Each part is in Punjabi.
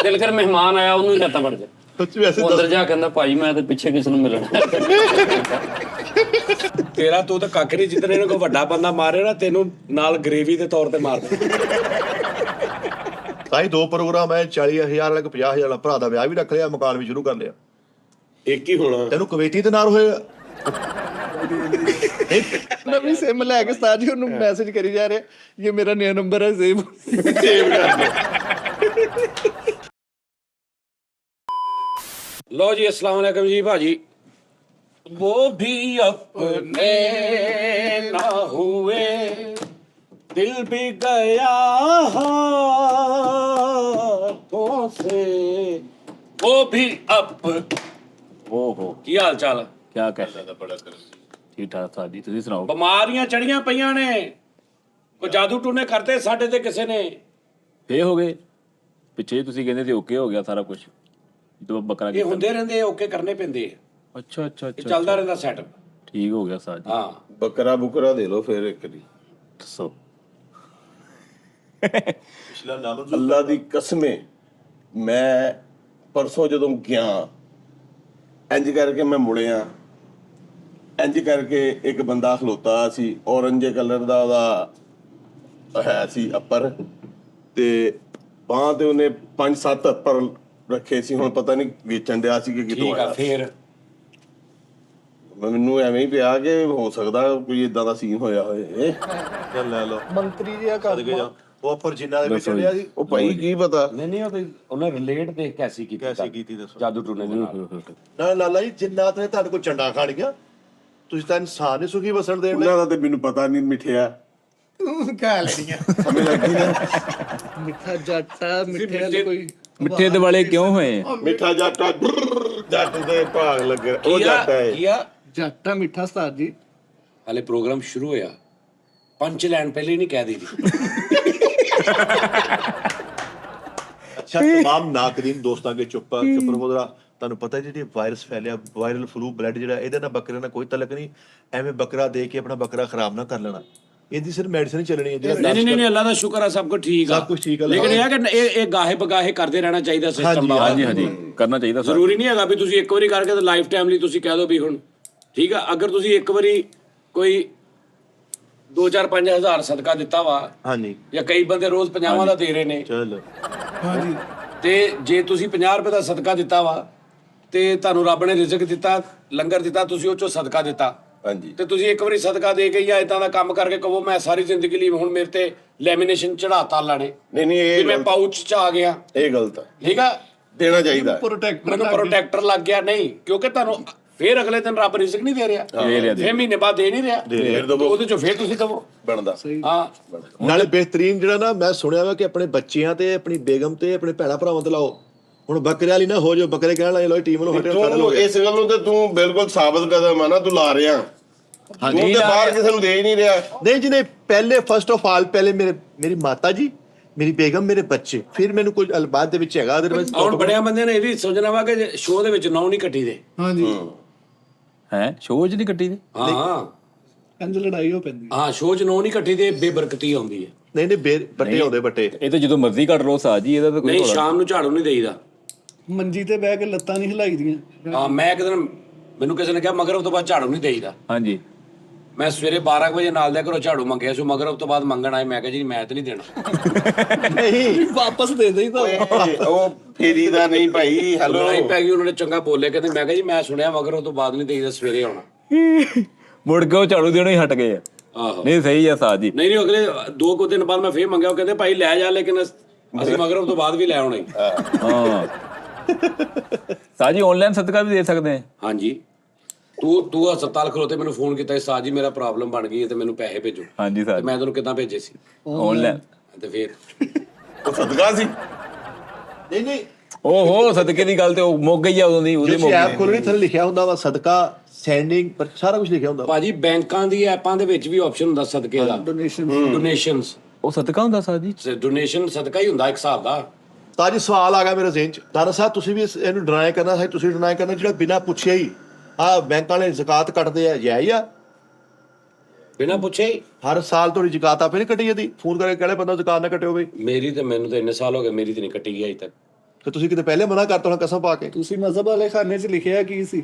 ਦਿਲ ਕਰ ਮਹਿਮਾਨ ਆਇਆ ਉਹਨੂੰ ਹੀ ਲੈਤਾ ਵੜ ਜਾ। ਵੈਸੇ ਅੰਦਰ ਜਾ ਕਹਿੰਦਾ ਭਾਈ ਮੈਂ ਤੇ ਪਿੱਛੇ ਕਿਸ ਨੂੰ ਮਿਲਣਾ। ਤੇਰਾ ਤੂੰ ਤਾਂ ਕੱਖ ਨਹੀਂ, ਜਿੱਦਣ ਇਹਨੂੰ ਕੋਈ ਵੱਡਾ ਬੰਦਾ ਮਾਰੇ ਨਾ ਤੈਨੂੰ ਨਾਲ ਗਰੇਵੀ ਦੇ ਤੌਰ ਤੇ ਮਾਰ ਦੇ। ਤਾਂ ਹੀ 2 ਪ੍ਰੋਗਰਾਮ ਹੈ, 40,000 ਵਾਲਾ 50,000 ਵਾਲਾ। ਭਰਾ ਦਾ ਵਿਆਹ ਵੀ ਰੱਖ ਲਿਆ, ਮਕਾਨ ਵੀ ਸ਼ੁਰੂ ਕਰ ਲਿਆ। ਇੱਕ ਹੀ ਹੋਣਾ ਤੈਨੂੰ ਕਵੇਟੀ ਦੇ ਨਾਲ ਹੋਏ ਨਵੀਂ ਸਿਮ ਲੈ ਕੇ ਉਸਤਾਦ ਜੀ ਉਹਨੂੰ ਮੈਸੇਜ ਕਰੀ ਜਾ ਰਿਹਾ, ਇਹ ਮੇਰਾ ਨया ਨੰਬਰ ਹੈ, ਸੇਵ ਕਰ ਦੇ। ਲੋ ਜੀ, अस्सलाम वालेकुम जी भाजी। वो भी अपने ना हुए, दिल भी गया हाथों से, वो भी अप। ਓਹੋ ਕੀ ਹਾਲ ਚਾਲ? ਕੀ ਕਹਿਦਾ ਬੜਾ ਠੀਕ ਠਾਕ ਸਾਡੀ, ਤੁਸੀਂ ਸੁਣਾਓ। ਬਿਮਾਰੀਆਂ ਚੜੀਆਂ ਪਈਆਂ ਨੇ, ਕੋਈ ਜਾਦੂ ਟੂਨੇ ਕਰਤੇ ਸਾਡੇ ਤੇ ਕਿਸੇ ਨੇ। ਫੇਰ ਹੋ ਗਏ ਪਿੱਛੇ ਤੁਸੀਂ ਕਹਿੰਦੇ ਸੀ ਓਕੇ ਹੋ ਗਿਆ ਸਾਰਾ ਕੁਝ, ਜਦੋਂ ਬੱਕਰਾ ਇਹ ਹੁੰਦੇ ਰਹਿੰਦੇ, ਓਕੇ ਕਰਨੇ ਪੈਂਦੇ ਆ। ਅੱਛਾ ਅੱਛਾ ਇਹ ਅੱਛਾ, ਚੱਲਦਾ ਰਹਿੰਦਾ ਸੈਟਅਪ। ਠੀਕ ਹੋ ਗਿਆ ਸਾਜੀ। ਹਾਂ, ਬੱਕਰਾ ਬੁਕਰਾ ਦੇ ਲੋ ਫਿਰ ਇੱਕ ਦੀ। ਦੱਸੋ। ਪਿਛਲਾ ਨਾਲੋਂ ਅੱਲਾ ਦੀ ਕਸਮੇ, ਮੈਂ ਪਰਸੋਂ ਜਦੋਂ ਗਿਆ ਇੰਜ ਕਰਕੇ ਮੈਂ ਮੁੜਿਆ, ਇੰਜ ਕਰਕੇ ਇੱਕ ਬੰਦਾ ਖਲੋਤਾ ਸੀ, ਔਰੰਜ ਕਲਰ ਦਾ ਉਹਦਾ ਹੈ ਸੀ ਅੱਪਰ, ਤੇ ਬਾਂਹ ਤੇ ਉਹਨੇ 5-7 ਅੱਪਰ ਰੱਖੇ ਸੀ। ਹੁਣ ਪਤਾ ਨਹੀਂ ਵੇਚਣ ਡਿਆ ਸੀ ਕਿ ਕਿਤੋਂ ਠੀਕ ਆ। ਆਇਆ। ਫੇਰ ਮੈਨੂੰ ਐਵੇਂ ਹੀ ਪਿਆ ਕਿ ਹੋ ਸਕਦਾ ਕੋਈ ਇਦਾਂ ਦਾ ਸੀਨ ਹੋਇਆ ਹੋਏ। ਚੱਲ ਲੈ ਲਓ, ਮੰਤਰੀ ਜੀ ਆ ਕਰ ਉਹ ਉੱਪਰ ਜਿੰਨਾ ਦੇ ਵਿੱਚ ਚੱਲਿਆ ਸੀ। ਉਹ ਭਾਈ ਕੀ ਪਤਾ, ਨਹੀਂ ਉਹਨੇ ਰਿਲੇਟ ਤੇ ਕੈਸੀ ਕੀਤੀ? ਕੈਸੀ ਕੀਤੀ ਦੱਸੋ। ਜਾਦੂ ਟੂਨੇ ਦੇ ਨਾਲ। ਨਾ ਲਾਲਾ ਜੀ, ਜਿੰਨਾਤ ਨੇ ਤੁਹਾਡੇ ਕੋਲ ਚੰਡਾ ਖਾਣੀਆਂ, ਤੁਸੀਂ ਤਾਂ ਇਨਸਾਨ ਨੇ ਸੁਖੀ ਵਸਣ ਦੇਣ ਉਹਨਾਂ ਦਾ ਤੇ ਮੈਨੂੰ ਪਤਾ ਨਹੀਂ। ਮਿੱਠਿਆ ਤੂੰ ਕਾ ਲੈਣੀਆਂ ਸਮਝ ਲੱਗੀ ਨਾ। ਮਿੱਠਾ ਜੱਟਾ, ਮਿੱਠੇ ਵਾਲੇ ਕੋਈ ਮਿੱਠੇ ਦਿਵਾਲੇ ਕਿਉਂ ਹੋਏ? ਮਿੱਠਾ ਜੱਟ ਜੱਟ ਦੇ ਭਾਗ ਲੱਗੇ, ਉਹ ਜੱਟ ਹੈ। ਕੀ ਆ? ਜੱਟਾ ਮਿੱਠਾ ਉਸਤਾਦ ਜੀ। ਹਲੇ ਪ੍ਰੋਗਰਾਮ ਸ਼ੁਰੂ ਹੋਇਆ, ਪੰਚ ਲੈਣ ਪਹਿਲੇ ਨਹੀਂ ਕਹਿ ਦਿੱਤੀ। ਅੱਛਾ, तमाम ਨਾਕਰੀਨ ਦੋਸਤਾਂ ਕੇ ਚੁੱਪ ਰਹੋ ਜਰਾ। ਤੁਹਾਨੂੰ ਪਤਾ ਜਿਹੜੀ ਵਾਇਰਸ ਫੈਲਿਆ, ਵਾਇਰਲ ਫਲੂ ਬਲੱਡ ਜਿਹੜਾ, ਇਹਦੇ ਨਾਲ ਬੱਕਰੇ ਨਾਲ ਕੋਈ ਤਲਕ ਨਹੀਂ। ਐਵੇਂ ਬੱਕਰਾ ਦੇ ਕੇ ਆਪਣਾ ਬੱਕਰਾ ਖਰਾਬ ਨਾ ਕਰ ਲੈਣਾ। ਇਹਦੀ ਸਿਰਫ ਮੈਡੀਸਿਨ ਹੀ ਚੱਲਣੀ ਹੈ। ਜਿਹੜਾ ਨਹੀਂ ਅੱਲਾ ਦਾ ਸ਼ੁਕਰ ਆ, ਸਭ ਕੁਝ ਠੀਕ ਆ। ਸਭ ਕੁਝ ਠੀਕ ਆ। ਲੇਕਿਨ ਇਹ ਆ ਕਿ ਇਹ ਗਾਹੇ ਬਗਾਹੇ ਕਰਦੇ ਰਹਿਣਾ ਚਾਹੀਦਾ ਸਿਸਟਮ ਬਾਬਾ। ਹਾਂਜੀ ਹਾਂਜੀ, ਕਰਨਾ ਚਾਹੀਦਾ ਸਰ। ਜ਼ਰੂਰੀ ਨਹੀਂ ਹੈਗਾ ਵੀ ਤੁਸੀਂ ਇੱਕ ਵਾਰੀ ਕਰਕੇ ਤੇ ਲਾਈਫ ਟਾਈਮ ਲਈ ਤੁਸੀਂ ਕਹਿ ਦਿਓ ਵੀ ਹੁਣ ਠੀਕ ਆ। ਅਗਰ ਤੁਸੀਂ ਇੱਕ ਵਾਰੀ ਕੋਈ 2-4-5 ਹਜ਼ਾਰ ਸਦਕਾ ਦਿੱਤਾ ਵਾ, ਹਾਂਜੀ, ਜਾਂ ਕਈ ਬੰਦੇ ਰੋਜ਼ 50 ਦਾ ਦੇ ਰਹੇ ਨੇ, ਚਲੋ ਹਾਂਜੀ, ਤੇ ਜੇ ਤੁਸੀਂ 50 ਰੁਪਏ ਦਾ ਸਦਕਾ ਦਿੱਤਾ ਵਾ ਤੇ ਤੁਹਾਨੂੰ ਰੱਬ ਨੇ ਰਿਜ਼ਕ ਦਿੱਤਾ, ਲੰਗਰ ਦਿੱਤਾ, ਤੁਸੀਂ ਉਹ ਚੋਂ ਸਦਕਾ ਦਿੱਤਾ, ਹਾਂਜੀ, ਤੇ ਤੁਸੀਂ ਇੱਕ ਵਾਰੀ ਸਦਕਾ ਦੇ ਕੇ ਜਾਂ ਇਦਾਂ ਦਾ ਕੰਮ ਕਰਕੇ ਕਹੋ ਮੈਂ ਸਾਰੀ ਜ਼ਿੰਦਗੀ ਲਈ ਹੁਣ ਮੇਰੇ ਤੇ ਲੈਮੀਨੇਸ਼ਨ ਚੜਾਤਾ ਅੱਲਾ ਨੇ, ਨਹੀਂ ਵੀ ਮੈਂ ਪਾਊਚ ਚ ਆ ਗਿਆ। ਇਹ ਗਲਤ ਹੈ, ਠੀਕ ਆ, ਦੇਣਾ ਚਾਹੀਦਾ। ਮੈਨੂੰ ਪ੍ਰੋਟੈਕਟਰ ਲੱਗ ਗਿਆ। ਨਹੀਂ, ਕਿਉਂਕਿ ਤੁਹਾਨੂੰ ਫੇਰ ਅਗਲੇ ਦਿਨ ਰੱਬ ਰਿਜ਼ਕ ਨਹੀਂ ਦੇ ਰਿਹਾ, ਫੇਰ ਮਹੀਨੇ ਬਾਅਦ ਦੇ ਨਹੀਂ ਰਿਹਾ, ਉਹਦੇ ਚੋਂ ਫੇਰ ਤੁਸੀਂ ਦਵੋ। ਬਣਦਾ ਹਾਂ, ਨਾਲੇ ਬਿਹਤਰੀਨ ਜਿਹੜਾ ਨਾ ਮੈਂ ਸੁਣਿਆ ਵਾ ਕਿ ਆਪਣੇ ਬੱਚਿਆਂ ਤੇ, ਆਪਣੀ ਬੇਗਮ ਤੇ, ਆਪਣੇ ਭੈਣਾਂ ਭਰਾਵਾਂ ਤੇ ਲਾਓ। ਹੁਣ ਬੱਕਰੇ ਵਾਲੀ ਨਾ ਹੋ ਜਾਓ, ਬੱਕਰੇ ਕਹਿਣ ਲੱਗੇ ਲੋ ਟੀਮ ਨੂੰ ਹਟਿਓ ਸਾਡੇ ਤੂੰ ਇਸ ਗੱਲ ਨੂੰ ਤੇ ਤੂੰ ਬਿਲਕੁਲ ਸਾਬਤ ਕਦਮ ਆ ਨਾ, ਤੂੰ ਲਾ ਰਿਹਾ। ਤੂੰ ਤੇ ਬਾਹਰ ਕਿਸੇ ਨੂੰ ਦੇ ਹੀ ਨਹੀਂ ਰਿਹਾ। ਨਹੀਂ ਜੀ, ਨਹੀਂ। ਪਹਿਲੇ ਫਸਟ ਆਫ ਆਲ ਪਹਿਲੇ ਮੇਰੀ ਮਾਤਾ ਜੀ, ਮੇਰੀ ਬੇਗਮ, ਮੇਰੇ ਬੱਚੇ, ਫਿਰ ਮੈਨੂੰ ਕੁਝ ਅਲਬਾਦ ਦੇ ਵਿੱਚ ਹੈਗਾ। ਅਦਰਵਾਈਜ਼ ਹੁਣ ਬੜਿਆਂ ਬੰਦਿਆਂ ਨੇ ਇਹ ਵੀ ਸੋਚਣਾ ਵਾ ਕਿ ਸ਼ੋਅ ਦੇ ਵਿੱਚ ਨੌ ਨਹੀਂ ਕੱਟੀ ਦੇ। ਹਾਂਜੀ, ਹੈ ਸ਼ੋਅ ਚ ਨਹੀਂ ਕੱਟੀ ਦੇ। ਹਾਂ ਇੰਜ ਲੜਾਈ ਹੋ ਪੈਂਦੀ। ਹਾਂ, ਸ਼ੋਅ ਚ ਨੌ ਨਹੀਂ ਕੱਟੀ ਦੇ, ਬੇਬਰਕਤੀ ਆਉਂਦੀ ਹੈ। ਨਹੀਂ ਬੱਟੇ ਆਉਂਦੇ ਬੱਟੇ। ਇਹ ਤਾਂ ਜਦੋਂ ਮਰਜ਼ੀ ਕੱਢ ਲਓ ਸਾਜੀ, ਇਹਦਾ ਤਾਂ ਕੋਈ ਨਹੀਂ, ਸ਼ਾਮ ਨੂੰ ਝਾੜੂ ਨਹੀਂ ਦੇਈਦਾ। ਮੰਜੀ ਤੇ ਬਹਿ ਕੇ ਲੱਤਾਂ ਨਹੀਂ ਹਿਲਾਈ ਦੀਆਂ। ਹਾਂ, ਮੈਂ ਇੱਕ ਦਿਨ ਮੈਨੂੰ ਕਿਸੇ ਨੇ ਕਿਹਾ ਮਗਰਬ ਤੋਂ ਬਾਅਦ ਝਾੜੂ ਨਹੀਂ ਦੇਈਦਾ। ਹਾਂਜੀ, ਮੈਂ ਸਵੇਰੇ 12 ਵਜੇ ਨਾਲ ਦੇ ਘਰੋਂ ਝਾੜੂ ਮੰਗਿਆ ਸੀ, ਮਗਰਬ ਤੋਂ ਬਾਅਦ ਮੰਗਣ ਆਏ, ਮੈਂ ਕਿਹਾ ਜੀ ਮੈਂ ਤੇ ਨਹੀਂ ਦੇਣਾ। ਨਹੀਂ, ਵਾਪਸ ਦੇ ਦੇਈ ਤਾਂ ਉਹ ਫੇਰੀ ਦਾ ਨਹੀਂ ਭਾਈ। ਹੈਲੋ, ਲੜਾਈ ਪੈ ਗਈ, ਉਹਨਾਂ ਨੇ ਚੰਗਾ ਬੋਲੇ, ਕਹਿੰਦੇ ਮੈਂ ਕਿਹਾ ਜੀ ਮੈਂ ਸੁਣਿਆ ਮਗਰਬ ਤੋਂ ਬਾਅਦ ਨਹੀਂ ਦੇਈਦਾ, ਸਵੇਰੇ ਆਉਣਾ। ਮੁੜ ਕੇ ਉਹ ਝਾੜੂ ਦੇਣੋਂ ਹੀ ਹਟ ਗਏ ਆ। ਆਹੋ, ਨਹੀਂ ਸਹੀ ਆ ਸਾਜੀ। ਨਹੀਂ ਅਗਲੇ 2 ਕੁ ਦਿਨ ਬਾਅਦ ਮੈਂ ਫੇਰ ਮੰਗਿਆ, ਉਹ ਕਹਿੰਦੇ ਭਾਈ ਲੈ ਜਾ, ਲੇਕਿਨ ਅਸੀਂ ਮਗਰਬ ਤੋਂ ਬਾਅਦ ਵੀ ਲੈ ਆਉਣਾ ਹੀ। ਹਾਂ ਸਾਜੀ, ਆਨਲਾਈਨ ਸਦਕਾ ਵੀ ਦੇ ਸਕਦੇ ਆ। ਹਾਂਜੀ, ਤੂੰ ਹਸਪਤਾਲ ਖਲੋਤੇ ਮੈਨੂੰ ਫੋਨ ਕੀਤਾ, ਸਾਜ ਜੀ ਮੇਰਾ ਪ੍ਰੋਬਲਮ ਬਣ ਗਈ ਹੈ ਤੇ ਮੈਨੂੰ ਪੈਸੇ ਭੇਜੋ। ਹਾਂਜੀ ਤੇ ਸਾਜੀ, ਮੈਂ ਤੈਨੂੰ ਕਿੱਦਾਂ ਭੇਜੇ ਸੀ? ਆਨਲਾਈਨ। ਤੇ ਫੇਰ ਉਹ ਸਦਕਾ ਸੀ। ਨਹੀਂ। ਓਹੋ, ਸਦਕੇ ਦੀ ਗੱਲ ਤੇ ਉਹ ਮੁੱਕ ਗਈ ਆ ਉਦੋਂ ਦੀ, ਉਹਦੇ ਤੁਸੀਂ ਐਪ ਖੋਲਣੀ, ਥੱਲੇ ਲਿਖਿਆ ਹੁੰਦਾ ਵਾ ਸਦਕਾ, ਸੈਂਡਿੰਗ, ਪਰ ਸਾਰਾ ਕੁਝ ਲਿਖਿਆ ਹੁੰਦਾ। ਭਾਜੀ ਬੈਂਕਾਂ ਦੀ ਐਪਾਂ ਦੇ ਵਿੱਚ ਵੀ ਆਪਸ਼ਨ ਹੁੰਦਾ ਸਦਕੇ ਦਾ, ਡੋਨੇਸ਼ਨਸ। ਉਹ ਸਦਕਾ ਹੁੰਦਾ ਸਾਜੀ। ਡੋਨੇਸ਼ਨ ਸਦਕਾ ਹੀ ਹੁੰਦਾ ਇੱਕ ਹਿਸਾਬ ਦਾ। ਤਾਂ ਜੀ ਸਵਾਲ ਆ ਗਿਆ ਮੇਰੇ ਜ਼ਿਹਨ 'ਚ, ਦਾਰਾ ਸਾਹਿਬ ਤੁਸੀਂ ਵੀ ਇਹਨੂੰ ਡਿਨਾਈ ਕਰਨਾ ਸੀ, ਤੁਸੀਂ ਡਿਨਾਈ ਕਰਨਾ ਜਿਹੜਾ ਬਿਨਾਂ ਪੁੱਛਿਆ ਹੀ ਆ ਬੈਂਕ ਵਾਲੇ ਜ਼ਕਾਤ ਕੱਟਦੇ ਆ, ਜੈ ਹੀ ਆ। ਬਿਨਾਂ ਪੁੱਛੇ ਹੀ ਹਰ ਸਾਲ ਤੁਹਾਡੀ ਜ਼ਕਾਤ ਆਪੇ ਨਹੀਂ ਕੱਟੀ ਜਾਂਦੀ? ਫੋਨ ਕਰਕੇ ਕਹਿੰਦੇ ਬੰਦਾ ਜ਼ਕਾਤ ਨਾ ਕੱਟਿਓ ਬਈ। ਮੈਨੂੰ ਤਾਂ ਇੰਨੇ ਸਾਲ ਹੋ ਗਏ, ਮੇਰੀ ਤੇ ਨਹੀਂ ਕੱਟੀ ਗਈ ਅਜੇ ਤੱਕ। ਤੇ ਤੁਸੀਂ ਕਿਤੇ ਪਹਿਲੇ ਮਨਾ ਕਰਤਾ ਹੋਣਾ ਕਸਮ ਪਾ ਕੇ। ਤੁਸੀਂ ਮਜ਼ਹਬ ਵਾਲੇ ਖਾਨੇ 'ਚ ਲਿਖਿਆ ਕੀ ਸੀ?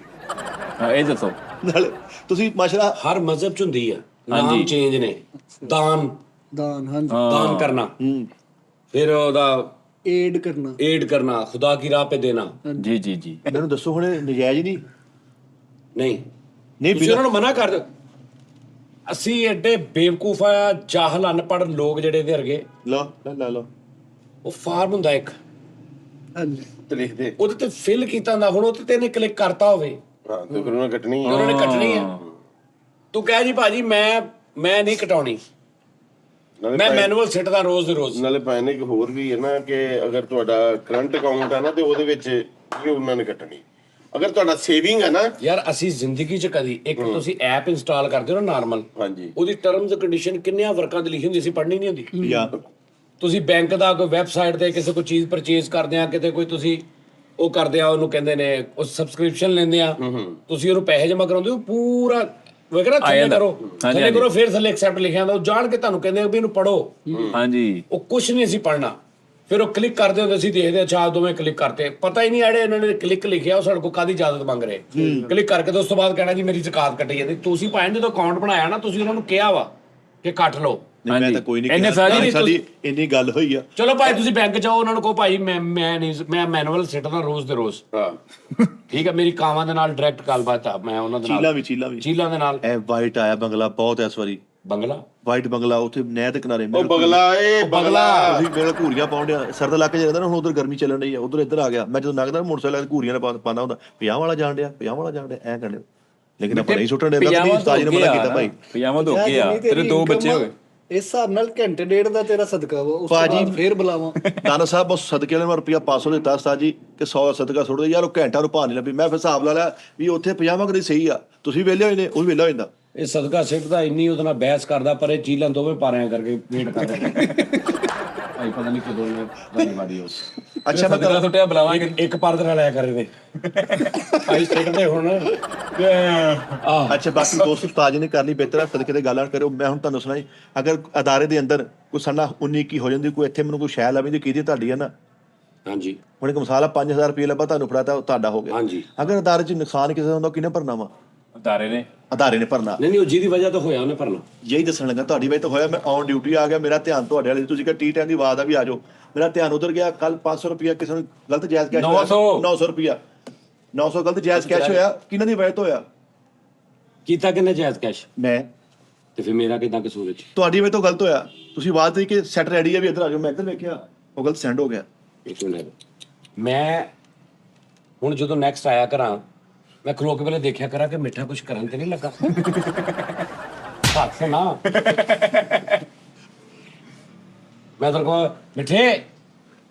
ਹਾਂ ਇਹ ਦੱਸੋ। ਨਾਲੇ ਤੁਸੀਂ ਮਾਸ਼ਾਅੱਲਾ ਹਰ ਮਜ਼ਹਬ ਚ ਹੁੰਦੀ ਆ ਨਾਮ ਚੇਂਜ ਨੇ। ਦਾਨ ਹਾਂਜੀ ਦਾਨ ਕਰਨਾ, ਫਿਰ ਉਹਦਾ ਏਡ ਕਰਨਾ, ਖੁਦਾ ਕੀ ਰਾਹ पे देना। ਜੀ ਜੀ ਜੀ। ਮੈਨੂੰ ਦੱਸੋ ਹੁਣ ਇਹ ਨਜਾਇਜ਼ ਨਹੀਂ? ਨਹੀਂ ਤੁਸੀਂ ਉਹਨਾਂ ਨੂੰ ਮਨਾ ਕਰ ਦਿਓ। ਅਸੀਂ ਐਡੇ ਬੇਵਕੂਫ ਆ, ਜਾਹਲ ਅਨਪੜ੍ਹ ਲੋਕ ਜਿਹੜੇ ਇਹਦੇ ਵਰਗੇ। ਲਓ ਉਹ ਫਾਰਮ ਹੁੰਦਾ ਇੱਕ, ਹਾਂਜੀ ਤੇ ਲਿਖਦੇ ਉਹਦੇ ਤੇ ਫਿਲ ਕੀਤਾ ਹੁੰਦਾ, ਹੁਣ ਉਹਦੇ ਤੇ ਇਹਨੇ ਕਲਿੱਕ ਕਰਤਾ ਹੋਵੇ, ਹਾਂ ਤੇ ਫਿਰ ਉਹਨਾਂ ਕੱਟਣੀ ਉਹਨਾਂ ਨੇ ਕੱਟਣੀ ਹੈ। ਤੂੰ ਕਹਿ ਜੀ ਭਾਜੀ ਮੈਂ ਨਹੀਂ ਕਟਾਉਣੀ, ਮੈਂ ਮੈਨੂਅਲ ਸਿੱਟਦਾ ਰੋਜ਼ ਦੇ ਰੋਜ਼। ਨਾਲੇ ਪਾਇਨੇ ਇੱਕ ਹੋਰ ਵੀ ਹੈ ਨਾ ਕਿ ਅਗਰ ਤੁਹਾਡਾ ਕਰੰਟ ਅਕਾਊਂਟ ਹੈ ਨਾ ਤੇ ਉਹਦੇ ਵਿੱਚ ਵੀ ਉਹਨਾਂ ਨੇ ਕੱਟਣੀ। ਅਗਰ ਤੁਹਾਡਾ ਸੇਵਿੰਗ ਹੈ ਨਾ ਯਾਰ ਅਸੀਂ ਜ਼ਿੰਦਗੀ 'ਚ ਕਦੀ ਇੱਕ ਤੁਸੀਂ ਐਪ ਇੰਸਟਾਲ ਕਰਦੇ ਹੋ ਨਾ ਨਾਰਮਲ, ਹਾਂਜੀ ਉਹਦੀ ਟਰਮਸ ਕੰਡੀਸ਼ਨ ਕਿੰਨਿਆਂ ਵਰਕਾਂ ਦੀ ਲਿਖੀ ਹੁੰਦੀ ਸੀ, ਪੜ੍ਹਨੀ ਨਹੀਂ ਹੁੰਦੀ। ਯਾ ਤੁਸੀਂ ਬੈਂਕ ਦਾ ਕੋਈ ਵੈਬਸਾਈਟ ਤੇ ਕਿਸੇ ਕੋਈ ਚੀਜ਼ ਪਰਚੇਜ਼ ਕਰਦੇ ਆ, ਕਿਤੇ ਕੋਈ ਤੁਸੀਂ ਉਹ ਕਰਦੇ ਆ, ਉਹਨੂੰ ਕਹਿੰਦੇ ਨੇ ਉਹ ਸਬਸਕ੍ਰਿਪਸ਼ਨ ਲੈਂਦੇ ਆ, ਤੁਸੀਂ ਉਹਨੂੰ ਪੈਸੇ ਜਮ੍ਹਾਂ ਕਰਾਉਂਦੇ ਹੋ, ਪੂਰਾ ਵੇਖਣਾ ਥੱਲੇ ਕਰੋ ਫਿਰ ਥੱਲੇ ਐਕਸੈਪਟ ਲਿਖਿਆ ਹੁੰਦਾ। ਉਹ ਜਾਣ ਕੇ ਤੁਹਾਨੂੰ ਕਹਿੰਦੇ ਵੀ ਇਹਨੂੰ ਪੜੋ। ਹਾਂਜੀ ਉਹ ਕੁਝ ਨਹੀਂ ਸੀ ਪੜ੍ਹਨਾ, ਫਿਰ ਉਹ ਕਲਿੱਕ ਕਰਦੇ ਹੁੰਦੇ ਸੀ, ਦੇਖਦੇ ਅੱਛਾ ਦੋਵੇਂ ਕਲਿੱਕ ਕਰਤੇ, ਪਤਾ ਹੀ ਨਹੀਂ ਆੜੇ ਇਹਨਾਂ ਨੇ ਕਲਿੱਕ ਲਿਖਿਆ ਉਹ ਸਾਡੇ ਕੋਲ ਕਾਹਦੀ ਇਜਾਜ਼ਤ ਮੰਗ ਰਹੇ। ਕਲਿੱਕ ਕਰਕੇ ਤੇ ਉਸ ਤੋਂ ਬਾਅਦ ਕਹਿਣਾ ਜੀ ਮੇਰੀ ਜ਼ਕਾਤ ਕੱਟੀ ਜਾਂਦੀ। ਤੁਸੀਂ ਭਾਵੇਂ ਜਦੋਂ ਅਕਾਊਂਟ ਬਣਾਇਆ ਨਾ ਤੁਸੀਂ ਉਹਨਾਂ ਨੂੰ ਕਿਹਾ ਵਾ ਕਿ ਕੱਟ ਲਓ। ਮੈਂ ਤਾਂ ਕੋਈ ਨਹੀਂ ਇਹਨੇ ਕਿਹਾ, ਸਾਡੀ ਇੰਨੀ ਗੱਲ ਹੋਈ ਆ। ਚਲੋ ਭਾਈ ਤੁਸੀਂ ਬੈਂਕ ਜਾਓ, ਉਹਨਾਂ ਨੂੰ ਕਹੋ ਭਾਈ ਮੈਂ ਮੈਨੂਅਲ ਸਿੱਟਦਾ ਰੋਜ਼ ਦੇ ਰੋਜ਼। ਹਾਂ ਠੀਕ ਹੈ, ਮੇਰੀ ਕਾਵਾਂ ਦੇ ਨਾਲ ਡਾਇਰੈਕਟ ਗੱਲਬਾਤ ਆ, ਮੈਂ ਉਹਨਾਂ ਦੇ ਨਾਲ ਚੀਲਾਂ ਦੇ ਨਾਲ। ਇਹ ਵਾਈਟ ਆਇਆ ਬੰਗਲਾ ਬਹੁਤ ਇਸ ਵਾਰੀ, ਬੰਗਲਾ ਵਾਈਟ ਬੰਗਲਾ ਉੱਥੇ ਨਹਿਰ ਦੇ ਕਿਨਾਰੇ। ਉਹ ਬਗਲਾ ਤੁਸੀਂ ਮੇਰੇ ਘੂਰੀਆਂ ਪਾਉਂਦੇ ਸਰਦ ਇਲਾਕੇ 'ਚ ਰਹਿੰਦਾ ਨਾ, ਹੁਣ ਉਧਰ ਗਰਮੀ ਚੱਲਣ ਰਹੀ ਆ, ਉਧਰ ਇੱਧਰ ਆ ਗਿਆ। ਮੈਂ ਜਦੋਂ ਲੰਘਦਾ ਮੋਟਰਸਾਈਕਲ ਘੂਰੀਆਂ ਨੇ ਪਾਉਂਦਾ ਹੁੰਦਾ, 50 ਵਾਲਾ ਜਾਣ ਡਿਆ ਐ ਕਹਿੰਦੇ, ਲੇਕਿਨ ਆਪਾਂ ਨਹੀਂ ਸੁੱਟਣ ਦਿੰਦਾ। ਕਦੀ ਉਸਤਾਦ ਜੀ ਨੇ ਮਨਾ ਕੀਤਾ ਭਾਈ ਪਜਾਮਾ ਧੋ ਕੇ ਆ, ਤੇਰੇ 2 ਬੱਚੇ ਹੋ ਗਏ। ਇਸ ਹਿਸਾਬ ਨਾਲ ਘੰਟੇ ਡੇਢ ਦਾ ਤੇਰਾ ਸਦਕਾ ਵਾ, ਉਸ ਤੋਂ ਭਾਜੀ ਬਾਅਦ ਫੇਰ ਬੁਲਾਵਾਂ। ਦਾਨਾ ਸਾਹਿਬ ਉਸ ਸਦਕੇ ਵਾਲੇ ਨੂੰ ਰੁਪਿਆ 500 ਦਿੱਤਾ ਉਸਤਾਦ ਜੀ ਕਿ 100 ਦਾ ਸਦਕਾ ਸੁੱਟ ਦੇ। ਯਾਰ ਉਹ ਘੰਟਾ ਨੂੰ ਭਾਅ ਨਹੀਂ ਲੱਭੀ। ਮੈਂ ਫਿਰ ਹਿਸਾਬ ਲਾ ਲਿਆ ਵੀ ਉੱਥੇ 50 ਕਦੀ ਸਹੀ ਆ, ਤੁਸੀਂ ਵਿਹਲੇ ਹੋਏ ਨੇ, ਉਹ ਵੀ ਵਿਹਲਾ ਹੋ ਜਾਂਦਾ। ਇਹ ਸਦਕਾ ਸਿੱਟਦਾ ਇੰਨੀ ਉਹਦੇ ਨਾਲ ਬਹਿਸ ਕਰਦਾ, ਪਰ ਇਹ ਚੀਲਾਂ ਦੋਵੇਂ ਪਾਰਿਆਂ ਕਰਕੇ ਵੇਟ ਕਰਦੇ ਭਾਈ ਪਤਾ ਨਹੀਂ ਕਦੋਂ ਇਹ ਵਾਰੀ ਉਸ। ਅੱਛਾ ਮੈਂ ਤੇਰਾ ਸੁੱਟਿਆ ਬੁਲਾਵਾਂਗੇ। ਇੱਕ ਪਰਦ ਨਾਲ ਆਇਆ ਕਰੇ ਨੇ ਭਾਈ ਸਿੱਟਦੇ ਹੁਣ। ਅੱਛਾ ਬਾਕੀ ਦੋਸਤ ਉਸਤਾਦ ਜੀ ਨੇ ਕਰ ਲਈ ਬਿਹਤਰ, ਸਦਕੇ ਤੇ ਗੱਲਾਂ ਕਰਿਓ। ਮੈਂ ਹੁਣ ਤੁਹਾਨੂੰ ਸੁਣਾਈ, ਅਗਰ ਅਦਾਰੇ ਦੇ ਅੰਦਰ ਕੋਈ ਸਾਡਾ 19-21 ਹੋ ਜਾਂਦੀ, ਕੋਈ ਇੱਥੇ ਮੈਨੂੰ ਕੋਈ ਸ਼ੈ ਲੱਭੀ, ਕਿਹਦੀ ਤੁਹਾਡੀ ਹੈ ਨਾ। ਹਾਂਜੀ ਹੁਣ ਇੱਕ ਮਿਸਾਲ ਆ, 5000 ਰੁਪਏ ਲੱਭਾ ਤੁਹਾਨੂੰ ਫੜਾਤਾ, ਉਹ ਤੁਹਾਡਾ ਹੋ ਗਿਆ। ਹਾਂਜੀ ਅਗਰ ਅਦਾਰੇ 'ਚ ਨੁਕਸਾਨ ਕਿਸੇ ਦਾ ਹੁੰਦਾ, ਕਿਹਨੇ ਭਰਨਾ ਵਾ? ਅਦਾਰੇ ਨੇ ਅਦਾਰੇ ਨੇ ਭਰਨਾ। ਨਹੀਂ ਉਹ ਜਿਹਦੀ ਵਜ੍ਹਾ ਤੋਂ ਹੋਇਆ ਉਹਨੇ ਭਰਨਾ। ਯਹੀ ਦੱਸਣ ਲੱਗਾ, ਤੁਹਾਡੀ ਵਜ੍ਹਾ ਤੋਂ ਹੋਇਆ। ਮੈਂ ਔਨ ਡਿਊਟੀ ਆ ਗਿਆ, ਮੇਰਾ ਧਿਆਨ ਤੁਹਾਡੇ ਵਾਲੇ, ਤੁਸੀਂ ਕਿਹਾ T10 ਦੀ ਆਵਾਜ਼ ਆ ਵੀ ਆ ਜਾਓ, ਮੇਰਾ ਧਿਆਨ ਉਧਰ ਗਿਆ। ਕੱਲ 500 ਰੁਪਇਆ ਕਿਸੇ ਨੂੰ ਗਲਤ ਜਾਇਜ਼ ਕੈਸ਼ 900 ਰੁਪਇਆ 900 ਗਲਤ ਜਾਇਜ਼ ਕੈਸ਼ ਹੋਇਆ। ਕਿਹਨਾਂ ਦੀ ਵਜ੍ਹਾ ਤੋਂ ਹੋਇਆ? ਕੀਤਾ ਕਿੰਨੇ ਜਾਇਜ਼ ਕੈਸ਼? ਮੈਂ। ਤੇ ਫਿਰ ਮੇਰਾ ਕਿਦਾਂ ਕਸੂਰ ਵਿੱਚ? ਤੁਹਾਡੀ ਵਜ੍ਹਾ ਤੋਂ ਗਲਤ ਹੋਇਆ। ਤੁਸੀਂ ਆਵਾਜ਼ ਦੇ ਕਿ ਸੈਟ ਰੈਡੀ ਹੈ ਵੀ ਇੱਧਰ ਆ ਜਾਓ, ਮੈਂ ਇੱਧਰ ਵੇਖਿਆ ਉਹ ਗਲਤ ਸੈਂਡ ਹੋ ਗਿਆ। ਇੱਕ ਮਿੰਟ, ਮੈਂ ਹੁਣ ਜਦੋਂ ਨੈਕਸਟ ਆਇਆ ਕਰਾਂ, ਮੈਂ ਖਲੋ ਕੇ ਵੇਲੇ ਦੇਖਿਆ ਕਰਾਂ ਕਿ ਮਿੱਠਾ ਕੁਝ ਕਰਨ ਤੇ ਨਹੀਂ ਲੱਗਾ। ਹੱਥ ਨਾ ਮੈਂ ਤਾਂ ਕਹਾਂ ਮਿੱਠੇ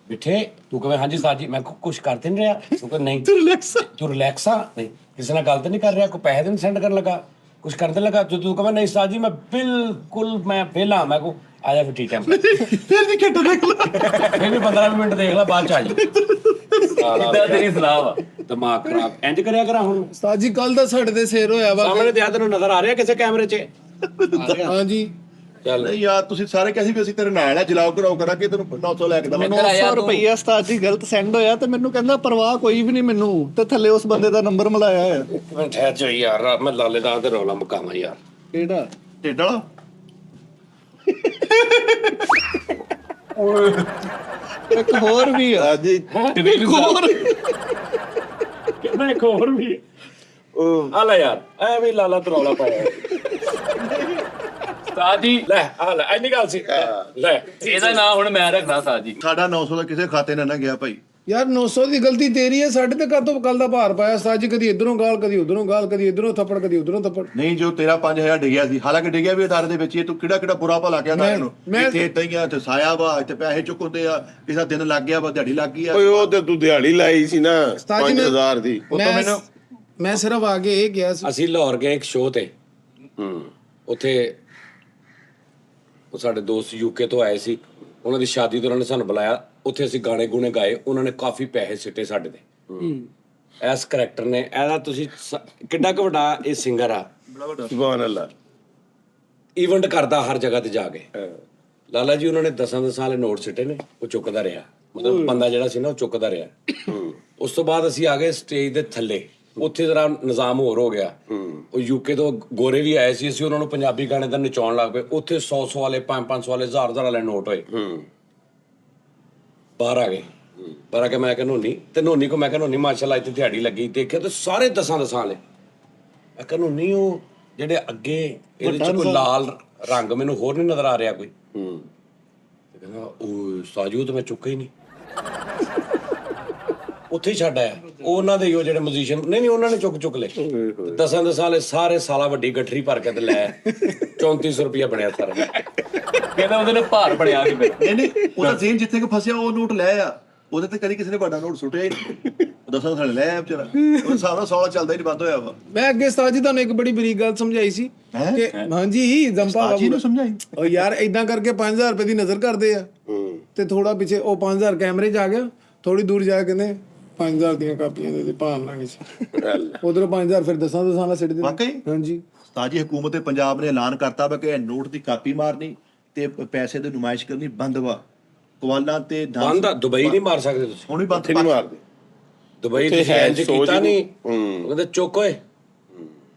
ਤੂੰ ਕਹੇ ਹਾਂਜੀ ਸਾਜੀ, ਮੈਂ ਕੁਝ ਕਰ ਤੇ ਨਹੀਂ ਰਿਹਾ। ਤੂੰ ਕਹੇ ਨਹੀਂ ਤੂੰ ਰਿਲੈਕਸ ਆ, ਨਹੀਂ ਕਿਸੇ ਨਾਲ ਗੱਲ ਤੇ ਨਹੀਂ ਕਰ ਰਿਹਾ, ਕੋਈ ਪੈਸੇ ਤੇ ਨਹੀਂ ਸੈਂਡ ਕਰਨ ਲੱਗਾ, ਕੁਝ ਕਰਨ ਤੇ ਲੱਗਾ। ਤੂੰ ਕਹੇ ਨਹੀਂ ਸਾਜੀ ਮੈਂ ਬਿਲਕੁਲ ਮੈਂ ਫੇਲਾਂ, ਮੈਂ ਕੋ ਆ ਜਾ ਫਿਰ ਟੀ ਟਾਈਮ ਫਿਰ ਵੀ ਘੰਟਾ ਦੇਖ ਲਾ, ਫਿਰ ਵੀ 15 ਮਿੰਟ ਦੇਖ ਲੈ, ਬਾਅਦ ਚ ਆ ਜੀ। ਕਿੱਦਾਂ ਤੇਰੀ ਸਲਾਹ ਵਾ? ਦਿਮਾਗ ਖਰਾਬ ਇੰਜ ਕਰਿਆ ਕਰਾਂ ਹੁਣ। ਉਸਤਾਦ ਜੀ ਕੱਲ ਦਾ ਸਾਡੇ ਤੇ ਸਿਰ ਹੋਇਆ ਵਾ। ਸਾਹਮਣੇ ਤੇ ਆ ਤੈਨੂੰ ਨਜ਼ਰ ਆ ਰਿਹਾ ਕਿਸੇ ਕੈਮਰੇ 'ਚ? ਹਾਂਜੀ ਚੱਲ ਨਹੀਂ ਯਾਰ ਤੁਸੀਂ ਸਾਰੇ ਕਹਿੰਦੇ ਵੀ ਅਸੀਂ ਤੇਰੇ ਨਾਲ ਆ, ਜਲਾਓ ਕਰਾਓ ਕਰਾਂਗੇ, ਤੈਨੂੰ 900 ਲੈ ਕੇ ਦਵਾਂਗੇ। 900 ਰੁਪਈਆ ਉਸਤਾਦ ਜੀ ਗਲਤ ਸੈਂਡ ਹੋਇਆ, ਤੇ ਮੈਨੂੰ ਕਹਿੰਦਾ ਪਰਵਾਹ ਕੋਈ ਵੀ ਨਹੀਂ ਮੈਨੂੰ, ਤੇ ਥੱਲੇ ਉਸ ਬੰਦੇ ਦਾ ਨੰਬਰ ਮਿਲਾਇਆ ਹੋਇਆ। ਮੈਂ ਠਹਿਰ ਜਾ ਯਾਰ, ਮੈਂ ਲਾਲੇ ਦਾ ਤੇ ਰੌਲਾ ਮੁਕਾਵਾਂ ਯਾਰ। ਕਿਹੜਾ? ਢਿੱਡ ਵਾਲਾ ਇੱਕ ਹੋਰ ਵੀ ਆ ਜੀ। ਇੱਕ ਹੋਰ ਵੀ ਆ ਲੈ ਯਾਰ, ਐਵੇਂ ਲਾਲਾ ਤੇ ਰੌਲਾ ਪਾਇਆ। ਸਾਜ ਜੀ ਲੈ ਆ ਲੈ ਇੰਨੀ ਗੱਲ ਸੀ। ਲੈ ਇਹਦਾ ਨਾਂ ਹੁਣ ਮੈਂ ਰੱਖਣਾ ਸਾਜ ਜੀ। ਸਾਡਾ 900 ਦਾ ਕਿਸੇ ਖਾਤੇ ਨਾਲ ਨਾ ਗਿਆ ਭਾਈ। ਯਾਰ 900 ਦੀ ਗਲਤੀ ਤੇਰੀ ਹੈ, ਸਾਡੇ ਤੇ ਕਾਹਤੋਂ ਕੱਲ ਦਾ ਭਾਰ ਪਾਇਆ ਉਸਤਾਦ ਜੀ? ਕਦੀ ਇਧਰੋਂ ਗਾਲ, ਕਦੀ ਉਧਰੋਂ ਗਾਲ, ਕਦੀ ਇਧਰੋਂ ਥੱਪੜ, ਕਦੀ ਉਧਰੋਂ ਥੱਪੜ। ਨਹੀਂ ਜੋ ਤੇਰਾ 5000 ਡਿੱਗਿਆ ਸੀ, ਹਾਲਾਂਕਿ ਡਿੱਗਿਆ ਵੀ ਅਦਾਰੇ ਦੇ ਵਿੱਚ ਹੀ, ਤੂੰ ਕਿਹੜਾ ਬੁਰਾ ਭਲਾ ਕਿਹਾ ਅਦਾਰੇ ਨੂੰ? ਇੱਥੇ ਏਦਾਂ ਹੀ ਆ, ਇੱਥੇ ਸਾਇਆ ਵਾ, ਇੱਥੇ ਪੈਸੇ ਚੁੱਕਦੇ ਆ, ਕਿਸੇ ਦਿਨ ਲੱਗ ਗਿਆ ਵਾ, ਦਿਹਾੜੀ ਲੱਗ ਗਈ ਆ। ਓਏ ਉਹ ਤੇ ਤੂੰ ਦਿਹਾੜੀ ਲਾਈ ਸੀ ਨਾ ਉਸਤਾਦ ਜੀ ਨੇ- 5000 ਦੀ। ਮੈਂ ਸਿਰਫ ਆ ਕੇ ਇਹ ਗਿਆ ਸੀ। ਅਸੀਂ ਲਾਹੌਰ ਗਏ ਇੱਕ ਸ਼ੋਅ ਤੇ, ਉੱਥੇ ਉਹ ਸਾਡੇ ਦੋਸਤ ਯੂਕੇ ਤੋਂ ਆਏ ਸੀ, ਉਹਨਾਂ ਦੀ ਸ਼ਾਦੀ ਤੇ ਉਹਨਾਂ ਨੇ ਸਾਨੂੰ ਬੁਲਾਇਆ। ਉੱਥੇ ਅਸੀਂ ਗਾਣੇ ਗੂਣੇ ਗਾਏ, ਉਹਨਾਂ ਨੇ ਕਾਫੀ ਪੈਸੇ ਸਿੱਟੇ ਸਾਡੇ ਤੇ। ਇਸ ਕਰੈਕਟਰ ਨੇ ਇਹਦਾ ਤੁਸੀਂ ਕਿੱਡਾ ਕੁ ਵੱਡਾ ਇਹ ਸਿੰਗਰ ਆ, ਸੁਭਾਨ ਅੱਲਾਹ। ਇਵੈਂਟ ਕਰਦਾ ਹਰ ਜਗ੍ਹਾ ਤੇ ਜਾ ਕੇ। ਲਾਲਾ ਜੀ ਉਹਨਾਂ ਨੇ 10 ਵਾਲੇ ਨੋਟ ਸਿੱਟੇ ਨੇ, ਉਹ ਚੁੱਕਦਾ ਰਿਹਾ। ਮਤਲਬ ਬੰਦਾ ਜਿਹੜਾ ਸੀ ਨਾ ਉਹ ਚੁੱਕਦਾ ਰਿਹਾ। ਉਸ ਤੋਂ ਬਾਅਦ ਅਸੀਂ ਆ ਗਏ ਸਟੇਜ ਦੇ ਥੱਲੇ, ਉੱਥੇ ਜ਼ਰਾ ਨਿਜ਼ਾਮ ਹੋਰ ਹੋ ਗਿਆ। ਉਹ ਯੂਕੇ ਤੋਂ ਗੋਰੇ ਵੀ ਆਏ ਸੀ, ਅਸੀਂ ਉਹਨਾਂ ਨੂੰ ਪੰਜਾਬੀ ਗਾਣੇ ਦਾ ਨਚਾਉਣ ਲੱਗ ਪਏ। ਉੱਥੇ 100 ਵਾਲੇ 500 ਵਾਲੇ 1000 ਵਾਲੇ ਨੋਟ ਹੋਏ। ਬਾਹਰ ਆ ਗਏ, ਬਾਹਰ ਆ ਕੇ ਮੈਂ ਕਿਹਾ ਨੋਨੀ, ਤੇ ਨੋਨੀ ਕੋ ਮੈਂ ਕਿਹਾ ਨੋਨੀ ਮਾਸ਼ਾਅੱਲਾ ਇੱਥੇ ਦਿਹਾੜੀ ਲੱਗੀ, ਦੇਖਿਆ ਤੇ ਸਾਰੇ 10 ਵਾਲੇ। ਮੈਂ ਕਿਹਾ ਨੋਨੀ ਉਹ ਜਿਹੜੇ ਅੱਗੇ ਇਹਦੇ ਚ ਕੋਈ ਲਾਲ ਰੰਗ ਮੈਨੂੰ ਹੋਰ ਨਹੀਂ ਨਜ਼ਰ ਆ ਰਿਹਾ ਕੋਈ। ਤੇ ਕਹਿੰਦਾ ਉਹ ਸਾਜੂ ਤਾਂ ਮੈਂ ਚੁੱਕਾ ਹੀ ਨਹੀਂ। ਉੱਥੇ ਹੀ ਛੱਡ ਆਇਆ। ਉਹ ਉਹਨਾਂ ਦੇ ਉਹ ਜਿਹੜੇ ਮਿਊਜ਼ੀਸ਼ੀਅਨ ਨਹੀਂ ਉਹਨਾਂ ਨੇ ਚੁੱਕ ਲਏ। 10 ਵਾਲੇ ਸਾਰੇ ਸਾਲਾ ਵੱਡੀ ਗੱਠਰੀ ਭਰ ਕੇ ਤੇ ਲੈ 3400 ਰੁਪਇਆ ਬਣਿਆ ਸਾਰਾ। ਕਹਿੰਦਾ ਉਹਦੇ ਨੇ ਭਾਰ ਬਣਿਆ ਸੀ ਮੇਰੇ। ਨਹੀਂ ਉਹਦਾ ਜ਼ੇਨ ਜਿੱਥੇ ਕੋ ਫਸਿਆ ਉਹ ਨੋਟ ਲੈ ਆ, ਉਹਦੇ ਤੇ ਕਦੀ ਕਿਸੇ ਨੇ ਵੱਡਾ ਨੋਟ ਸੁੱਟਿਆ ਹੀ ਨਹੀਂ। 10 ਸਾਲ ਲੈ ਆ ਵਿਚਾਰਾ, ਉਹ ਸਾਰਾ ਸੌਲਾ ਚੱਲਦਾ ਹੀ ਨਹੀਂ, ਬੰਦ ਹੋਇਆ ਵਾ। ਮੈਂ ਅੱਗੇ ਉਸਤਾਦ ਜੀ ਤੁਹਾਨੂੰ ਇੱਕ ਬੜੀ ਬਰੀਕ ਗੱਲ ਸਮਝਾਈ ਸੀ ਕਿ ਹਾਂਜੀ ਜੰਪਾ ਜੀ ਨੂੰ ਸਮਝਾਈ ਉਹ ਯਾਰ ਇਦਾਂ ਕਰਕੇ 5000 ਰੁਪਏ ਦੀ ਨਜ਼ਰ ਕਰਦੇ ਆ ਤੇ ਥੋੜਾ ਪਿੱਛੇ ਉਹ 5000 ਕੈਮਰੇ 'ਚ ਆ ਗਿਆ, ਥੋੜੀ ਦੂਰ ਜਾ ਕੇ ਕਹਿੰਦੇ 5000 ਦੀਆਂ ਕਾਪੀਆਂ ਦੇ ਭਾਲ ਲਾਂਗੇ ਉਧਰੋਂ 5000 ਫਿਰ 10 ਵਾਲਾ ਸਿੱਟ ਦੇ। ਵਾਕਈ ਹਾਂਜੀ ਤਾਜੀ ਹਕੂਮਤ ਪੰਜਾਬ ਨੇ ਐਲਾਨ ਕਰਤਾ ਵਾ ਕਿ ਨੋਟ ਦੀ ਕਾਪੀ ਮਾਰਨੀ ਤੇ ਪੈਸੇ ਦੀ ਨੁਮਾਇਸ਼ ਕਰਨੀ ਬੰਦ ਵਾ। ਕਵਾਲਾਂ ਤੇ ਬੰਦ ਆ, ਦੁਬਈ ਨਹੀਂ ਮਾਰ ਸਕਦੇ ਤੁਸੀਂ, ਹੁਣ ਵੀ ਬੰਦ ਨਹੀਂ ਮਾਰਦੇ। ਦੁਬਈ ਤੁਸੀਂ ਇੰਜ ਕੀਤਾ ਨਹੀਂ। ਕਹਿੰਦੇ ਚੁੱਕ ਓਏ,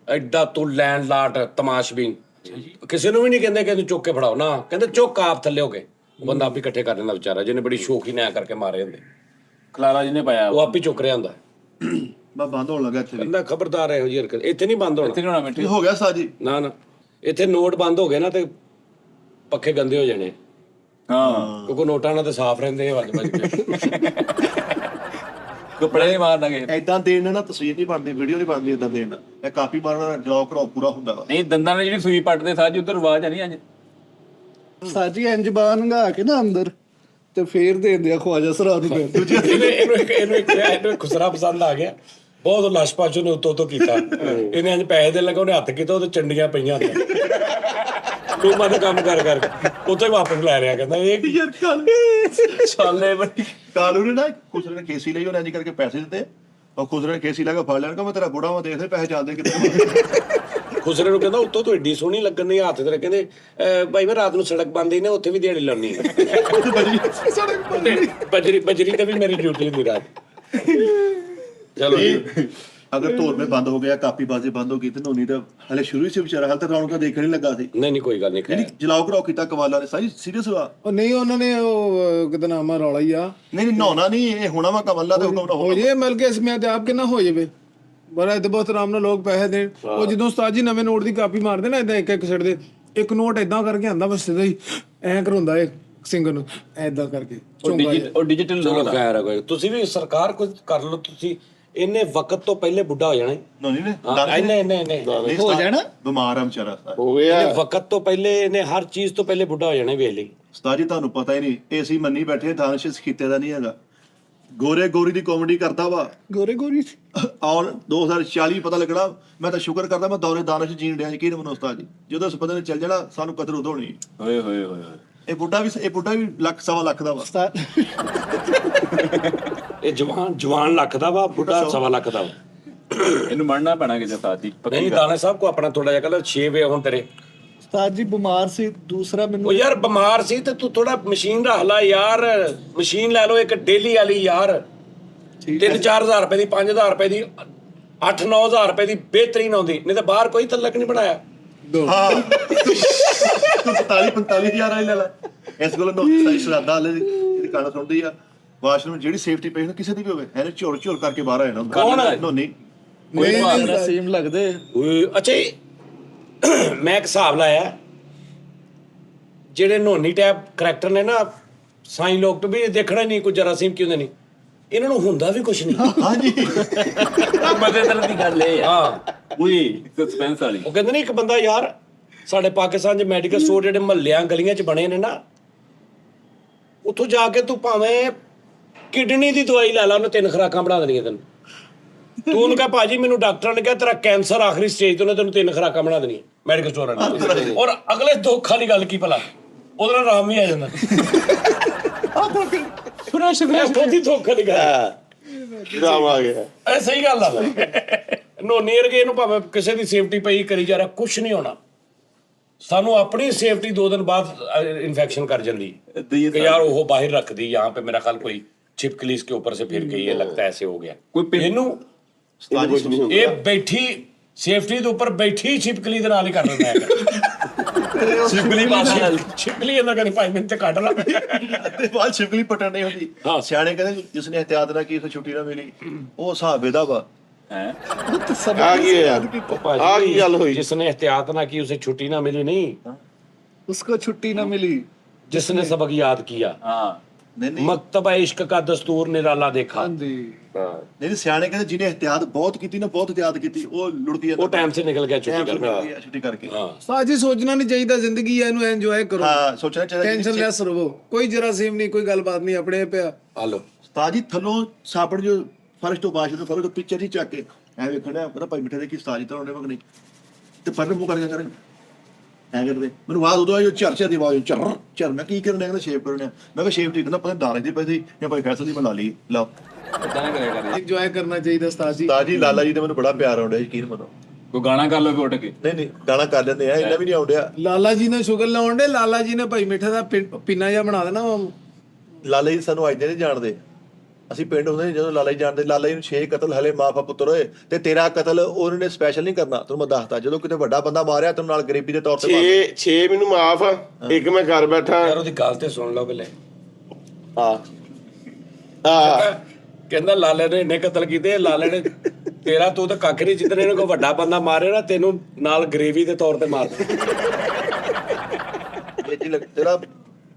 ਐਡਾ ਤੂੰ ਲੈਂਡ ਲਾਟ ਤਮਾਸ਼ਬੀਨ। ਕਿਸੇ ਨੂੰ ਵੀ ਨਹੀਂ ਕਹਿੰਦੇ ਕਿ ਤੂੰ ਚੁੱਕ ਕੇ ਫੜਾਓ, ਨਾ ਕਹਿੰਦੇ ਚੁੱਕ ਆਪ ਥੱਲੇ ਹੋ ਕੇ। ਬੰਦਾ ਆਪ ਹੀ ਇਕੱਠੇ ਕਰ ਲੈਂਦਾ ਵਿਚਾਰਾ, ਜਿਹਨੇ ਬੜੀ ਸ਼ੌਕੀ ਨਾ ਕਰਕੇ ਮਾਰੇ ਹੁੰਦੇ, ਖਲਾਰਾ ਜਿਹਨੇ ਪਾਇਆ ਉਹ ਆਪ ਹੀ ਚੁੱਕ ਰਿਹਾ ਹੁੰਦਾ। ਬਸ ਬੰਦ ਹੋਣ ਲੱਗਾ ਇੱਥੇ ਵੀ। ਕਹਿੰਦਾ ਖਬਰਦਾਰ ਇਹੋ ਜਿਹੀ ਹਰਕਤ ਇੱਥੇ ਨਹੀਂ ਬੰਦ ਹੋਣਾ। ਇੱਥੇ ਨਹੀਂ ਹੋਣਾ ਮਿੱਟੀ। ਇਹ ਹੋ ਗਿਆ ਸਾਜੀ। ਨਾ ਇੱਥੇ ਨੋਟ ਬੰਦ ਹੋ ਗਏ ਨਾ ਤੇ ਪੱਖੇ ਗੰਦੇ ਹੋ ਜਾਣੇ। ਹਾਂ ਕਿਉਂਕਿ ਨੋਟਾਂ ਨਾਲ ਤੇ ਸਾਫ਼ ਰਹਿੰਦੇ ਆ ਵੱਜ ਕੇ। ਕੱਪੜੇ ਨਹੀਂ ਮਾਰਨਾਗੇ। ਐਦਾਂ ਦੇਣ ਨਾਲ ਨਾ ਤਸਵੀਰ ਨਹੀਂ ਬਣਦੀ, ਵੀਡੀਓ ਨਹੀਂ ਬਣਦੀ। ਏਦਾਂ ਦੇਣ ਨਾਲ ਇਹ ਕਾਪੀ ਮਾਰਨਾ ਜਵਾਬ ਕਰਾਓ ਪੂਰਾ ਹੁੰਦਾ ਵਾ। ਨਹੀਂ ਦੰਦਾਂ ਨਾਲ ਜਿਹੜੀ ਸੂਈ ਪੱਟਦੇ ਸਾਜ ਉਧਰ ਆਵਾਜ਼ ਆ ਨਹੀਂ ਅੱਜ। ਸਾਜੀ ਇੰਜ ਬਾਨਗਾ ਕੇ ਨਾ ਅੰਦਰ ਤੇ ਫੇਰ ਦੇ ਦਿਆ ਖਵਾਜਾ ਸਰਾ ਨੂੰ ਪੈਸੇ। ਇਹਨੂੰ ਖੁਸਰਾ ਪਸੰਦ ਆ ਗਿਆ ਬਹੁਤ। ਲਸ਼ਪਾਸ਼ੂ ਨੇ ਉੱਤੋਂ ਕੀਤਾ। ਇਹਨੇ ਇੰਜ ਪੈਸੇ ਦੇ ਲਗਾ, ਉਹਨੇ ਹੱਥ ਕੀਤਾ, ਉਹਦੇ ਚੰਡੀਆਂ ਪਈਆਂ ਤੇ ਟੂਮਾ ਦਾ ਕੰਮ ਕਰ ਉੱਥੇ ਵਾਪਸ ਲੈ ਰਿਹਾ। ਕਹਿੰਦਾ ਇਹ ਯਾਰ ਛਾਲੇ ਬੜੀ ਕਾਲੂ ਨੇ ਨਾ ਖੁਸਰੇ ਨੇ ਕੇਸੀ ਲਈ, ਉਹਨੇ ਇੰਜ ਕਰਕੇ ਪੈਸੇ ਦਿੱਤੇ। ਉਹ ਖੁਸਰੇ ਨੇ ਕੇਸੀ ਲਾ ਕੇ ਫੜ ਲੈਣ, ਮੈਂ ਤੇਰਾ ਬੁੜਾ ਵਾ, ਦੇਖਦੇ ਪੈਸੇ ਚੱਲਦੇ ਕਿੱਥੇ। ਖੁਸਰੇ ਨੂੰ ਕਹਿੰਦਾ ਉੱਤੋਂ ਤੋਂ ਏਡੀ ਸੋਹਣੀ ਲੱਗਣ ਨਹੀਂ ਹੱਥ ਤੇ। ਕਹਿੰਦੇ ਭਾਈ ਮੈਂ ਰਾਤ ਨੂੰ ਸੜਕ ਬੰਦ ਹੀ ਨੇ, ਉੱਥੇ ਵੀ ਦਿਹਾੜੀ ਲਾਉਣੀ ਬਜਰੀ ਤੇ ਵੀ ਮੇਰੀ ਡਿਊਟੀ ਹੁੰਦੀ ਰਾਤ। ਚਲੋ ਅਗਰ ਧੋਰਮੇ ਬੰਦ ਹੋ ਗਿਆ, ਕਾਪੀ ਬਾਜ਼ੀ ਬੰਦ ਹੋ ਗਈ, ਤੇ ਨੋਨੀ ਤਾਂ ਹਲੇ ਸ਼ੁਰੂ ਹੀ ਸੀ ਵਿਚਾਰਾ, ਹਾਲ ਤੱਕ ਰੌਣਕਾਂ ਦੇਖਣ ਨਹੀਂ ਲੱਗਾ ਸੀ। ਨਹੀਂ ਕੋਈ ਗੱਲ ਨਹੀਂ। ਜਲਾਓ ਕਰਾਓ ਕੀਤਾ ਕਵਾਲਾਂ ਨੇ ਸਾਰੀ ਸੀਰੀਅਸ ਵਾ। ਉਹ ਨਹੀਂ ਉਹਨਾਂ ਨੇ ਉਹ ਕਿਤੇ ਨਾਮਾ ਰੌਲਾ ਹੀ ਆ। ਨਹੀਂ ਨਹਾਉਣਾ ਨਹੀਂ, ਇਹ ਹੋਣਾ ਵਾ ਕਵਾਲਾਂ ਦੇ ਹੁਕਮ ਨਾਲ ਹੋ ਜੇ ਮਿਲ ਕੇ ਮੈਂ ਤੇ ਆਪ ਕਿੰਨਾ ਹੋ ਜਾਵੇ ਬੜਾ ਇੱਥੇ ਬਹੁਤ ਆਰਾਮ ਨਾਲ ਲੋਕ ਪੈਸੇ ਦੇਣ। ਉਹ ਜਦੋਂ ਉਸਤਾਦ ਜੀ ਨਵੇਂ ਨੋਟ ਦੀ ਕਾਪੀ ਮਾਰਦੇ ਨਾ ਏਦਾਂ ਇੱਕ ਸਿੱਟ ਦੇ, ਇੱਕ ਨੋਟ ਏਦਾਂ ਕਰਕੇ ਆਂਦਾ ਬਸ ਸਿੱਧਾ ਹੀ ਐਂ ਕਰਾਉਂਦਾ ਇਹ ਸਿੰਗਰ ਨੂੰ ਏਦਾਂ ਕਰਕੇ। ਉਹ ਡਿਜੀਟਲ ਚਲੋ ਖੈਰ ਹੈ ਕੋਈ। ਤੁਸੀਂ ਵੀ ਸਰਕਾਰ ਕੁਝ ਕਰ ਲਓ। ਤੁਸੀਂ ਇੰਨੇ ਵਕਤ ਤੋਂ ਪਹਿਲੇ ਬੁੱਢਾ ਹੋ ਜਾਣਾ। ਨੋਨੀ ਨੇ ਨਹੀਂ ਹੋ ਜਾਣਾ, ਬਿਮਾਰ ਆ ਵਿਚਾਰਾ। ਹੋ ਗਿਆ ਇਹਨੇ ਵਕਤ ਤੋਂ ਪਹਿਲੇ, ਇਹਨੇ ਹਰ ਚੀਜ਼ ਤੋਂ ਪਹਿਲੇ ਬੁੱਢਾ ਹੋ ਜਾਣਾ। ਵੇਖ ਲਈ ਉਸਤਾਦ ਜੀ ਤੁਹਾਨੂੰ ਪਤਾ ਹੀ ਨਹੀਂ, ਇਹ ਅਸੀਂ ਮੰਨੀ ਬੈਠੇ ਦਾਨਿਸ਼ ਕੀਤੇ ਦਾ ਨਹੀਂ ਹੈਗਾ। ਗੋਰੇ ਗੋਰੀ ਦੀ ਕਾਮੇਡੀ ਕਰਦਾ ਵਾ ਗੋਰੇ ਗੋਰੀ ਔਰ 2040 ਪਤਾ ਲੱਗਣਾ। ਮੈਂ ਤਾਂ ਸ਼ੁਕਰ ਕਰਦਾ ਮੈਂ ਦੌਰੇ ਦਾਨਿਸ਼ ਜੀਣ ਡਿਆ। ਯਕੀਨ ਮੰਨੋ ਉਸਤਾਦ ਜੀ, ਜਦੋਂ ਇਸ ਬੰਦੇ ਨੇ ਚੱਲ ਜਾਣਾ ਸਾਨੂੰ ਕਦਰ ਉਦੋਂ ਹੋਣੀ। ਹੋਏ ਹੋਏ ਹੋਏ ਇਹ ਬੁੱਢਾ ਵੀ ਲੱਖ ਸਵਾ ਲੱਖ ਦਾ ਵਾ। ਇਹ ਜਵਾਨ ਲੱਖ ਦਾ ਵਾ, ਬੁੱਢਾ 1.25 ਲੱਖ ਦਾ ਵਾ। ਇਹਨੂੰ ਮੜਨਾ ਪੈਣਾ ਕਿਸੇ ਸਾਥ ਦੀ ਨਹੀਂ ਦਾਣੇ ਸਾਹਿਬ ਕੋ ਆਪਣਾ ਥੋੜਾ ਜਿਹਾ ਕਹਿੰਦਾ 6 ਵੇ ਹੁਣ ਤੇਰੇ। ਉਸਤਾਦ ਜੀ ਬਿਮਾਰ ਸੀ, ਦੂਸਰਾ ਉਹ ਮੈਨੂੰ ਯਾਰ ਬਿਮਾਰ ਸੀ ਤੇ ਤੂੰ ਥੋੜਾ ਮਸ਼ੀਨ ਰੱਖ ਲੈ ਯਾਰ। ਮਸ਼ੀਨ ਲੈ ਲਓ ਇੱਕ ਡੇਲੀ ਵਾਲੀ ਯਾਰ, 3-4 ਹਜ਼ਾਰ ਰੁਪਏ ਦੀ, 5,000 ਰੁਪਏ ਦੀ, 8-9 ਹਜ਼ਾਰ ਰੁਪਏ ਦੀ ਬਿਹਤਰੀਨ ਆਉਂਦੀ। ਨਹੀਂ ਤਾਂ ਬਾਹਰ ਕੋਈ ਤਲਕ ਨਹੀਂ ਬਣਾਇਆ। ਹਾਂ ਤੂੰ 45,000 ਵਾਲੀ ਲੈ ਲੈ। ਇਸ ਕੋਲ ਨੋ ਸ਼ਰਾਦਾ ਵਾਲੇ ਦੀ ਗਾਣਾ ਸੁਣਦੀ ਆ। ਵਾਸ਼ਰੂਮ ਜਿਹੜੀ ਸੇਫਟੀ ਪੇਸ਼ੈਂਟ ਕਿਸੇ ਦੀ ਵੀ ਹੋਵੇ ਇਹਨੇ ਝੋਰ ਕਰਕੇ ਬਾਹਰ ਆ ਜਾਣਾ। ਕੌਣ ਹੈ? ਨੋਨੀ ਸੀਮ ਲੱਗਦੇ ਓਏ ਅੱਛਾ ਮੈਂ ਇੱਕ ਹਿਸਾਬ ਲਾਇਆ, ਜਿਹੜੇ ਨੋਨੀ ਟੈਪ ਕਰੈਕਟਰ ਨੇ ਨਾ, ਸਾਈਂ ਲੋਕ ਵੀ ਦੇਖਣਾ ਨਹੀਂ ਕੋਈ ਜਰਾਸੀਮ ਕਿਉਂ ਨਹੀਂ, ਇਹਨਾਂ ਨੂੰ ਹੁੰਦਾ ਵੀ ਕੁਝ ਨਹੀਂ। ਹਾਂਜੀ ਮਜ਼ੇਦਾਰ ਦੀ ਗੱਲ ਇਹ ਆ। ਹਾਂ ਉਹੀ ਸਸਪੈਂਸ ਵਾਲੀ। ਉਹ ਕਹਿੰਦੇ ਨੇ ਇੱਕ ਬੰਦਾ ਯਾਰ ਸਾਡੇ ਪਾਕਿਸਤਾਨ 'ਚ ਮੈਡੀਕਲ ਸਟੋਰ ਜਿਹੜੇ ਮਹੱਲਿਆਂ ਗਲੀਆਂ 'ਚ ਬਣੇ ਨੇ ਨਾ, ਉੱਥੋਂ ਜਾ ਕੇ ਤੂੰ ਭਾਵੇਂ ਕਿਡਨੀ ਦੀ ਦਵਾਈ ਲੈ ਲਾ, ਉਹਨੇ 3 ਖੁਰਾਕਾਂ ਬਣਾ ਦੇਣੀਆਂ ਤੈਨੂੰ। ਤੂੰ ਉਹਨੂੰ ਕਹ ਭਾਜੀ ਮੈਨੂੰ ਡਾਕਟਰਾਂ ਨੇ ਕਿਹਾ ਤੇਰਾ ਕੈਂਸਰ ਆਖਰੀ ਸਟੇਜ ਤੇ, ਉਹਨੇ ਤੈਨੂੰ 3 ਖੁਰਾਕਾਂ ਬਣਾ ਦੇਣੀਆਂ ਮੈਡੀਕਲ ਸਟੋਰਾਂ ਨੇ। ਔਰ ਅਗਲੇ ਦੁੱਖ ਵਾਲੀ ਗੱਲ ਕੀ ਭਲਾ, ਉਹਦੇ ਨਾਲ ਆਰਾਮ ਵੀ ਆ ਜਾਂਦਾ। ਬਹੁਤੀ ਦੁੱਖ ਵਾਲੀ ਗੱਲ ਰਾਮ ਆ ਗਿਆ। ਇਹ ਸਹੀ ਗੱਲ ਆ। ਨੋਨੀ ਵਰਗੇ ਇਹਨੂੰ ਭਾਵੇਂ ਕਿਸੇ ਦੀ ਸੇਫਟੀ ਪਈ ਕਰੀ ਜਾ ਰਿਹਾ, ਕੁਛ ਨਹੀਂ ਹੋਣਾ। ਸਾਨੂੰ ਆਪਣੀ ਸੇਫਟੀ 2 ਦਿਨ ਬਾਅਦ इन्फेक्शन कर जाती कि यार वो बाहर रख दी यहाँ पे, मेरा ख्याल कोई छिपकली इसके ऊपर से फिर गई है, लगता है ऐसे हो गया कोई इनू ये बैठी सेफ्टी ਦੇ ਉੱਪਰ ਬੈਠੀ छिपकली ਦੇ ਨਾਲ ਹੀ ਕਰ ਲੈਂਦਾ ਹੈ छिपकली ਅੰਦਰ ਕਹਿੰਦੀ ਭਾਈ ਮੈਨੂੰ ਤੇ ਕੱਢ ਲਾ ਤੇ ਬਾਅਦ ਛਿਪਕਲੀ ਪਟਣ ਨਹੀਂ ਹੁੰਦੀ। ਸਿਆਣੇ ਕਹਿੰਦੇ ਜਿਸ ਨੇ ਇhtiyat ਨਾ ਕੀ ਉਸੇ ਛੁੱਟੀ ਨਾ ਮਿਲੀ, ਉਹ ਹਿਸਾਬ ਇਹਦਾ ਵਾ। है ਆ ਗਈ ਯਾਰ ਆ ਕੀ ਗੱਲ ਹੋਈ? जिसने एहतियात ना की उसे छुट्टी ना मिली, नहीं उसको छुट्टी ना मिली। जिसने सबक याद किया, हाँ ਨਹੀਂ ਨਹੀਂ मकतबा इश्क का दस्तूर निराला देखा, हाँ जी। ਨਹੀਂ ਸਿਆਣੇ ਕਹਿੰਦੇ ਜਿਹਨੇ ਇhtiyat ਬਹੁਤ ਕੀਤੀ ਨਾ, ਬਹੁਤ ਇhtiyat ਕੀਤੀ, ਉਹ ਲੁੜਦੀ ਜਾਂਦਾ वो टाइम से निकल गया छुट्टी करके। ਛੁੱਟੀ ਕਰਕੇ। ਸਾਜੀ ਸੋਚਣਾ ਨਹੀਂ ਚਾਹੀਦਾ, ਜ਼ਿੰਦਗੀ ਹੈ ਇਹਨੂੰ ਐਂਜੋਏ ਕਰੋ, ਹਾਂ ਸੋਚਣਾ ਚਾਹੀਦਾ ਟੈਨਸ਼ਨ ਲੈਸ ਰਹੋ, ਕੋਈ ਜਰਾਸੀਮ ਨਹੀਂ, ਕੋਈ ਗੱਲਬਾਤ ਨਹੀਂ, ਆਪਣੇ ਪਿਆ। हेलो ਉਸਤਾਦ ਜੀ ਥੱਲੋਂ ਸਾਪੜ ਜੋ ਫਰਸ਼ ਤੋਂ ਬਾਸ਼ ਤੋਂ ਫਰਸ਼ ਤੋਂ ਪਿੱਛੇ ਹੀ ਚੱਕ ਕੇ ਐ ਵੇਖਣਾ, ਪਤਾ ਭਾਈ ਮਿੱਠੇ ਦੇ ਕੀ ਉਸਤਾਦ ਜੀ ਤਾਂ ਉਹਨੇ ਵਗ ਨਹੀਂ ਤੇ ਪਰ ਮੂੰਹ ਕਰਕੇ ਕਰੇ ਐ ਕਰਦੇ ਮੈਨੂੰ ਆਵਾਜ਼ ਉਦੋਂ ਆਈ, ਝਰਚਾ ਦੀ ਆਵਾਜ਼, ਝਰ ਮੈਂ ਕੀ ਕਰਨਾ, ਕਹਿੰਦਾ ਸ਼ੇਪ ਕਰਨਾ। ਮੈਂ ਕਿਹਾ ਸ਼ੇਪ ਠੀਕ ਨਾ, ਪਤਾ ਦਾਣੇ ਦੀ ਪੈਦੀ ਜਾਂ ਭਾਈ ਫੈਸਲ ਦੀ ਬਣਾ ਲਈ ਲਓ। इतना ना करेगा कर ਇੰਜੋਏ ਕਰਨਾ ਚਾਹੀਦਾ ਉਸਤਾਦ ਜੀ। ਉਸਤਾਦ ਜੀ ਲਾਲਾ ਜੀ ਤੇ ਮੈਨੂੰ ਬੜਾ ਪਿਆਰ ਆਉਂਦਾ, ਯਕੀਨ ਮੰਨੋ। कोई गाना कर लो उठ के। ਨਹੀਂ ਨਹੀਂ ਗਾਣਾ ਕਰ ਲੈਂਦੇ ਆ, ਇੰਨਾ ਵੀ ਨਹੀਂ ਆਉਂਦਿਆ। ਲਾਲਾ ਜੀ ਨੇ ਸ਼ੁਗਰ ਲਾਉਣ ਦੇ, ਲਾਲਾ ਜੀ ਨੇ ਭਾਈ ਮਿੱਠੇ ਦਾ ਪੀਨਾ ਜਿਹਾ ਬਣਾ ਦੇਣਾ। ਲਾਲਾ ਜੀ ਸਾਨੂੰ ਅੱਜ ਦੇ ਨਹੀਂ ਜਾਣਦੇ, ਅਸੀਂ ਪਿੰਡ ਹੁੰਦੇ ਸੀ ਜਦੋਂ ਲਾਲਾ ਜੀ ਜਾਣਦੇ। ਲਾਲਾ ਜੀ ਨੂੰ 6 ਕਤਲ ਹਲੇ ਮਾਫਾ ਪੁੱਤਰ ਹੋਏ ਤੇ ਤੇਰਾ ਕਤਲ ਉਹਨਾਂ ਨੇ ਸਪੈਸ਼ਲ ਨਹੀਂ ਕਰਨਾ, ਤੁਹਾਨੂੰ ਮੈਂ ਦੱਸਦਾ। ਜਦੋਂ ਕਿਤੇ ਵੱਡਾ ਬੰਦਾ ਮਾਰਿਆ ਤੈਨੂੰ ਨਾਲ ਗਰੀਬੀ ਦੇ ਤੌਰ ਤੇ ਮਾਰ 6 ਮੈਨੂੰ ਮਾਫ, ਇੱਕ ਮੈਂ ਘਰ ਬੈਠਾ। यार ਉਹਦੀ ਗੱਲ ਤੇ ਸੁਣ ਲਓ ਪਹਿਲੇ। ਆ ਕਹਿੰਦਾ ਲਾਲੇ ਨੇ ਇੰਨੇ ਕਤਲ ਕੀਤੇ, ਲਾਲੇ ਨੇ ਤੇਰਾ ਤੂੰ ਤਾਂ ਕੱਖ ਨਹੀਂ, ਜਿੱਦਣ ਇਹਨੂੰ ਕੋਈ ਵੱਡਾ ਬੰਦਾ ਮਾਰੇ ਨਾ ਤੈਨੂੰ ਨਾਲ ਗਰੇਵੀ ਦੇ ਤੌਰ ਤੇ ਮਾਰ ਦੇ।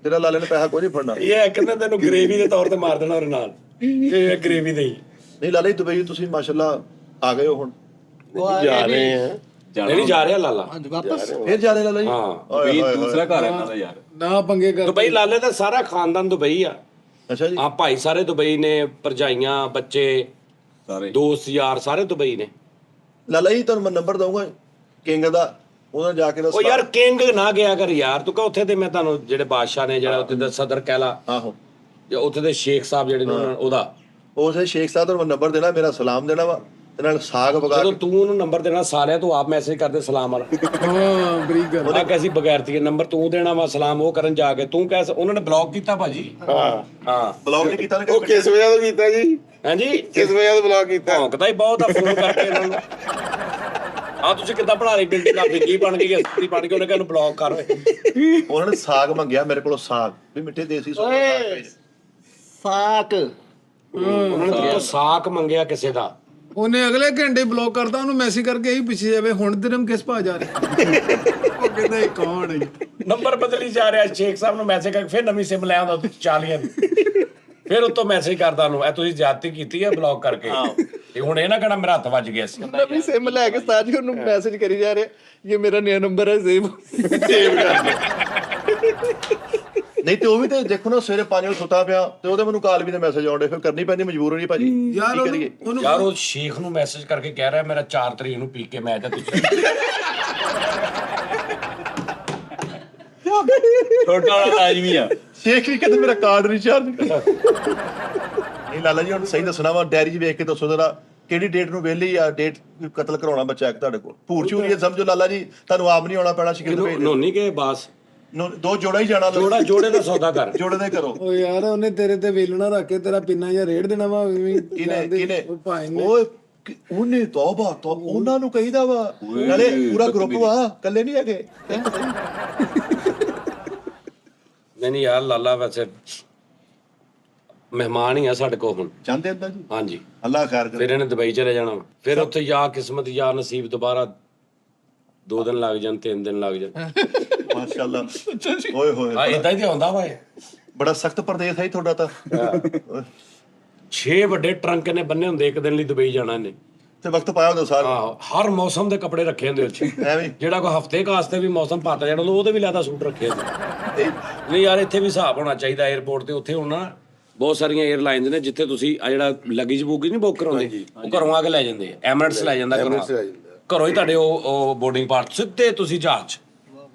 ਤੇਰਾ ਲਾਲੇ ਨੇ ਪੈਸਾ ਕੋਈ ਨਹੀਂ ਫੜਨਾ। ਇਹ ਕਹਿੰਦਾ ਤੈਨੂੰ ਗਰੇਵੀ ਦੇ ਤੌਰ ਤੇ ਮਾਰ ਦੇਣਾ ਉਹਦੇ ਨਾਲ, ਇਹ ਗਰੇਵੀ ਦੇ ਹੀ। ਨਹੀਂ ਲਾਲਾ ਜੀ ਦੁਬਈ ਤੁਸੀਂ ਮਾਸ਼ਾਅੱਲਾ ਆ ਗਏ ਹੋ ਹੁਣ, ਜਾ ਰਹੇ ਆ। ਨਹੀਂ ਜਾ ਰਿਹਾ ਲਾਲਾ, हाँ जी वापस। ਫਿਰ ਜਾ ਰਹੇ ਲਾਲਾ ਜੀ। ਹਾਂ भाई दूसरा घर है ना यार। ਨਾ ਪੰਗੇ ਕਰ। ਦੁਬਈ ਲਾਲੇ ਦਾ ਸਾਰਾ ਖਾਨਦਾਨ ਦੁਬਈ ਆ। ਅੱਛਾ ਜੀ। ਆ ਭਾਈ ਸਾਰੇ ਦੁਬਈ ਨੇ, ਭਰਜਾਈਆਂ, ਬੱਚੇ, सारे ਦੋਸਤ ਯਾਰ ਸਾਰੇ ਦੁਬਈ ਨੇ। ਲਾਲਾ ਜੀ ਤੁਹਾਨੂੰ ਮੈਂ ਨੰਬਰ ਦਊਂਗਾ ਕਿੰਗ ਦਾ, ਉਹਨਾਂ ਜਾ ਕੇ ਉਹ ਯਾਰ ਕਿੰਗ ਨਾ ਗਿਆ ਕਰ ਯਾਰ, ਤੂੰ ਕਹ ਉੱਥੇ ਤੇ ਮੈਂ ਤੁਹਾਨੂੰ ਜਿਹੜੇ ਬਾਦਸ਼ਾਹ ਨੇ, ਜਿਹੜਾ ਉੱਥੇ ਦਾ ਸਦਰ ਕਹਿਲਾ, ਆਹੋ ਜਾਂ ਉੱਥੇ ਦੇ ਸ਼ੇਖ ਸਾਹਿਬ ਜਿਹੜੇ ਨੇ ਉਹਦਾ, ਉਸੇ ਸ਼ੇਖ ਸਾਹਿਬ ਤੁਹਾਨੂੰ ਨੰਬਰ ਦੇਣਾ, ਮੇਰਾ ਸਲਾਮ ਦੇਣਾ ਵਾ, ਤੇ ਨਾਲ ਸਾਗ ਪਕਾ ਜਦੋਂ ਕੇ। ਤੂੰ ਉਹਨੂੰ ਨੰਬਰ ਦੇਣਾ ਸਾਰਿਆਂ ਤੋਂ ਆਪ ਮੈਸੇਜ ਕਰਦੇ ਸਲਾਮ ਵਾਲਾ। ਹਾਂ ਬਰੀਕ ਗੱਲ। ਆ ਕੈਸੀ ਬਗੈਰਤੀ ਹੈ, ਨੰਬਰ ਤੂੰ ਦੇਣਾ ਵਾ, ਸਲਾਮ ਉਹ ਕਰਨ ਜਾ ਕੇ ਤੂੰ ਕਹਿ, ਉਹਨਾਂ ਨੇ ਬਲੌਕ ਕੀਤਾ ਭਾਜੀ। ਹਾਂ ਬਲੌਗ ਨਹੀਂ ਕੀਤਾ ਉਹ ਕਿਸ ਵਜ੍ਹਾ ਤੋਂ ਕੀਤਾ ਜੀ? ਹਾਂਜੀ ਕਿਸ ਵਜ੍ਹਾ ਤੋਂ ਬਲੌਕ ਕੀਤਾ? ਭੌਂਕਦਾ ਹੀ ਬਹੁਤ ਆ ਫੋਨ ਕਰਕੇ ਇਹਨਾਂ ਨੂੰ। ਆ ਤੁਸੀਂ ਕਿੱਦਾਂ ਬਣਾ ਲਈ ਬਿਲਡਿੰਗ, ਆ ਬਿੱਗੀ ਬਣ ਗਈ, ਅਸਤੀ ਬਣ ਗਈ, ਉਹਨੇ ਕਿਹਾ ਇਹਨੂੰ ਬਲੌਕ ਕਰ। ਉਹਨਾਂ ਨੇ ਸਾਗ ਮੰਗਿਆ ਮੇਰੇ ਕੋਲੋਂ, ਸਾਗ ਵੀ ਮਿੱਠੇ ਦੇਸੀ साक। ਉਹਨਾਂ ਨੇ ਤੋਂ ਸਾਕ ਮੰਗਿਆ ਕਿਸੇ ਦਾ। ਉਹਨੇ ਅਗਲੇ ਘੰਟੇ ਬਲੌਕ ਕਰਤਾ, ਉਹਨੂੰ ਮੈਸੇਜ ਕਰਕੇ ਇਹੀ ਪਿੱਛੇ ਜਾਵੇ, ਹੁਣ ਦਿਨਮ ਕਿਸ ਪਾ ਜਾ ਰਹੇ। ਉਹ ਕਹਿੰਦਾ ਇਹ ਕੌਣ ਹੈ? ਨੰਬਰ ਬਦਲੀ ਜਾ ਰਿਹਾ, ਸ਼ੇਖ ਸਾਹਿਬ ਨੂੰ ਮੈਸੇਜ ਕਰਕੇ ਫਿਰ ਨਵੀਂ ਸਿਮ ਲੈ ਆਉਂਦਾ 40 ਦੀ, ਫਿਰ ਉੱਤੋਂ ਮੈਸੇਜ ਕਰਦਾ ਉਹਨੂੰ, ਇਹ ਤੁਸੀਂ ਜ਼ਿਆਦਤੀ ਕੀਤੀ ਹੈ ਬਲੌਕ ਕਰਕੇ। ਤੇ ਹੁਣ ਇਹ ਨਾ ਕਹਿਣਾ ਮੇਰਾ ਹੱਥ ਵੱਜ ਗਿਆ ਸੀ। नवी सिम लैके उस्ताद जी उन्होंने मैसेज करी जा रहे, ये मेरा नया नंबर है, सेव सेव कर लो। ਨਹੀਂ ਤੇ ਉਹ ਵੀ ਤੇ ਦੇਖੋ ਨਾ, ਸਵੇਰੇ 5 ਵਜੇ ਸੁੱਤਾ ਪਿਆ ਤੇ ਉਹਦੇ ਮੈਨੂੰ ਕਾਲ ਵੀ ਦੇ ਮੈਸੇਜ ਆਉਂਦੇ, ਫਿਰ ਕਰਨੀ ਪੈਂਦੀ, ਮਜਬੂਰ ਹੋਣੀ ਭਾਜੀ। ਯਾਰ ਕੀ ਕਰੀਏ? ਉਹਨੂੰ ਯਾਰ ਉਹ ਸ਼ੇਖ ਨੂੰ ਮੈਸੇਜ ਕਰਕੇ ਕਹਿ ਰਿਹਾ ਮੇਰਾ 4 ਤਰੀਕ ਨੂੰ ਪੀ ਕੇ ਮੈਚ ਹੈ, ਤੁਸੀਂ छोटा वाला आज भी है। ਸ਼ੇਖ ਵੀ ਕਹਿੰਦੇ ਮੇਰਾ ਕਾਰਡ ਰਿਚਾਰਜ ਨਹੀਂ ਲਾਲਾ ਜੀ ਹੁਣ ਸਹੀ ਦੱਸਣਾ ਵਾ, ਡੈਰੀ 'ਚ ਵੇਖ ਕੇ ਦੱਸੋ ਜਰਾ ਕਿਹੜੀ ਡੇਟ ਨੂੰ ਵਿਹਲੀ ਆ, ਡੇਟ ਕਤਲ ਕਰਾਉਣਾ ਬੱਚਾ ਇੱਕ ਤੁਹਾਡੇ ਕੋਲ। ਭੂਰ ਚੂਰੀ ਸਮਝੋ ਲਾਲਾ ਜੀ, ਤੁਹਾਨੂੰ ਆਪ ਨਹੀਂ ਆਉਣਾ ਪੈਣਾ, ਸ਼ਿਕਾਇਤ ਭੇਜ ਦਿਓ। ਨੋਨੀ ਕੇ ਬਾਸ ਦੋ ਜੋੜਾ ਹੀ ਜਾਣਾ, ਜੋੜੇ ਦਾ ਸੌਦਾ ਕਰ। ਜੋੜੇ ਦੇ ਕਰੋ। ਉਹ ਯਾਰ ਉਹਨੇ ਤੇਰੇ ਤੇ ਵੇਲਣਾ ਰੱਖ ਕੇ ਤੇਰਾ ਪਿੰਨਾ ਜਾਂ ਰੇੜ ਦੇਣਾ ਵਾ। ਕਿਨੇ ਉਹ ਭਾਈ ਨੇ ਓਏ ਉਹਨੇ ਤੌਬਾ ਤੌਬਾ, ਉਹਨਾਂ ਨੂੰ ਕਹੀਦਾ ਵਾ, ਨਾਲੇ ਪੂਰਾ ਗਰੁੱਪ ਵਾ, ਇਕੱਲੇ ਨਹੀਂ ਹੈਗੇ। ਨਹੀਂ ਯਾਰ ਲਾਲਾ ਵੈਸੇ ਮਹਿਮਾਨ ਹੀ ਆ ਸਾਡੇ ਕੋਲ ਹੁਣ। ਚਾਹੁੰਦੇ ਅੰਦਰ ਜੀ, ਹਾਂਜੀ ਅੱਲਾਹ ਖੈਰ ਕਰੇ। ਫਿਰ ਇਹਨੇ ਦੁਬਈ ਚਲੇ ਜਾਣਾ, ਫਿਰ ਉੱਥੇ ਯਾ ਕਿਸਮਤ ਯਾ ਨਸੀਬ, ਦੁਬਾਰਾ 2 ਦਿਨ ਲੱਗ ਜਾਣ, 3 ਦਿਨ ਲੱਗ ਜਾਣ। ਮਾਸ਼ਾਅੱਲਾ ਓਏ ਹੋਏ, ਆ ਇਦਾਂ ਹੀ ਤੇ ਆਉਂਦਾ ਵਾ ਇਹ। ਬੜਾ ਸਖਤ ਪ੍ਰਦੇਸ਼ ਹੈ ਤੁਹਾਡਾ ਤਾਂ। 6 ਵੱਡੇ ਟਰੰਕ ਨੇ ਬੰਨੇ ਹੁੰਦੇ ਇੱਕ ਦਿਨ ਲਈ ਦੁਬਈ ਜਾਣਾ ਇਹਨੇ। ਤੇ ਵਕਤ ਪਾਇਆ ਹੁੰਦਾ ਸਾਰਾ ਆਹੋ ਹਰ ਮੌਸਮ ਦੇ ਕੱਪੜੇ ਰੱਖੇ ਹੁੰਦੇ ਉੱਥੇ। ਐਵੇਂ ਜਿਹੜਾ ਕੋਈ ਹਫਤੇ ਕਾਸਤੇ ਵੀ ਮੌਸਮ ਪਾਤਾ ਜਾਣਾ ਉਹਦੇ ਵੀ ਲੈਦਾ ਸੂਟ ਰੱਖੇ ਹੁੰਦੇ। ਨਹੀਂ ਯਾਰ ਇੱਥੇ ਵੀ ਹਿਸਾਬ ਹੋਣਾ ਚਾਹੀਦਾ 에ਅਰਪੋਰਟ ਤੇ। ਉੱਥੇ ਹੁਣ ਨਾ ਬਹੁਤ ਸਾਰੀਆਂ 에ਅਰਲਾਈਨਸ ਨੇ ਜਿੱਥੇ ਤੁਸੀਂ ਆ ਜਿਹੜਾ ਲਗੇਜ ਬੁੱਕ ਨਹੀਂ ਬੁੱਕ ਕਰਾਉਂਦੇ, ਉਹ ਘਰੋਂ ਆ ਕੇ ਲੈ ਜਾਂਦੇ ਆ। ਐਮਿਰੇਟਸ ਲੈ ਜਾਂਦਾ ਘਰੋਂ ਹੀ ਤੁਹਾਡੇ ਉਹ ਬੋਰਡਿੰਗ ਪਾਸ ਸਿੱਧੇ ਤੁਸੀਂ ਜਹਾਜ਼ 'ਚ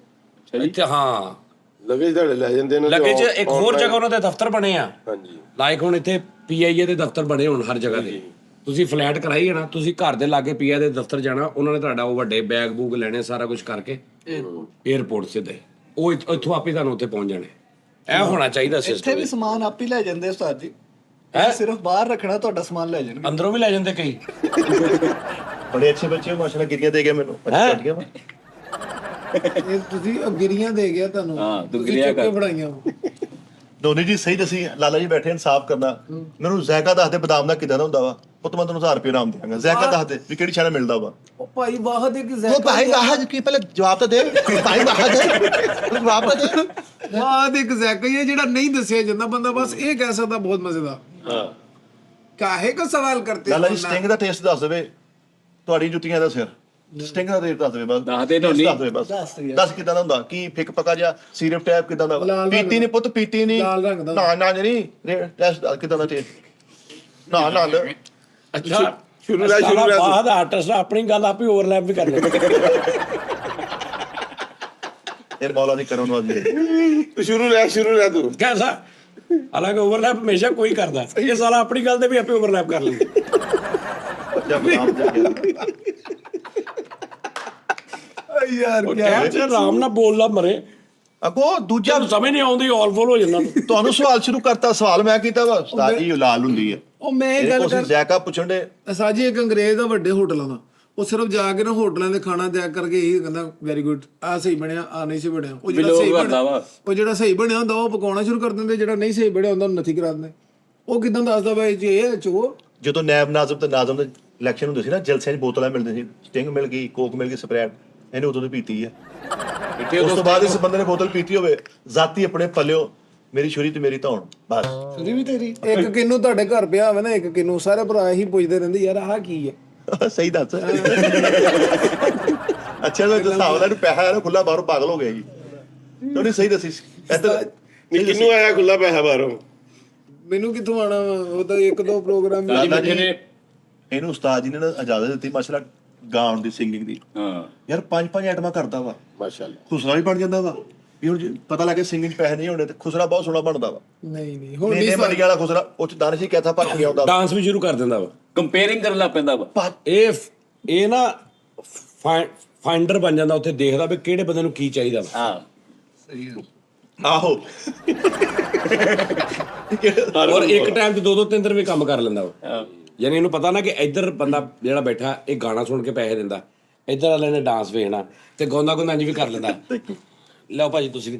ਇੱਥੇ। ਹਾਂ ਲਗੇਜ ਤੁਹਾਡੇ ਲੈ ਜਾਂਦੇ ਨੇ। ਲਗੇਜ ਇੱਕ ਹੋਰ ਜਗ੍ਹਾ ਉਹਨਾਂ ਦੇ ਦਫ਼ਤਰ ਬਣੇ ਆ। ਹਾਂਜੀ ਲਾਈਕ ਹੁਣ ਇੱਥੇ PIA ਦੇ ਦਫ਼ਤਰ ਬਣੇ ਹੁਣ ਹਰ ਜਗ੍ਹਾ ਤੇ। ਤੁਸੀਂ ਫਲੈਟ ਕਰਾਈ ਹੈ ਨਾ, ਤੁਸੀਂ ਘਰ ਦੇ ਲਾਗੇ ਪੀਆ ਦੇ ਦਫ਼ਤਰ ਜਾਣਾ, ਉਹਨਾਂ ਨੇ ਤੁਹਾਡਾ ਉਹ ਵੱਡੇ ਬੈਗ ਬੂਗ ਲੈਣੇ, ਸਾਰਾ ਕੁਝ ਕਰਕੇ 에어ਪੋਰਟ ਸਿੱਧੇ ਉਹ ਇੱਥੋਂ ਆਪੇ ਤੁਹਾਨੂੰ ਉੱਥੇ ਪਹੁੰਚ ਜਾਣੇ। ਇਹ ਹੋਣਾ ਚਾਹੀਦਾ ਇੱਥੇ ਸਿਸਟਮ। ਵੀ ਸਮਾਨ ਆਪ ਹੀ ਲੈ ਜਾਂਦੇ ਉਸਤਾਦ ਜੀ, ਸਿਰਫ ਬਾਹਰ ਰੱਖਣਾ, ਤੁਹਾਡਾ ਸਮਾਨ ਲੈ ਜਾਣਗੇ। ਅੰਦਰੋਂ ਵੀ ਲੈ ਜਾਂਦੇ ਕਈ। ਬੜੇ ਅੱਛੇ ਬੱਚੇ ਮਾਸ਼ਾਅੱਲਾ, ਗਿਰੀਆਂ ਦੇ ਗਏ ਮੈਨੂੰ ਅੱਛਾ ਗਿਆ ਵਾ। ਇਹ ਤੁਸੀਂ ਗਿਰੀਆਂ ਦੇ ਗਿਆ ਤੁਹਾਨੂੰ। ਹਾਂ, ਤੂੰ ਤੁਸੀਂ ਗਿਰੀਆਂ ਚੁੱਕ ਕੇ ਕਰ। ਫੜਾਈਆਂ। ਦੋਨੀ ਜੀ ਸਹੀ ਦੱਸੀ, ਲਾਲਾ ਜੀ ਬੈਠੇ ਇਨਸਾਫ ਕਰਨਾ, ਮੈਨੂੰ ਜ਼ਾਇਕਾ ਦੱਸ ਦੇ ਬਦਾਮ ਦਾ ਕਿਦਾਂ ਦਾ ਹੁੰਦਾ ਵਾ, ਉਹ ਤਾਂ ਮੈਂ ਤੁਹਾਨੂੰ 1000 ਰੁਪਏ ਇਨਾਮ ਦਿਆਂਗਾ। ਜ਼ਾਇਕਾ ਦੱਸ ਦੇ ਵੀ ਕਿਹੜੀ ਸ਼ਾਨ ਮਿਲਦਾ ਵਾ। ਉਹ ਭਾਈ ਵਾਹਦ ਇੱਕ ਉਹ ਭਾਈ ਵਾਹਦ ਕੀ, ਪਹਿਲੇ ਜਵਾਬ ਤਾਂ ਦੇ ਭਾਈ ਵਾਹਦ ਜਵਾਬ ਤਾਂ ਦੇ। ਵਾਹਦ ਇੱਕ ਜ਼ੈਕਾ ਹੀ ਹੈ ਜਿਹੜਾ ਨਹੀਂ ਦੱਸਿਆ ਜਾਂਦਾ, ਬੰਦਾ ਬਸ ਇਹ ਕਹਿ ਸਕਦਾ ਬਹੁਤ ਮਜ਼ੇਦਾਰ। ਹਾਂ ਕਾਹੇ ਕੋ ਸਵਾਲ ਕਰਤੇ ਲਾਲਾ ਜੀ ਸਟਿੰਗ ਦਾ ਟੇਸਟ ਦੱਸ ਦੇਵੇ, ਤੁਹਾਡੀ ਜੁੱਤੀਆਂ ਦਾ ਸਿਰ। ਸਟਿੰਗ ਦਾ ਟੇਸਟ ਦੱਸ ਦੇਵੇ ਬਸ। ਦੱਸ ਦੇ ਢੋਲੀ। ਦੱਸ ਦੇਵੇ ਬਸ। ਦੱਸ ਕਿਦਾਂ ਦਾ ਹੁੰਦਾ, ਕੀ ਫਿੱਕ ਪਕਾ ਜਿਹਾ ਸੀਰਪ ਟੈਪ ਕਿਦਾਂ ਦਾ ਵਾ? ਲਾਲ ਰੰਗ ਪੀਤੀ ਨਹੀਂ ਪੁੱਤ, ਪੀਤੀ ਨਹੀਂ। ਲਾਲ ਰੰਗ ਦਾ। ਨਾ ਨਾ ਨਹੀਂ ਟੈਸਟ ਕਿਦਾਂ ਦਾ ਟੇਸਟ। ਨਾ ਨਾ ਅੱਛਾ ਸ਼ੁਰੂ ਦਾ ਬਾਅਦ ਆਰਟਿਸਟ ਆਪਣੀ ਗੱਲ ਆਪ ਹੀ ਓਵਰਲੈਪ ਵੀ ਕਰ ਲੈਂਦੇ। ਇਹ ਮੌਲਾ ਦੀ ਕਰਨ ਵਾਲੀ ਤੂੰ ਸ਼ੁਰੂ ਰਹਿ ਤੂੰ। ਕੈਸਾ? ਹਾਲਾਂਕਿ ਓਵਰਲੈਪ ਹਮੇਸ਼ਾ ਕੋਈ ਕਰਦਾ, ਇਹ ਸਾਲਾ ਆਪਣੀ ਗੱਲ ਤੇ ਵੀ ਆਪੇ ਓਵਰਲੈਪ ਕਰ ਲੈਂਦੇ। ਯਾਰ ਉਹ ਕਹਿ ਤੇ ਆਰਾਮ ਨਾਲ ਬੋਲਦਾ ਮਰੇ, ਅੱਗੋ ਦੂਜਾ ਜਦ ਸਮਝ ਨਹੀਂ ਆਉਂਦੀ ਆਲ ਫੋਲ ਹੋ ਜਾਂਦਾ। ਤੁਹਾਨੂੰ ਸਵਾਲ ਸ਼ੁਰੂ ਕਰਤਾ, ਸਵਾਲ ਮੈਂ ਕੀਤਾ ਵਾ। ਉਸਤਾਦ ਜੀ ਲਾਲ ਹੁੰਦੀ ਹੈ, ਉਹ ਮੈਂ ਇਹ ਇਹ ਗੱਲ ਤੁਸੀਂ ਕਰ ਜ਼ਾਇਕਾ ਪੁੱਛਣ ਦੇ। ਸਾਜੀ ਇੱਕ ਅੰਗਰੇਜ਼ ਦਾ ਵੱਡੇ ਹੋਟਲਾਂ ਦਾ, ਉਹ ਸਿਰਫ ਜਾ ਕੇ ਨਾ ਹੋਟਲਾਂ ਦੇ ਖਾਣਾ ਤਿਆਰ ਕਰਕੇ ਇਹ ਕਹਿੰਦਾ ਵੈਰੀ ਗੁੱਡ, ਆ ਸਹੀ ਬਣਿਆ, ਆ ਨਹੀਂ ਸੀ ਬਣਿਆ। ਉਹ ਜਿਹੜਾ ਸਹੀ ਬਣਿਆ, ਉਹ ਜਿਹੜਾ ਸਹੀ ਬਣਿਆ ਹੁੰਦਾ ਉਹ ਪਕਾਉਣਾ ਸ਼ੁਰੂ ਕਰ ਦਿੰਦੇ, ਜਿਹੜਾ ਨਹੀਂ ਸਹੀ ਬਣਿਆ ਹੁੰਦਾ ਉਹਨੂੰ ਨਥੀ ਕਰਾ ਦਿੰਦੇ। ਉਹ ਕਿਦਾਂ ਦੱਸਦਾ ਬਾਈ ਜੀ ਇਹ ਚੋ। ਜਦੋਂ ਨੈਬ ਨਾਜ਼ਮ ਤੇ ਨਾਜ਼ਮ ਦੇ ਇਲੈਕਸ਼ਨ ਹੁੰਦੇ ਸੀ ਨਾ, ਜਲਸਿਆਂ 'ਚ ਬੋਤਲਾਂ ਮਿਲਦੀਆਂ ਸੀ, ਸਟਿੰਗ ਮਿਲ ਗਈ, ਕੋਕ ਮਿਲ ਗਈ, ਸਪਰੈਟ, ਇਹਨੇ ਉਦੋਂ ਦੀ ਪੀਤੀ ਹੈ। ਉਸ ਤੋਂ ਬਾਅਦ ਇਸ ਬੰਦੇ ਨੇ ਬੋਤਲ ਪੀਤੀ ਹੋਵੇ, ਜ਼ਾਤੀ ਆਪਣੇ ਪੱਲਿਓ ਮੇਰੀ ਛੁਰੀ ਤੇ ਮੇਰੀ ਧੌਣ, ਬਸ। ਛੁਰੀ ਵੀ ਤੇਰੀ। ਇੱਕ ਕਿੰਨੂ ਤੁਹਾਡੇ ਘਰ ਪਿਆ ਹੋਵੇ ਨਾ, ਇੱਕ ਕਿੰਨੂ, ਸਾਰੇ ਭਰਾ ਇਹੀ ਪੁੱਛਦੇ ਰਹਿੰਦੇ ਯਾਰ ਆਹ ਕੀ ਹੈ। ਸਹੀ ਦੱਸ। ਅੱਛਾ ਤਾਂ ਹਿਸਾਬ ਨਾਲ ਪੈਸਾ ਹੈ ਨਾ ਖੁੱਲਾ, ਬਾਹਰੋਂ ਪਾਗਲ ਹੋ ਗਿਆ ਜੀ। ਉਹਨੇ ਸਹੀ ਦੱਸੀ ਇੱਧਰ। ਨਹੀਂ ਕਿੰਨੂੰ ਆਇਆ ਖੁੱਲਾ ਪੈਸਾ ਬਾਹਰੋਂ? ਮੈਨੂੰ ਕਿੱਥੋਂ ਆਣਾ ਵਾ, ਉਹ ਤਾਂ ਇੱਕ ਦੋ ਪ੍ਰੋਗਰਾਮ ਲਾਲਾ ਜੀ ਨੇ ਇਹਨੂੰ ਉਸਤਾਦ ਜੀ ਨੇ ਨਾ ਇਜਾਜ਼ਤ ਦਿੱਤੀ ਮਾਸ਼ਾਅੱਲਾ ਗਾਉਣ ਦੀ, ਸਿੰਗਿੰਗ ਦੀ। ਹਾਂ ਯਾਰ 5-5 ਆਈਟਮਾਂ ਕਰਦਾ ਵਾ, ਮਾਸ਼ਾਅੱਲਾ। ਖੁਸਰਾ ਵੀ ਬਣ ਜਾਂਦਾ ਵਾ। ਵੀ ਹੁਣ ਜੇ ਪਤਾ ਲੱਗੇ ਸਿੰਗਿੰਗ 'ਚ ਪੈਸੇ ਨਹੀਂ ਹੋਣੇ ਤੇ ਖੁਸਰਾ ਬਹੁਤ ਸੋਹਣਾ ਬਣਦਾ ਵਾ। ਨਹੀਂ ਹੁਣ ਨਹੀਂ ਮੰਡੀ ਵਾਲਾ ਖੁਸਰਾ, ਉਹ 'ਚ ਦਾਨਿਸ਼ ਹੀ ਕਹਿਤਾ ਭਰ ਕੇ ਆਉਂਦਾ। ਡਾਂਸ ਵੀ ਸ਼ੁਰੂ ਕਰ ਦਿੰਦਾ ਵਾ। ਕੰਪੇਅਰਿੰਗ ਕਰਨ ਲੱਗ ਪੈਂਦਾ ਵਾ। ਇਹ ਨਾ ਫਾਈਂਡਰ ਬਣ ਜਾਂਦਾ, ਉੱਥੇ ਦੇਖਦਾ ਵੀ ਕਿਹੜੇ ਬੰਦੇ ਨੂੰ ਕੀ ਚਾਹੀਦਾ ਵਾ। ਹਾਂ ਆਹੋ। ਔਰ ਇੱਕ ਟਾਈਮ ਤੇ 2-2 3 ਵੀ ਕੰਮ ਕਰ ਲੈਂਦਾ ਵਾ। ਹਾਂ। ਯਾਨੀ ਇਹਨੂੰ ਪਤਾ ਨਾ ਕਿ ਇੱਧਰ ਬੰਦਾ ਜਿਹੜਾ ਬੈਠਾ ਇਹ ਗਾਣਾ ਸੁਣ ਕੇ ਪੈਸੇ ਦਿੰਦਾ, ਇੱਧਰ ਵਾਲੇ ਨੇ ਡਾਂਸ ਵੇਖਣਾ ਤੇ ਗਾਉਂਦਾ ਗਾਉਂਦਾ ਇੰਝ ਵੀ ਕਰ ਲੈਂਦਾ। ਲਓ ਭਾਜੀ ਤੁਸੀਂ ਵੀ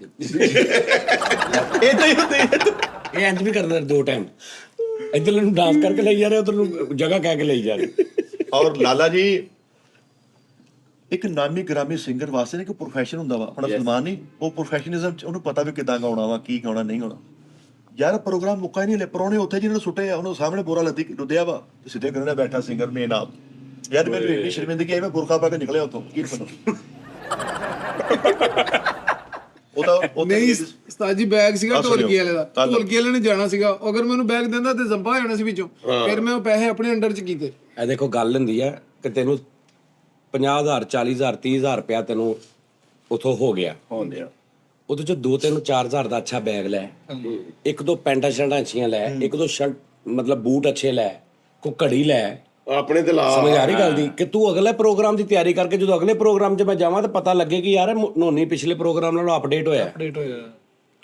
ਏਦਾਂ ਹੀ ਹੁੰਦੀ ਹੈ। ਇਹ ਇੰਝ ਵੀ ਕਰਦਾ 2 ਟਾਈਮ, ਇੱਧਰ ਨੂੰ ਡਾਂਸ ਕਰਕੇ ਲਈ ਜਾ ਰਹੇ, ਉਧਰ ਨੂੰ ਜਗ੍ਹਾ ਕਹਿ ਕੇ ਲਈ ਜਾ ਰਹੇ। ਔਰ ਲਾਲਾ ਜੀ ਇੱਕ ਨਾਮੀ ਗ੍ਰਾਮੀ ਸਿੰਗਰ ਵਾਸਤੇ ਨਾ ਇੱਕ ਪ੍ਰੋਫੈਸ਼ਨ ਹੁੰਦਾ ਵਾ। ਹੁਣ ਸਲਮਾਨ ਨਹੀਂ, ਉਹ ਪ੍ਰੋਫੈਸ਼ਨਿਜ਼ਮ 'ਚ ਉਹਨੂੰ ਪਤਾ ਵੀ ਕਿੱਦਾਂ ਗਾਉਣਾ ਵਾ, ਕੀ ਗਾਉਣਾ ਨਹੀਂ ਗਾਉਣਾ। ਯਾਰ ਪ੍ਰੋਗਰਾਮ ਮੁੱਕਾ ਹੀ ਨਹੀਂ, ਲੈ ਪਰੌਣੇ ਉੱਥੇ ਜਿਹਨਾਂ ਨੂੰ ਸੁੱਟੇ ਆ ਉਹਨੂੰ ਸਾਹਮਣੇ ਬੋਰਾ ਲੱਦੀ ਲੁੱਦਿਆ ਵਾ, ਤੇ ਸਿੱਧੇ ਕਰਨੇ ਬੈਠਾ ਸਿੰਗਰ ਮੇਨ ਆਪ। ਯਾਰ ਮੈਨੂੰ ਇੰਨੀ ਸ਼ਰਮਿੰਦਗੀ ਆਈ, ਮੈਂ ਬੁਰਖਾ ਪਾ ਕੇ ਨਿਕਲਿਆ ਉੱਥੋਂ। ਕੀ ਪਤਾ ਉਹ ਤਾਂ ਨਹੀਂ ਉਸਤਾਦ ਜੀ ਬੈਗ ਸੀਗਾ ਢੋਲਕੀ ਵਾਲੇ ਦਾ, ਕੱਲ੍ਹ। ਢੋਲਕੀ ਵਾਲੇ ਨੇ ਜਾਣਾ ਸੀਗਾ, ਅਗਰ ਮੈਨੂੰ ਬੈਗ ਦਿੰਦਾ ਤੇ ਜ਼ੰਪਾ ਹੋ ਜਾਣਾ ਸੀ ਵਿੱਚੋਂ। ਫਿਰ ਮੈਂ ਉਹ ਪੈਸੇ ਆਪਣੇ ਅੰਡਰ 'ਚ ਕੀਤੇ। ਇਹ ਦੇਖੋ ਗੱਲ ਹੁੰਦੀ ਆ ਕਿ ਤੈਨੂੰ 50,000 40,000 30,000 ਰੁਪਇਆ ਤੈਨੂੰ ਉਥੋਂ ਹੋ ਗਿਆ, ਹੁੰਦੇ ਆ। ਉਹਦੇ ਚ 2-3 4,000 ਦਾ ਅੱਛਾ ਬੈਗ ਲੈ, 1-2 ਪੈਂਟਾਂ ਸ਼ਰਟਾਂ ਅੱਛੀਆਂ ਲੈ, 1-2 ਸ਼ਰਟ ਮਤਲਬ ਬੂਟ ਅੱਛੇ ਲੈ, ਕੋਈ ਘੜੀ ਲੈ। ਆਪਣੇ ਤੇ ਲਾ। ਸਮਝ ਆ ਰਹੀ ਗੱਲ ਦੀ ਕਿ ਤੂੰ ਅਗਲੇ ਪ੍ਰੋਗਰਾਮ ਦੀ ਤਿਆਰੀ ਕਰਕੇ ਜਦੋਂ ਅਗਲੇ ਪ੍ਰੋਗਰਾਮ 'ਚ ਮੈਂ ਜਾਵਾਂ ਤਾਂ ਪਤਾ ਲੱਗੇ ਕਿ ਯਾਰ ਨੋਨੀ ਪਿਛਲੇ ਪ੍ਰੋਗਰਾਮ ਨਾਲੋਂ ਅਪਡੇਟ ਹੋਇਆ।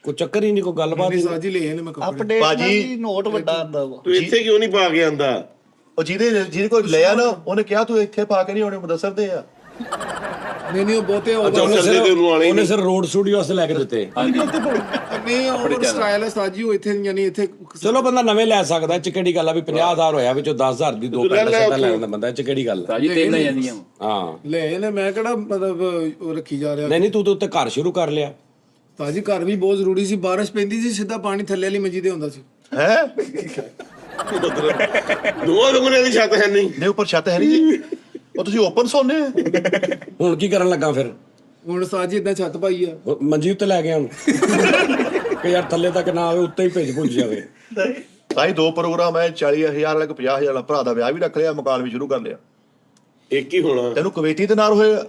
ਕੋਈ ਚੱਕਰ ਹੀ ਨਹੀਂ, ਕੋਈ ਗੱਲਬਾਤ ਨਹੀਂ ਹੀ ਉਸਤਾਦ ਜੀ ਲੈ ਨੇ ਮੈਂ ਕੱਪੜੇ। ਅਪਡੇਟ ਭਾਜੀ, ਨੋਟ ਵੱਡਾ ਆਂਦਾ ਵਾ। ਤੂੰ ਇੱਥੇ ਕਿਉਂ ਨਹੀਂ ਪਾ ਕੇ ਆਂਦਾ? ਉਹ ਜਿਹਦੇ ਕੋਲ ਲਿਆ ਨਾ, ਉਹਨੇ ਕਿਹਾ ਤੂੰ ਇੱਥੇ ਪਾ ਕੇ ਨਹੀਂ ਆਉਣੇ, ਮੁਦੱਸਰ ਦੇ ਆ। ਨਹੀਂ ਉਹ ਬਹੁਤੇ ਉਹਨੇ ਸਿਰ ਰੋਡ ਸਟੂਡੀਓ ਵਾਸਤੇ ਲੈ ਕੇ ਦਿੱਤੇ। ਨਹੀਂ ਉਹ ਸਟਾਈਲ ਹੈ ਉਸਤਾਦ ਜੀ, ਉਹ ਇੱਥੇ ਯਾਨੀ ਇੱਥੇ ਚਲੋ ਬੰਦਾ ਨਵੇਂ ਲੈ ਸਕਦਾ, ਇਹ 'ਚ ਕਿਹੜੀ ਗੱਲ ਆ ਵੀ 50,000 ਹੋਇਆ ਵਿੱਚੋਂ 10,000 ਦੀ 2 ਪੈਂਟਾਂ ਸ਼ਰਟਾਂ ਲੈ ਲੈਂਦਾ ਬੰਦਾ, ਇਹ 'ਚ ਕਿਹੜੀ ਗੱਲ ਆ? ਸਾਜੀ ਤਿੰਨ ਆ ਜਾਂਦੀਆਂ ਵਾ। ਹਾਂ ਲੈ ਨੇ, ਮੈਂ ਕਿਹੜਾ ਮਤਲਬ ਉਹ ਰੱਖੀ ਜਾ ਰਿਹਾ। ਨਹੀਂ ਤੂੰ ਤਾਂ ਉੱਤੇ ਘਰ ਸ਼ੁਰੂ ਕਰ ਲਿਆ। ਤਾਜੀ ਘਰ ਵੀ ਬਹੁਤ ਜ਼ਰੂਰੀ ਸੀ, ਬਾਰਿਸ਼ ਪੈਂਦੀ ਸੀ ਸਿੱਧਾ ਪਾਣੀ ਥੱਲੇ ਵਾਲੀ ਮੰਜੀ ਤੇ ਹੁੰਦਾ ਸੀ। ਹੈ ਦੋਵਾਂ ਦੁਗਣਿਆਂ ਦੀ ਛੱਤ ਹੈ ਨਹੀਂ। ਨੇ ਉੱਪਰ ਛੱਤ ਹੈ ਨਹੀਂ ਜੀ, ਉਹ ਤੁਸੀਂ ਓਪਨ ਸੌਂਦੇ ਆ। ਹੁਣ ਕੀ ਕਰਨ ਲੱਗਾ ਫਿਰ? ਹੁਣ ਉਸਤਾਦ ਜੀ ਇਦਾਂ ਛੱਤ ਪਾਈ ਆ। ਉਹ ਮੰਜੀ ਉੱਤੇ ਲੈ ਗਿਆ ਹੁਣ ਕਿ ਯਾਰ ਥੱਲੇ ਤੱਕ ਨਾ ਆਵੇ, ਉੱਤੇ ਹੀ ਭੇਜ ਭੁੱਜ ਜਾਵੇ। ਸਾਈ 2 ਪ੍ਰੋਗਰਾਮ ਹੈ, 40,000 ਵਾਲਾ, 50,000 ਵਾਲਾ। ਭਰਾ ਦਾ ਵਿਆਹ ਵੀ ਰੱਖ ਲਿਆ, ਮਕਾਨ ਵੀ ਸ਼ੁਰੂ ਕਰ ਲਿਆ। ਇੱਕ ਹੀ ਹੋਣਾ। ਤੈਨੂੰ ਕੁਵੈਤੀ ਤੇ ਨਾਲ ਹੋਏਗਾ।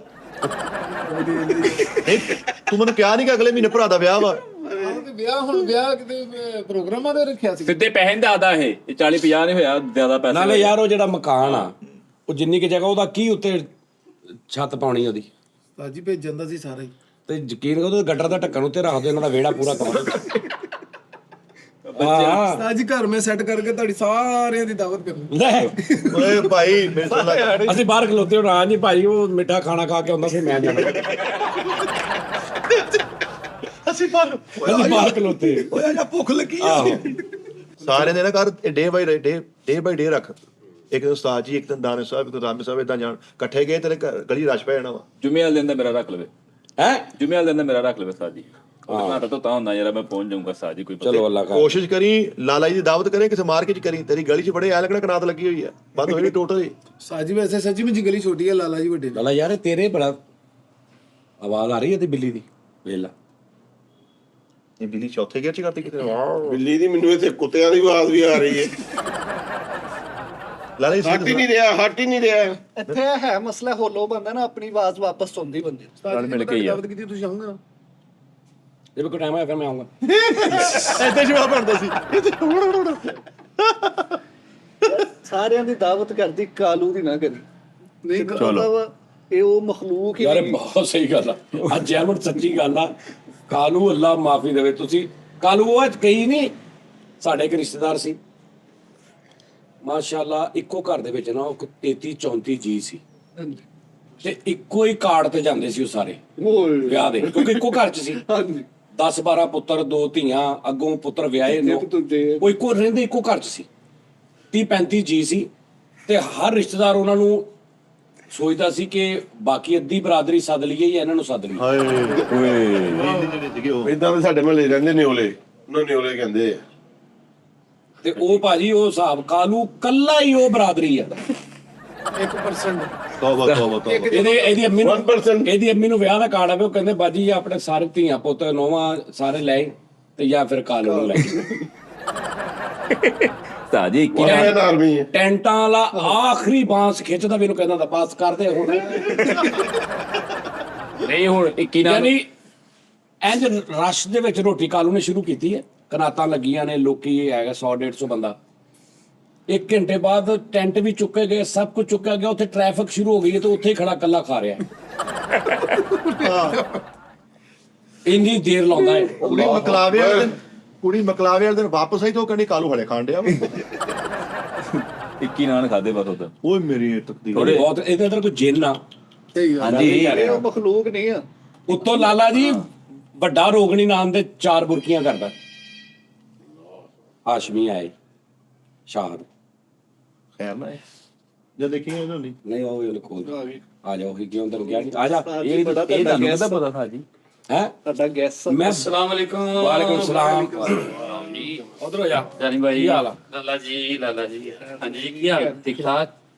ਤੂੰ ਮੈਨੂੰ ਕਿਹਾ ਨਹੀਂ ਕਿ ਅਗਲੇ ਮਹੀਨੇ ਭਰਾ ਦਾ ਵਿਆਹ ਵਾ। ਤੇ ਵਿਆਹ ਹੁਣ ਵਿਆਹ ਕਿਤੇ ਪ੍ਰੋਗਰਾਮਾਂ ਦੇ ਰੱਖਿਆ ਸੀ। ਸਿੱਧੇ ਪੈਸੇ ਨਹੀਂ ਦਾਦਾ ਇਹ 40 50 ਨਹੀਂ ਹੋਇਆ, ਜ਼ਿਆਦਾ ਪੈਸੇ ਨਾਲੇ ਯਾਰ ਉਹ ਜਿਹੜਾ ਮਕਾਨ ਆ ਉਹ ਜਿੰਨੀ ਕਿ ਜਗ੍ਹਾ ਉਹਦਾ ਕੀ ਉੱਤੇ ਛੱਤ ਪਾਉਣੀ ਉਹਦੀ, ਉਸਤਾਦ ਜੀ ਭੇਜਣ ਦਾ ਸੀ ਸਾਰਾ ਹੀ। ਤੇ ਯਕੀਨ ਕਰੋ ਗਟਰ ਦਾ ਢੱਕਣ ਉੱਤੇ ਰੱਖ ਦਿਓ, ਇਹਨਾਂ ਦਾ ਵਿਹੜਾ ਪੂਰਾ ਕਰ ਹਾਂ ਉਸਤਾਦ ਜੀ ਘਰ ਮੈਂ ਸੈੱਟ ਕਰਕੇ ਤੁਹਾਡੀ ਸਾਰਿਆਂ ਦੀ ਦਾਵਤ ਕਰਨੀ। ਲੈ ਓਏ ਭਾਈ ਮੇਰੇ ਤੋਂ ਲੱਗ ਅਸੀਂ ਬਾਹਰ ਖਲੋਤੇ ਹੁਣ ਆ ਨਹੀਂ ਭਾਈ, ਉਹ ਮਿੱਠਾ ਖਾਣਾ ਖਾ ਕੇ ਆਉਂਦਾ ਸੀ, ਮੈਂ ਜਾਣਾ ਅਸੀਂ ਬਾਹਰ ਅਸੀਂ ਬਾਹਰ ਖਲੋਤੇ ਓਏ ਆ ਭੁੱਖ ਲੱਗੀ ਆ ਆਹੋ ਸਾਰੇ ਦੇ ਨਾ ਘਰ ਡੇ ਬਾਈ ਡੇ ਰੱਖ। ਇੱਕ ਦਿਨ ਉਸਤਾਦ ਜੀ, ਇੱਕ ਦਿਨ ਦਾਨੇ ਸਾਹਿਬ, ਇੱਕ ਦਿਨ ਰਾਮੇ ਸਾਹਿਬ, ਇਦਾਂ ਜਾਣ ਇਕੱਠੇ ਗਏ ਤੇਰੇ ਗਲੀ ਰਸ਼ ਪੈ ਜਾਣਾ ਵਾ। ਜੁਮੇ ਵਾਲੇ ਦਿਨ ਦਾ ਮੇਰਾ ਰੱਖ ਲਵੇ, ਹੈ ਜੁਮੇ ਵਾਲੇ ਦਿਨ ਦਾ ਮੇਰਾ ਰੱਖ ਲਵੇ ਸਾਜੀ। ਮੈਂ ਤਾਂ ਹੁੰਦਾ ਯਾਰ ਮੈਂ ਪਹੁੰਚ ਜਾਊਂਗਾ ਸਾਜੀ, ਕੋਈ ਪਤਾ ਚਲੋ ਅੱਲਾ ਖੈਰ। ਕੋਸ਼ਿਸ਼ ਕਰੀ ਲਾਲਾ ਜੀ ਦੀ ਦਾਵਤ ਕਰੇ, ਕਿਸੇ ਮਾਰਕੀਟ ਚ ਕਰੀ, ਤੇਰੀ ਗਲੀ ਚ ਬੜੇ ਐ ਲੱਗਣਾ ਕਨਾਤ ਲੱਗੀ ਹੋਈ ਆ, ਬੰਦ ਹੋਈ ਟੋਟਲ ਹੀ। ਉਸਤਾਦ ਜੀ ਵੈਸੇ ਸੱਚੀ ਮੁੱਚੀ ਗਲੀ ਛੋਟੀ ਹੈ, ਲਾਲਾ ਜੀ ਵੱਡੇ ਨੇ। ਲਾਲਾ ਯਾਰ ਇਹ ਤੇਰੇ ਬੜਾ ਆਵਾਜ਼ ਆ ਰਹੀ ਹੈ ਤੇ ਬਿੱਲੀ ਦੀ ਵੇਲਾ ਇਹ ਬਿੱਲੀ ਚੌਥੇ ਗੇਅਰ ਚ ਕਰਤੀ ਕਿਤੇ। ਬਿੱਲੀ ਦੀ ਮੈਨੂੰ ਇੱਥੇ ਕੁੱਤਿਆਂ ਦੀ ਆਵਾਜ਼ ਵੀ ਆ ਰਹੀ ਹੈ। ਲਾਲਾ ਜੀ ਹਟ ਹੀ ਨਹੀਂ ਰਿਹਾ, ਹਟ ਹੀ ਨਹੀਂ ਰਿਹਾ। ਇੱਥੇ ਹੈ ਮਸਲਾ, ਹੋਲੋ ਬੰਦਾ ਨਾ ਆਪਣੀ ਆਵਾਜ਼ ਵਾਪਸ ਸੁਣਦੀ ਬੰਦੇ ਨੂੰ। ਉਸਤਾਦ ਜੀ ਮਿਲ ਕੇ ਹੀ ਆ। ਦਾਵਤ ਕੀਤੀ, ਤੁਸੀਂ ਆਉਂਗੇ ਨਾ? ਜੇ ਕੋਈ ਟਾਈਮ ਆਇਆ ਫਿਰ ਮੈਂ ਆਉਂਗਾ। ਏਦਾਂ ਜਵਾਬ ਬਣਦਾ ਸੀ। ਸਾਰਿਆਂ ਦੀ ਦਾਵਤ ਕਰਦੀ, ਕਾਲੂ ਦੀ ਨਾ ਕਰੀ। ਨਹੀਂ ਮਤਲਬ ਇਹ ਉਹ ਮਖਲੂਕ ਹੀ ਯਾਰ ਨਹੀਂ। ਬਹੁਤ ਸਹੀ ਗੱਲ ਆ, ਅੱਜ ਜੈਮਨ ਸੱਚੀ ਗੱਲ ਆ। ਕਾਲੂ ਅੱਲਾ ਮਾਫੀ ਦੇਵੇ, ਤੁਸੀਂ ਕਾਲੂ ਉਹ ਕਹੀ ਨਹੀਂ, ਸਾਡੇ ਇੱਕ ਰਿਸ਼ਤੇਦਾਰ ਸੀ ਮਾਸ਼ਾਅੱਲਾ, ਇੱਕੋ ਘਰ ਦੇ ਵਿੱਚ ਨਾ ਉਹ 33 34 ਜੀ ਸੀ, ਤੇ ਇੱਕੋ ਹੀ ਕਾਰਡ ਤੇ ਜਾਂਦੇ ਸੀ ਉਹ ਸਾਰੇ ਓਏ ਵਿਆਹ ਦੇ, ਕਿਉਂਕਿ ਇੱਕੋ ਘਰ ਚ ਸੀ। ਹਾਂਜੀ 10 12 ਪੁੱਤਰ, 2 ਧੀਆਂ, ਅੱਗੋਂ ਪੁੱਤਰ ਵਿਆਹੇ ਨੇ, ਦੂਜੇ ਉਹ ਇੱਕੋ ਰਹਿੰਦੇ, ਇੱਕੋ ਘਰ ਚ ਸੀ। 30 35 ਜੀ ਸੀ, ਤੇ ਹਰ ਰਿਸ਼ਤੇਦਾਰ ਉਹਨਾਂ ਨੂੰ ਸੋਚਦਾ ਸੀ ਕਿ ਬਾਕੀ ਅੱਧੀ ਬਰਾਦਰੀ ਸੱਦ ਲਈਏ ਜਾਂ ਇਹਨਾਂ ਨੂੰ ਸੱਦ ਲਈਏ। ਹਾਏ ਓਏ ਜਿਹੜੇ ਸੀਗੇ ਉਹ ਇਦਾਂ ਦੇ ਸਾਡੇ ਮਹੱਲੇ ਰਹਿੰਦੇ ਨਿਓਲੇ, ਉਹਨਾਂ ਨਿਓਲੇ ਕਹਿੰਦੇ ਆ। ਤੇ ਉਹ ਭਾਜੀ ਉਹ ਹਿਸਾਬ, ਕਾਲੂ ਕੱਲਾ ਹੀ ਉਹ ਬਰਾਦਰੀ ਆ। 1% ਤੋਬਾ ਤੋਬਾ ਤੋਬਾ। ਇਹਦੀ ਅੰਮੀ ਨੂੰ 1% ਇਹਦੀ ਅੰਮੀ ਨੂੰ ਵਿਆਹ ਦਾ ਕਾਰਡ ਆਵੇ, ਉਹ ਕਹਿੰਦੇ ਬਾਜੀ ਜੀ ਆਪਣੇ ਸਾਰੇ ਧੀਆਂ ਪੁੱਤ ਨੌਵਾਂ ਸਾਰੇ ਲੈ ਆਈ, ਤੇ ਜਾਂ ਫਿਰ ਕਾਲੂ ਨੂੰ ਲੈ ਆਈ। ਸਾਜੀ ਕੀ ਉਹਨਾਂ ਦਾ ਆਰਮੀ ਹੈ। ਟੈਂਟਾਂ ਵਾਲਾ ਆਖਰੀ ਬਾਂਸ ਖਿੱਚਦਾ ਵੀ ਇਹਨੂੰ ਕਹਿੰਦਾ ਤਾਂ ਪਾਸ ਕਰਦੇ ਹੁਣ। ਨਹੀਂ ਹੁਣ 21 ਨਾਲ ਯਾਨੀ ਇੰਜ ਰਸ਼ ਦੇ ਵਿੱਚ ਰੋਟੀ ਕਾਲੂ ਨੇ ਸ਼ੁਰੂ ਕੀਤੀ ਹੈ, ਕਨਾਤਾਂ ਲੱਗੀਆਂ ਨੇ, ਲੋਕੀ ਹੈਗਾ 100 150 ਬੰਦਾ। 1 ਘੰਟੇ ਬਾਅਦ ਟੈਂਟ ਵੀ ਚੁੱਕੇ ਗਏ, ਸਭ ਕੁਝ ਚੁੱਕਿਆ ਗਿਆ, ਉੱਥੇ ਟ੍ਰੈਫਿਕ ਸ਼ੁਰੂ ਹੋ ਗਈ ਹੈ, ਤੇ ਉੱਥੇ ਹੀ ਖੜਾ ਕੱਲਾ ਖਾ ਰਿਹਾ ਇੰਨੀ ਦੇਰ ਲਾਉਂਦਾ ਹੈ। ਕੁੜੀ ਮਕਲਾਵੇ ਵਾਲੇ ਦਿਨ ਵਾਪਸ ਆਈ ਤਾਂ ਉਹ ਕਹਿੰਦੀ ਕਾਲੂ ਹਲੇ ਖਾਣ ਡਿਆ ਵਾ। 21 ਨਾਨ ਖਾਦੇ ਬਸ ਉਧਰ। ਓਏ ਮੇਰੀ ਤਕਦੀਰ। ਬਹੁਤ ਇਹਦੇ ਅੰਦਰ ਕੋਈ ਜਿੰਨ ਆ। ਸਹੀ ਗੱਲ। ਹਾਂਜੀ ਇਹ ਉਹ ਮਖਲੂਕ ਨਹੀਂ ਆ। ਉੱਤੋਂ ਲਾਲਾ ਜੀ ਵੱਡਾ ਰੋਗਣੀ ਨਾਮ ਦੇ 4 ਬੁਰਕੀਆਂ ਕਰਦਾ। ਹਾਸ਼ਮੀ ਆਏ ਸ਼ਾਹਦ, ਖੈਰ ਨਾ ਜਦ ਦੇਖੀ ਇਹਨਾਂ ਨਹੀਂ ਨਹੀਂ ਉਹ ਉਹਨੇ ਖੋਲ ਆ ਜਾ, ਉਹੀ ਕਿਉਂ ਅੰਦਰ ਗਿਆ ਨਹੀਂ, ਆ ਜਾ। ਇਹ ਤੁਹਾਨੂੰ ਕਿਹਦਾ ਪਤਾ ਸਾਜੀ? ਹੈ ਸਾਡਾ ਗੈਸ ਮੈਂ अस्सलाम वालेकुम। ਵਾਲੇकुम ਸਲਾਮ जी ਉਧਰ ਹੋ ਜਾ। जानी भाई ਕੀ ਹਾਲ ਆ? लाला जी हाँ जी की हाल ठीक ठाक।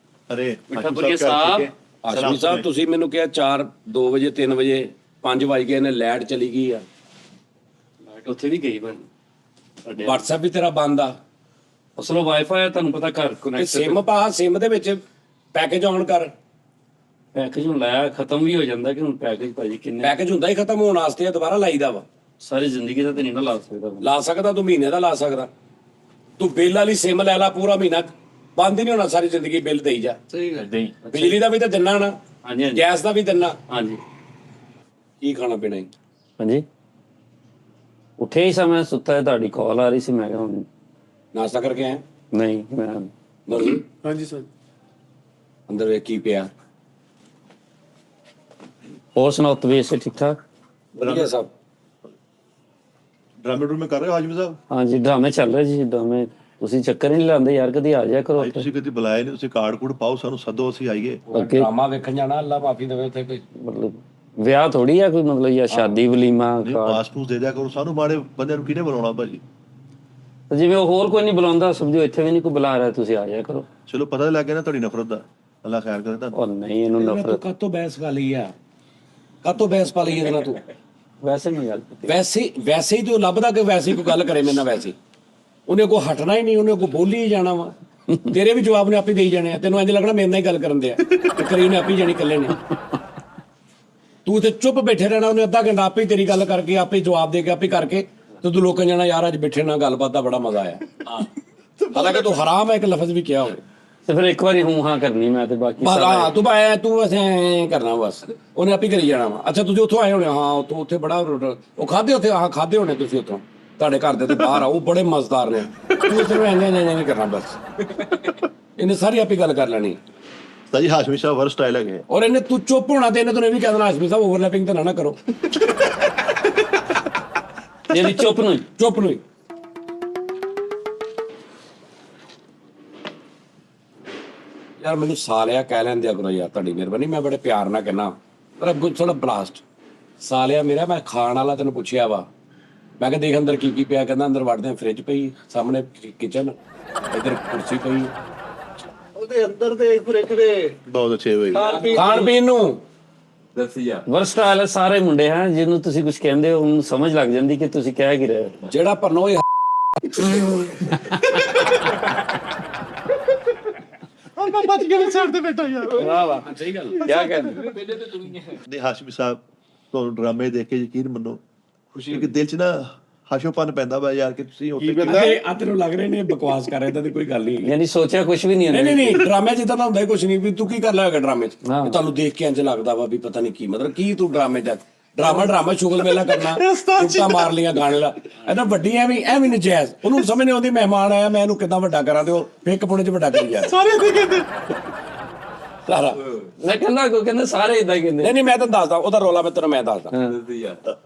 ਅਰੇ मिठापुर साहब ਹਾਸ਼ਮੀ ਸਾਹਿਬ ਤੁਸੀਂ ਮੈਨੂੰ ਕਿਹਾ 4 2 ਵਜੇ 3 ਵਜੇ 5 ਵਜ ਗਏ ਨੇ, ਲਾਈਟ ਚਲੀ ਗਈ ਆ, लाइट उत्थे भी गई बन WhatsApp ਵੀ ਤੇਰਾ ਬੰਦ ਆ, असलो वाईफाई ਤੁਹਾਨੂੰ ਪਤਾ ਘਰ ਤੇ ਕਨੈਕਟ ਸਿਮ ਪਾ, ਸਿਮ ਦੇ ਵਿੱਚ ਪੈਕੇਜ ਆਨ ਕਰ। ਪੈਕੇਜ ਹੁਣ ਲਾਇਆ ਖਤਮ ਵੀ ਹੋ ਜਾਂਦਾ ਕਿ ਹੁਣ ਪੈਕੇਜ ਭਾਜੀ ਕਿੰਨੇ ਪੈਕੇਜ ਹੁੰਦਾ ਹੀ ਖਤਮ ਹੋਣ ਵਾਸਤੇ ਆ, ਦੁਬਾਰਾ ਲਾਈਦਾ ਵਾ। ਸਾਰੀ ਜ਼ਿੰਦਗੀ ਦਾ ਤੇ ਨਹੀਂ ਨਾ ਲਾ ਸਕਦਾ ਬੰਦਾ। ਲਾ ਸਕਦਾ ਤੂੰ, ਮਹੀਨੇ ਦਾ ਲਾ ਸਕਦਾ ਤੂੰ। ਬਿੱਲ ਵਾਲੀ ਸਿਮ ਲੈ ਲਾ, ਪੂਰਾ ਮਹੀਨਾ ਬੰਦ ਹੀ ਨਹੀਂ ਹੋਣਾ, ਸਾਰੀ ਜ਼ਿੰਦਗੀ ਬਿੱਲ ਦੇਈ ਜਾ। ਸਹੀ ਗੱਲ। ਏਦਾਂ ਹੀ ਬਿਜਲੀ ਦਾ ਵੀ ਤਾਂ ਦਿੰਨਾ ਨਾ, ਹਾਂਜੀ ਹਾਂਜੀ ਗੈਸ ਦਾ ਵੀ ਦਿੰਨਾ। ਹਾਂਜੀ ਕੀ ਖਾਣਾ ਪੀਣਾ ਹੈ? ਹਾਂਜੀ ਉੱਠੇ ਹੀ ਸਮੇਂ ਸੁੱਤਾ ਹੈ, ਤੁਹਾਡੀ ਕਾਲ ਆ ਰਹੀ ਸੀ, ਮੈਂ ਕਿਹਾ ਹੁਣ ਨਾਸ਼ਤਾ ਕਰਕੇ ਆਇਆ? ਨਹੀਂ ਮੈਂ ਮਰਜ਼ੀ ਹਾਂਜੀ ਸਰ। ਅੰਦਰ ਵੇਖ ਕੀ ਪਿਆ। ਹੋਰ ਸੁਣਾਓ, ਤਬੀਅਤ ਸੇ ਠੀਕ ਠਾਕ? ਵਧੀਆ ਸਭ। ਡਰਾਮੇ ਡਰੂਮੇ ਕਰ ਰਹੇ ਹੋ ਹਾਜਮੀ ਸਾਹਿਬ? ਹਾਂਜੀ ਡਰਾਮੇ ਚੱਲ ਰਹੇ ਜੀ, ਡਰਾਮੇ ਤੁਸੀਂ ਚੱਕਰ ਹੀ ਨਹੀਂ ਲਾਉਂਦੇ ਯਾਰ, ਕਦੀ ਆ ਜਾਇਆ ਕਰੋ ਭਾਈ ਤੁਸੀਂ ਕਦੀ ਬੁਲਾਏ ਨਹੀਂ, ਤੁਸੀਂ ਕਾਰਡ ਕੂਡ ਪਾਓ, ਸਾਨੂੰ ਸੱਦੋ, ਅਸੀਂ ਆਈਏ। ਅੱਗੇ ਡਰਾਮਾ ਵੇਖਣ ਜਾਣਾ, ਅੱਲਾ ਮਾਫੀ ਦੇਵੇ ਉੱਥੇ ਕੋਈ। ਮਤਲਬ ਵਿਆਹ ਥੋੜੀ ਆ ਕੋਈ, ਮਤਲਬ ਜਾਂ ਸ਼ਾਦੀ ਵਲੀਮਾ ਪਾਸਪੋਰਟ ਦੇ ਦਿਆ ਕਰੋ ਸਾਨੂੰ, ਮਾੜੇ ਬੰਦਿਆਂ ਨੂੰ ਕਿਹਨੇ ਬੁਲਾਉਣਾ ਭਾਜੀ? ਜਿਵੇਂ ਉਹ ਹੋਰ ਕੋਈ ਨਹੀਂ ਬੁਲਾਉਂਦਾ, ਸਮਝੋ ਇੱਥੇ ਵੀ ਨਹੀਂ ਕੋਈ ਬੁਲਾ ਰਿਹਾ, ਤੁਸੀਂ ਆ ਜਾਇਆ ਕਰੋ। ਚਲੋ ਪਤਾ ਲੱਗ ਗਿਆ ਨਾ ਤੁਹਾਡੀ ਨਫ਼ਰਤ ਦਾ, ਅੱਲਾ ਖੈਰ ਕਰੇ ਤੁਹਾਨੂੰ। ਉਹ ਨਹੀਂ ਇਹਨੂੰ ਤੂੰ ਨਫ਼ਰਤ ਕਾਤੋਂ ਬਹਿਸ ਪਾ ਲਈ ਆ? ਕਾਤੋਂ ਬਹਿਸ ਪਾ ਲਈ ਇਹਦੇ ਨਾਲ ਤੂੰ? ਵੈਸੇ ਨਹੀਂ ਗੱਲ ਕੀਤੀ। ਵੈਸੇ ਹੀ ਤੂੰ ਲੱਭਦਾ ਕਿ ਵੈਸੇ ਹੀ ਕੋਈ ਗੱਲ ਕਰੇ ਮੇਰੇ ਨਾਲ, ਵੈਸੇ ਹੀ ਉਹਨੇ ਕੋ ਹਟਣਾ ਹੀ ਨਹੀਂ, ਉਹਨੇ ਕੋ ਬੋਲੀ ਹੀ ਜਾਣਾ ਵਾ। ਤੇਰੇ ਵੀ ਜਵਾਬ ਨੇ ਆਪੇ ਦੇਈ ਜਾਣੇ ਆ, ਤੈਨੂੰ ਇੰਜ ਲੱਗਣਾ ਮੇਰੇ ਨਾਲ ਹੀ ਗੱਲ ਕਰਨ ਦੇ ਆ, ਤੇ ਕਰੀ ਉਹਨੇ ਆਪੇ ਜਾਣੀ ਇਕੱਲੇ ਨੇ। ਤੂੰ ਤੇ ਚੁੱਪ ਬੈਠੇ ਰਹਿਣਾ, ਉਹਨੇ ਅੱਧਾ ਘੰਟਾ ਆਪੇ ਹੀ ਤੇਰੀ ਗੱਲ ਕਰਕੇ, ਆਪੇ ਜਵਾਬ ਦੇ ਕੇ, ਆਪੇ ਕਰਕੇ ਤੇ ਤੂੰ ਲੋਕਾਂ ਜਾਣਾ ਯਾਰ ਅੱਜ ਬੈਠੇ ਨਾਲ ਗੱਲਬਾਤ ਦਾ ਬੜਾ ਮਜ਼ਾ ਆਇਆ। ਹਾਲਾਂਕਿ ਤੂੰ ਹਰਾਮ ਹੈ ਇੱਕ ਲਫ਼ਜ਼ ਵੀ ਕਿਹਾ ਹੋਵੇ। ਤੇ ਫਿਰ ਇੱਕ ਵਾਰੀ ਹੂੰ ਹਾਂ ਕਰਨੀ ਮੈਂ ਤੇ ਬਾਕੀ ਬਸ ਹਾਂ ਤੂੰ ਬਾਇਆ ਤੂੰ ਬਸ ਐਂ ਕਰਨਾ ਬਸ ਉਹਨੇ ਆਪੇ ਕਰੀ ਜਾਣਾ ਵਾ। ਅੱਛਾ ਤੁਸੀਂ ਉੱਥੋਂ ਆਏ ਹੋਣੇ ਹਾਂ ਉੱਥੇ ਬੜਾ ਉਹ ਖਾਦੇ ਉੱਥੇ ਆਹ ਖਾਦੇ ਹੋਣੇ ਤੁਸੀਂ ਉੱਥੋਂ ਤੁਹਾਡੇ ਘਰ ਦੇ ਤੋਂ ਬਾਹਰ ਆ ਉਹ ਬੜੇ ਮਜ਼ੇਦਾਰ ਨੇ ਤੂੰ ਸਿਰਫ ਐਂ ਨਹੀਂ ਕਰਨਾ ਬਸ ਇਹਨੇ ਸਾਰੀ ਆਪੇ ਗੱਲ ਕਰ ਲੈਣੀ। ਤਾਂ ਜੀ ਹਾਸ਼ਮੀ ਸਾਹਿਬ ਵਰ ਸਟਾਈਲ ਹੈਗੇ ਔਰ ਇਹਨੇ ਤੂੰ ਚੁੱਪ ਹੋਣਾ ਤੇ ਇਹਨੇ ਤੈਨੂੰ ਇਹ ਵੀ ਕਹਿ ਦੇਣਾ ਹਾਸ਼ਮੀ ਸਾਹਿਬ ਓਵਰਲੈਪਿੰਗ ਤਾਂ ਨਾ ਕਰੋ। ਜਿਹੜੀ ਚੁੱਪ ਨੂੰ ਚੁੱਪ ਨੂੰ ਯਾਰ ਮੈਨੂੰ ਸਾਲਿਆ ਕਹਿ ਲੈਂਦਿਆ ਕਰੋ ਯਾਰ ਤੁਹਾਡੀ ਮਿਹਰਬਾਨੀ ਮੈਂ ਬੜੇ ਪਿਆਰ ਨਾਲ ਕਹਿਣਾ ਪਰ ਅੱਗੋਂ ਥੋੜਾ ਬਲਾਸਟ ਸਾਲਿਆ ਮੇਰਾ ਮੈਂ ਖਾਣ ਵਾਲਾ ਤੈਨੂੰ ਪੁੱਛਿਆ ਵਾ ਮੈਂ ਕਿਹਾ ਦੇਖ ਅੰਦਰ ਕੀ ਪਿਆ ਕਹਿੰਦਾ ਅੰਦਰ ਵੜਦੇ ਆ ਫ੍ਰਿਜ ਪਈ ਸਾਹਮਣੇ ਕਿਚਨ ਇੱਧਰ ਕੁਰਸੀ ਪਈ ਉਹਦੇ ਅੰਦਰ ਦੇ ਫ੍ਰਿਜ ਦੇ ਬਹੁਤ ਅੱਛੇ ਹੋਏ ਖਾਣ ਪੀਣ ਨੂੰ ਵਰਸਟਾਈਲ ਸਾਰੇ ਮੁੰਡੇ ਹਨ ਜਿਹਨੂੰ ਤੁਸੀਂ ਕੁਝ ਕਹਿੰਦੇ ਹੋ ਉਹਨੂੰ ਸਮਝ ਲੱਗ ਜਾਂਦੀ ਕਿ ਤੁਸੀਂ ਕਹਿ ਕੀ ਰਹੇ ਹੋ। ਜਿਹੜਾ ਪਰਨੋ ਮੈਂ ਬਚ ਗਿਆ ਸਾਈਡ ਤੇ ਬੈਠਾ ਯਾਰ। ਵਾਹ ਵਾਹ ਸਹੀ ਗੱਲ ਕੀ ਕਹਿੰਦੇ ਨਹੀਂ ਹਾਸ਼ਮੀ ਸਾਹਿਬ ਤੁਹਾਨੂੰ ਡਰਾਮੇ ਦੇਖ ਕੇ ਯਕੀਨ ਮੰਨੋ ਖੁਸ਼ੀ ਕਿ ਦਿਲ 'ਚ ਨਾ ਹਾਸ਼ੋਪਨ ਪੈਂਦਾ ਵਾ ਯਾਰ ਕਿ ਤੁਸੀਂ ਉੱਥੇ ਆ ਤੈਨੂੰ ਲੱਗ ਰਹੇ ਨੇ ਬਕਵਾਸ ਕਰ ਰਹੇ ਤਾਂ ਕੋਈ ਗੱਲ ਨਹੀਂ ਯਾਨੀ ਸੋਚਿਆ ਕੁਝ ਵੀ ਨਹੀਂ ਨਹੀਂ ਨਹੀਂ ਡਰਾਮੇ 'ਚ ਇਦਾਂ ਤਾਂ ਹੁੰਦਾ ਹੀ ਕੁਝ ਨਹੀਂ ਵੀ ਤੂੰ ਕੀ ਕਰ ਲਿਆ ਡਰਾਮੇ 'ਚ ਤੁਹਾਨੂੰ ਦੇਖ ਕੇ ਇੰਜ ਲੱਗਦਾ ਵਾ ਵੀ ਪਤਾ ਨਹੀਂ ਕੀ ਮਤਲਬ ਕੀ ਤੂੰ ਡਰਾਮੇ 'ਚ ਡਰਾਮਾ ਸ਼ੁਗਲ ਮੇਲਾ ਕਰਨਾ ਟੁੱਟਾਂ ਮਾਰ ਲੀਆਂ ਗਾਣੇ ਲਾ ਇਹਦਾ ਵੱਡੀ ਐਵੇਂ ਨਜਾਇਜ਼ ਉਹਨੂੰ ਸਮਝ ਨਹੀਂ ਆਉਂਦੀ ਮਹਿਮਾਨ ਆਇਆ ਮੈਂ ਇਹਨੂੰ ਕਿੱਦਾਂ ਵੱਡਾ ਕਰਾਂ ਤੇ ਉਹ ਫਿੱਕ ਪੁਣੇ 'ਚ ਵੱਡਾ ਕਰੀ ਜਾ ਸਾਰੇ ਕੀ ਕਹਿੰਦੇ ਸਾਰਾ ਮੈਂ ਕਹਿੰਦਾ ਸਾਰੇ ਇਦਾਂ ਹੀ ਕਹਿੰਦੇ ਨਹੀਂ ਮੈਂ ਤੈਨੂੰ ਦੱਸਦਾ ਉਹਦਾ ਰੋਲਾ ਮੈਂ ਤੈਨੂੰ ਮੈਂ ਦੱਸਦਾ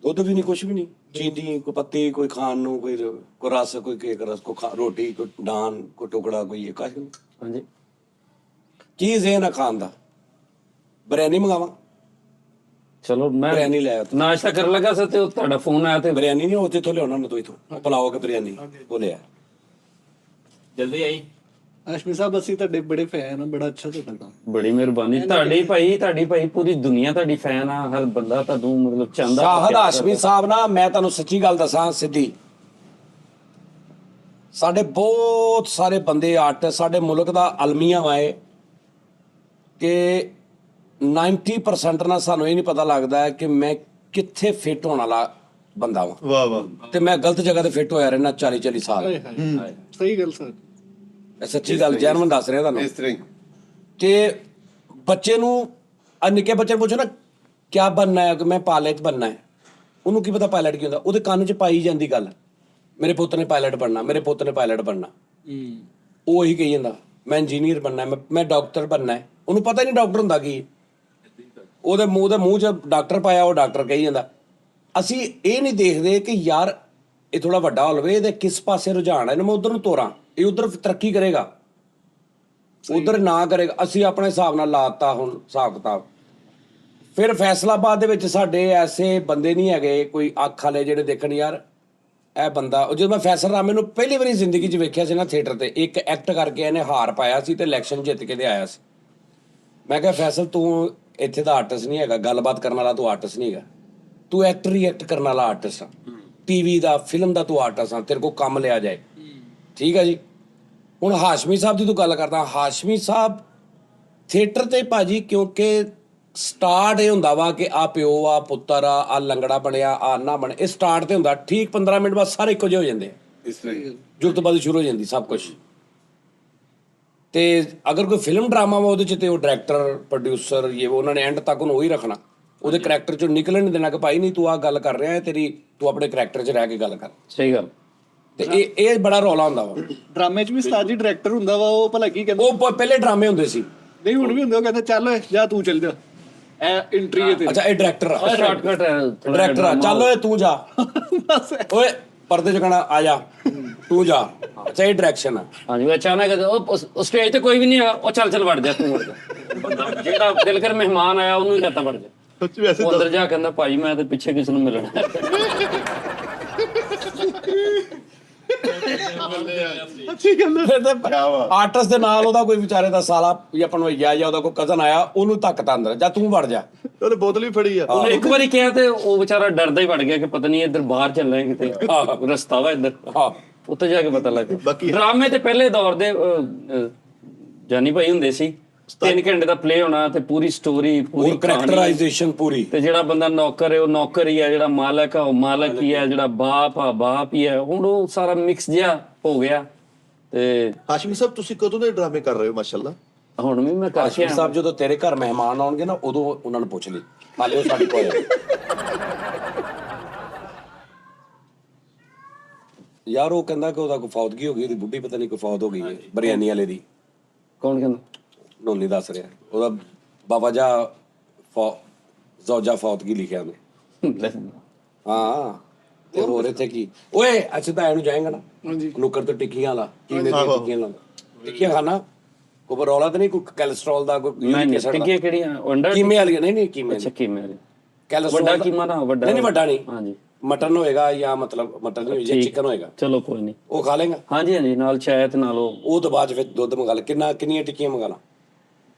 ਦੁੱਧ ਵੀ ਨਹੀਂ ਕੁਛ ਵੀ ਨਹੀਂ ਚੀਨੀ ਕੋਈ ਪੱਤੀ ਕੋਈ ਖਾਣ ਨੂੰ ਕੋਈ ਰਸ ਕੋਈ ਕੇਕ ਰਸ ਕੋਈ ਰੋਟੀ ਕੋਈ ਨਾਨ ਕੋਈ ਟੁਕੜਾ ਕੋਈ ਇਹ ਕਾਸ਼ ਹਾਂਜੀ ਚੀਜ਼ ਇਹ ਨਾ ਖਾਣ ਦਾ ਬਿਰਿਆਨੀ ਮੰਗਾਵਾਂ ਚਲੋ ਮੈਂ ਬਿਰਿਆਨੀ ਲੈ ਆ ਨਾਸ਼ਤਾ ਕਰਨ ਲੱਗਾ ਸੀ ਤੇ ਉਹ ਤੁਹਾਡਾ ਫੋਨ ਆਇਆ ਤੇ ਬਿਰਿਆਨੀ ਨਹੀਂ ਉੱਥੇ ਤੋਂ ਲਿਆਉਣਾ ਮੈਂ ਤੋਂ ਇਥੋਂ ਪੁਲਾਓ ਕੇ ਬਿਰਿਆਨੀ ਉਹ ਲਿਆ ਜਲਦੀ ਆਈ। ਹਾਸ਼ਮੀ ਸਾਹਿਬ ਅਸੀਂ ਤੁਹਾਡੇ ਬੜੇ ਫੈਨ ਆ ਬੜਾ ਅੱਛਾ ਤੁਹਾਡਾ ਕੰਮ ਬੜੀ ਮਿਹਰਬਾਨੀ ਤੁਹਾਡੀ ਭਾਈ ਪੂਰੀ ਦੁਨੀਆ ਤੁਹਾਡੀ ਫੈਨ ਆ ਹਰ ਬੰਦਾ ਤੁਹਾਨੂੰ ਮਤਲਬ ਚਾਹੁੰਦਾ ਸ਼ਾਹਦ ਹਾਸ਼ਮੀ ਸਾਹਿਬ ਨਾ ਮੈਂ ਤੁਹਾਨੂੰ ਸੱਚੀ ਗੱਲ ਦੱਸਾਂ ਸਿੱਧੀ ਸਾਡੇ ਬਹੁਤ ਸਾਰੇ ਬੰਦੇ ਆਰਟਿਸਟ ਸਾਡੇ ਮੁਲਕ ਦਾ ਅਲਮੀਆ ਵਾਏ ਕਿ 90% ਨਾਲ ਸਾਨੂੰ ਇਹ ਨਹੀਂ ਪਤਾ ਲੱਗਦਾ ਕਿ ਮੈਂ ਕਿੱਥੇ ਫਿੱਟ ਹੋਣ ਵਾਲਾ ਬੰਦਾ ਵਾਂ ਵਾਹ ਵਾਹ ਤੇ ਮੈਂ ਗਲਤ ਜਗ੍ਹਾ ਤੇ ਫਿੱਟ ਹੋਇਆ ਰਹਿਣਾ 40 ਸਾਲ ਸਹੀ ਗੱਲ ਸਰ ਇਹ ਸੱਚੀ ਗੱਲ ਜੈਨੂਇਨ ਦੱਸ ਰਿਹਾ ਤੁਹਾਨੂੰ ਇਸ ਤਰ੍ਹਾਂ ਹੀ ਤੇ ਬੱਚੇ ਨੂੰ ਨਿੱਕੇ ਬੱਚੇ ਨੂੰ ਪੁੱਛੋ ਨਾ ਕਿਆ ਬਣਨਾ ਹੈ ਕਿ ਮੈਂ ਪਾਇਲਟ ਬਣਨਾ ਹੈ ਉਹਨੂੰ ਕੀ ਪਤਾ ਪਾਇਲਟ ਕੀ ਹੁੰਦਾ ਉਹਦੇ ਕੰਨ 'ਚ ਪਾਈ ਜਾਂਦੀ ਗੱਲ ਮੇਰੇ ਪੁੱਤ ਨੇ ਪਾਇਲਟ ਬਣਨਾ ਮੇਰੇ ਪੁੱਤ ਨੇ ਪਾਇਲਟ ਬਣਨਾ ਉਹ ਇਹੀ ਕਹੀ ਜਾਂਦਾ ਮੈਂ ਇੰਜੀਨੀਅਰ ਬਣਨਾ ਮੈਂ ਡਾਕਟਰ ਬਣਨਾ ਹੈ ਉਹਨੂੰ ਪਤਾ ਹੀ ਨਹੀਂ ਡਾਕਟਰ ਹੁੰਦਾ ਕੀ ਉਹਦੇ ਮੂੰਹ 'ਚ ਡਾਕਟਰ ਪਾਇਆ ਉਹ ਡਾਕਟਰ ਕਹੀ ਜਾਂਦਾ ਅਸੀਂ ਇਹ ਨਹੀਂ ਦੇਖਦੇ ਕਿ ਯਾਰ ਇਹ ਥੋੜਾ ਵੱਡਾ ਹੋ ਲਵੇ ਇਹਦੇ ਕਿਸ ਪਾਸੇ ਰੁਝਾਨ ਹੈ ਇਹਨੂੰ ਮੈਂ ਉਧਰ ਨੂੰ ਤੋਰਾਂ ਇਹ ਉਧਰ ਤਰੱਕੀ ਕਰੇਗਾ ਉਧਰ ਨਾ ਕਰੇਗਾ ਅਸੀਂ ਆਪਣੇ ਹਿਸਾਬ ਨਾਲ ਲਾਤਾ ਹੁਣ ਹਿਸਾਬ ਕਿਤਾਬ ਫਿਰ ਫੈਸਲਾਬਾਦ ਦੇ ਵਿੱਚ ਸਾਡੇ ਐਸੇ ਬੰਦੇ ਨਹੀਂ ਹੈਗੇ ਕੋਈ ਅੱਖ ਵਾਲੇ ਜਿਹੜੇ ਦੇਖਣ ਯਾਰ ਇਹ ਬੰਦਾ ਜਦੋਂ ਮੈਂ ਫੈਸਲ ਰਾਮੇ ਨੂੰ ਪਹਿਲੀ ਵਾਰੀ ਜ਼ਿੰਦਗੀ 'ਚ ਵੇਖਿਆ ਸੀ ਨਾ ਥੀਏਟਰ ਤੇ ਇੱਕ ਐਕਟ ਕਰਕੇ ਇਹਨੇ ਹਾਰ ਪਾਇਆ ਸੀ ਤੇ ਇਲੈਕਸ਼ਨ ਜਿੱਤ ਕੇ ਤੇ ਆਇਆ ਸੀ ਮੈਂ ਕਿਹਾ ਫੈਸਲ ਤੂੰ ਇੱਥੇ ਦਾ ਆਰਟਿਸਟ ਨਹੀਂ ਹੈਗਾ ਗੱਲਬਾਤ ਕਰਨ ਵਾਲਾ ਤੂੰ ਆਰਟਿਸਟ ਨਹੀਂ ਹੈਗਾ ਤੂੰ ਐਕਟਰ ਹੀ ਐਕਟ ਕਰਨ ਵਾਲਾ ਆਰਟਿਸਟ ਆ ਟੀਵੀ ਦਾ ਫਿਲਮ ਦਾ ਤੂੰ ਆਰਟਿਸਟ ਆ ਤੇਰੇ ਕੋਲ ਕੰਮ ਲਿਆ ਜਾਏ ਠੀਕ ਹੈ ਜੀ ਹੁਣ ਹਾਸ਼ਮੀ ਸਾਹਿਬ ਦੀ ਤੂੰ ਗੱਲ ਕਰਦਾ ਹਾਸ਼ਮੀ ਸਾਹਿਬ ਥੀਏਟਰ ਤੇ ਭਾਜੀ ਕਿਉਂਕਿ ਸਟਾਰਟ ਇਹ ਹੁੰਦਾ ਵਾ ਕਿ ਆ ਪਿਓ ਆ ਪੁੱਤਰ ਆ ਲੰਗੜਾ ਬਣਿਆ ਆ ਨਾ ਬਣੇ ਇਹ ਸਟਾਰਟ ਤੇ ਹੁੰਦਾ ਠੀਕ 15 ਮਿੰਟ ਬਾਅਦ ਸਾਰੇ ਇੱਕੋ ਜਿਹੇ ਹੋ ਜਾਂਦੇ ਇਸ ਤਰ੍ਹਾਂ ਹੀ ਜੁਗਤਬਾਜ਼ੀ ਸ਼ੁਰੂ ਹੋ ਜਾਂਦੀ ਸਭ ਕੁਝ ਤੇ ਅਗਰ ਕੋਈ ਫਿਲਮ ਡਰਾਮਾ ਵਾ ਉਹਦੇ ਚ ਤੇ ਉਹ ਡਾਇਰੈਕਟਰ ਪ੍ਰੋਡਿਊਸਰ ਇਹ ਉਹਨਾਂ ਨੇ ਐਂਡ ਤੱਕ ਉਹਨੂੰ ਉਹੀ ਰੱਖਣਾ ਉਹਦੇ ਕਰੈਕਟਰ ਚੋਂ ਨਿਕਲਣ ਨਹੀਂ ਦੇਣਾ ਕਿ ਭਾਈ ਨਹੀਂ ਤੂੰ ਆ ਗੱਲ ਕਰ ਰਿਹਾ ਤੇਰੀ ਤੂੰ ਆਪਣੇ ਕਰੈਕਟਰ 'ਚ ਰਹਿ ਕੇ ਗੱਲ ਕਰ ਸਹੀ ਗੱਲ ਤੇ ਇਹ ਬੜਾ ਰੌਲਾ ਹੁੰਦਾ ਵਾ ਡਰਾਮੇ 'ਚ ਵੀ ਉਸਤਾਦ ਜੀ ਡਾਇਰੈਕਟਰ ਹੁੰਦਾ ਵਾ ਉਹ ਭਲਾ ਕੀ ਕਹਿੰਦਾ ਉਹ ਪਹਿਲੇ ਡਰਾਮੇ ਹੁੰਦੇ ਸੀ ਨਹੀਂ ਹੁਣ ਵੀ ਹੁੰਦੇ ਉਹ ਕਹਿੰਦੇ ਚੱਲ ਓਏ ਜਾ ਤੂੰ ਚੱਲ ਜਾ ਐ ਐਂਟਰੀ ਹੈ ਤੇਰੀ ਅੱਛਾ ਇਹ ਡਾਇਰੈਕਟਰ ਆ ਸ਼ਾਰਟਕਟ ਹੈ ਡਾਇਰੈਕਟਰ ਆ ਚੱਲ ਓਏ ਤੂੰ ਜਾ ਓਏ ਪਰਦੇ 'ਚ ਕਹਣਾ ਆ ਜਾ ਤੂੰ ਜਾ ਅੱਛਾ ਇਹ ਡਾਇਰੈਕਸ਼ਨ ਆ ਹਾਂਜੀ ਅਚਾਨਕ ਉਹ ਸਟੇਜ ਤੇ ਕੋਈ ਵੀ ਨਹੀਂ ਆ ਉਹ ਚੱਲ ਵੜ ਜਾ ਤੂੰ ਵੜ ਜਾ ਬੰਦਾ ਜਿਹੜਾ ਦਿਲ ਕਰ ਮਹਿਮਾਨ ਆਇਆ ਉਹਨੂੰ ਹੀ ਕਹਤਾ ਵੜ ਜਾ ਸੱਚ ਵੈਸੇ ਉਹ ਅੰਦਰ ਜਾ ਕਹਿੰਦਾ ਭਾਈ ਮੈਂ ਤੇ ਪਿੱਛੇ ਕਿਸ ਨੂੰ ਮਿਲਣਾ ਅੱਛੀ ਗੱਲ ਹੈ ਆਰਟਿਸਟ ਦੇ ਨਾਲ ਉਹਦਾ ਕੋਈ ਵਿਚਾਰੇ ਦਾ ਸਾਲਾ ਜਾਂ ਭਣਵਈਆ ਜਾਂ ਉਹਦਾ ਕੋਈ ਕਜ਼ਨ ਆਇਆ ਉਹਨੂੰ ਧੱਕਤਾ ਅੰਦਰ ਜਾਂ ਤੂੰ ਵੜ ਜਾ ਉਹਨੇ ਬੋਤਲ ਵੀ ਫੜੀ ਆ ਉਹਨੇ ਇੱਕ ਵਾਰੀ ਕਿਹਾ ਤੇ ਉਹ ਵਿਚਾਰਾ ਡਰਦਾ ਹੀ ਵੜ ਗਿਆ ਕਿ ਪਤਾ ਨਹੀਂ ਇੱਧਰ ਬਾਹਰ ਚੱਲਣਾ ਹੈ ਕਿਤੇ ਰਸਤਾ ਵਾ ਇੱਧਰ ਹਾਂ ਉੱਥੇ ਜਾ ਕੇ ਪਤਾ ਲੱਗ ਗਿਆ ਬਾਕੀ- ਡਰਾਮੇ ਤੇ ਪਹਿਲੇ ਦੌਰ ਦੇ ਜਾਨੀ ਭਾਈ ਹੁੰਦੇ ਸੀ 3 ਘੰਟੇ ਦਾ ਪਲੇ ਹੋਣਾ ਤੇ ਪੂਰੀ ਸਟੋਰੀ ਪੂਰੀ ਹੋਰ ਕਰੈਕਟਰਾਈਜੇਸ਼ਨ ਪੂਰੀ। ਤੇ ਜਿਹੜਾ ਬੰਦਾ ਨੌਕਰ ਹੈ ਉਹ ਨੌਕਰ ਹੀ ਹੈ, ਜਿਹੜਾ ਮਾਲਕ ਆ ਉਹ ਮਾਲਕ ਹੀ ਹੈ, ਜਿਹੜਾ ਬਾਪ ਆ ਬਾਪ ਹੀ ਹੈ। ਹੁਣ ਉਹ ਸਾਰਾ ਮਿਕਸ ਜਿਹਾ ਹੋ ਗਿਆ। ਤੇ ਹਾਸ਼ਮੀ ਸਾਹਿਬ ਤੁਸੀਂ ਕਦੋਂ ਦੇ ਡਰਾਮੇ ਕਰ ਰਹੇ ਹੋ ਮਾਸ਼ਾਅੱਲਾ? ਹੁਣ ਵੀ ਮੈਂ ਕਰਕੇ ਹਾਸ਼ਮੀ ਆਇਆ। ਸਾਹਿਬ ਜਦੋਂ ਤੇਰੇ ਘਰ ਮਹਿਮਾਨ ਆਉਣਗੇ ਨਾ ਉਦੋਂ ਉਹਨਾਂ ਨੂੰ ਪੁੱਛ ਲਈ, ਹਾਲੇ ਉਹ ਸਾਡੇ ਕੋਲ ਆ। ਯਾਰ ਉਹ ਕਹਿੰਦਾ ਕਿ ਉਹਦਾ ਕੋਈ ਫੌਤਗੀ ਹੋ ਗਈ, ਉਹਦੀ ਬੁੱਢੀ ਪਤਾ ਨਹੀਂ ਕੋਈ ਫੌਤ ਹੋ ਗਈ ਹੈ ਬਰਿਆਨੀ ਵਾਲੇ ਦੀ। ਕੌਣ ਕਹਿੰਦਾ? ਨੋਨੀ ਦੱਸ ਰਿਹਾ ਉਹਦਾ ਬਾਬਾ ਜਾ ਜ਼ੌਜਾ ਫੌਤਗੀ ਲਿਖਿਆ ਉਹਨੇ। ਹਾਂ ਤੇ ਹੋਰ ਇੱਥੇ ਕੀ ਓਏ ਅੱਛਾ ਤਾਂ ਇਹਨੂੰ ਜਾਏਗਾ ਨਾ ਨੁੱਕਰ ਤੇ ਟਿੱਕੀਆਂ ਲਾ ਕੀਮੇ ਦੀਆਂ ਟਿੱਕੀਆਂ ਲਾ ਟਿੱਕੀਆਂ ਖਾਣਾ ਕੋਈ ਰੌਲਾ ਤਾਂ ਨਹੀਂ, ਕੋਈ ਕੋਲੇਸਟ੍ਰੋਲ ਦਾ ਕੋਈ ਨਹੀਂ ਟਿੱਕੀਆਂ ਕਿਹੜੀਆਂ? ਅੰਡਾ ਕੀਮੇ ਵਾਲੀਆਂ ਨਹੀਂ ਕੀਮੇ ਅੱਛਾ ਕੀਮੇ ਵਾਲੀ। ਕੋਲੇਸਟ੍ਰੋਲ ਵੱਡਾ ਕੀਮਾ ਨਾ ਵੱਡਾ ਨਹੀਂ ਵੱਡਾ ਨਹੀਂ, ਹਾਂਜੀ ਮਟਨ ਹੋਏਗਾ ਜਾਂ ਮਤਲਬ ਮਟਨ ਨਹੀਂ ਜਾਂ ਚਿਕਨ ਹੋਏਗਾ, ਚਲੋ ਕੋਈ ਨਹੀਂ। ਉਹ ਖਾ ਲੇਗਾ। ਹਾਂਜੀ ਹਾਂਜੀ ਨਾਲ ਚਾਹ ਤੇ ਨਾਲ ਉਹ ਤੋਂ ਬਾਅਦ ਫਿਰ ਦੁੱਧ ਮੰਗਾ ਲੈ। ਕਿੰਨੀਆਂ ਟਿੱਕੀਆਂ ਮੰਗਾ ਲਾ?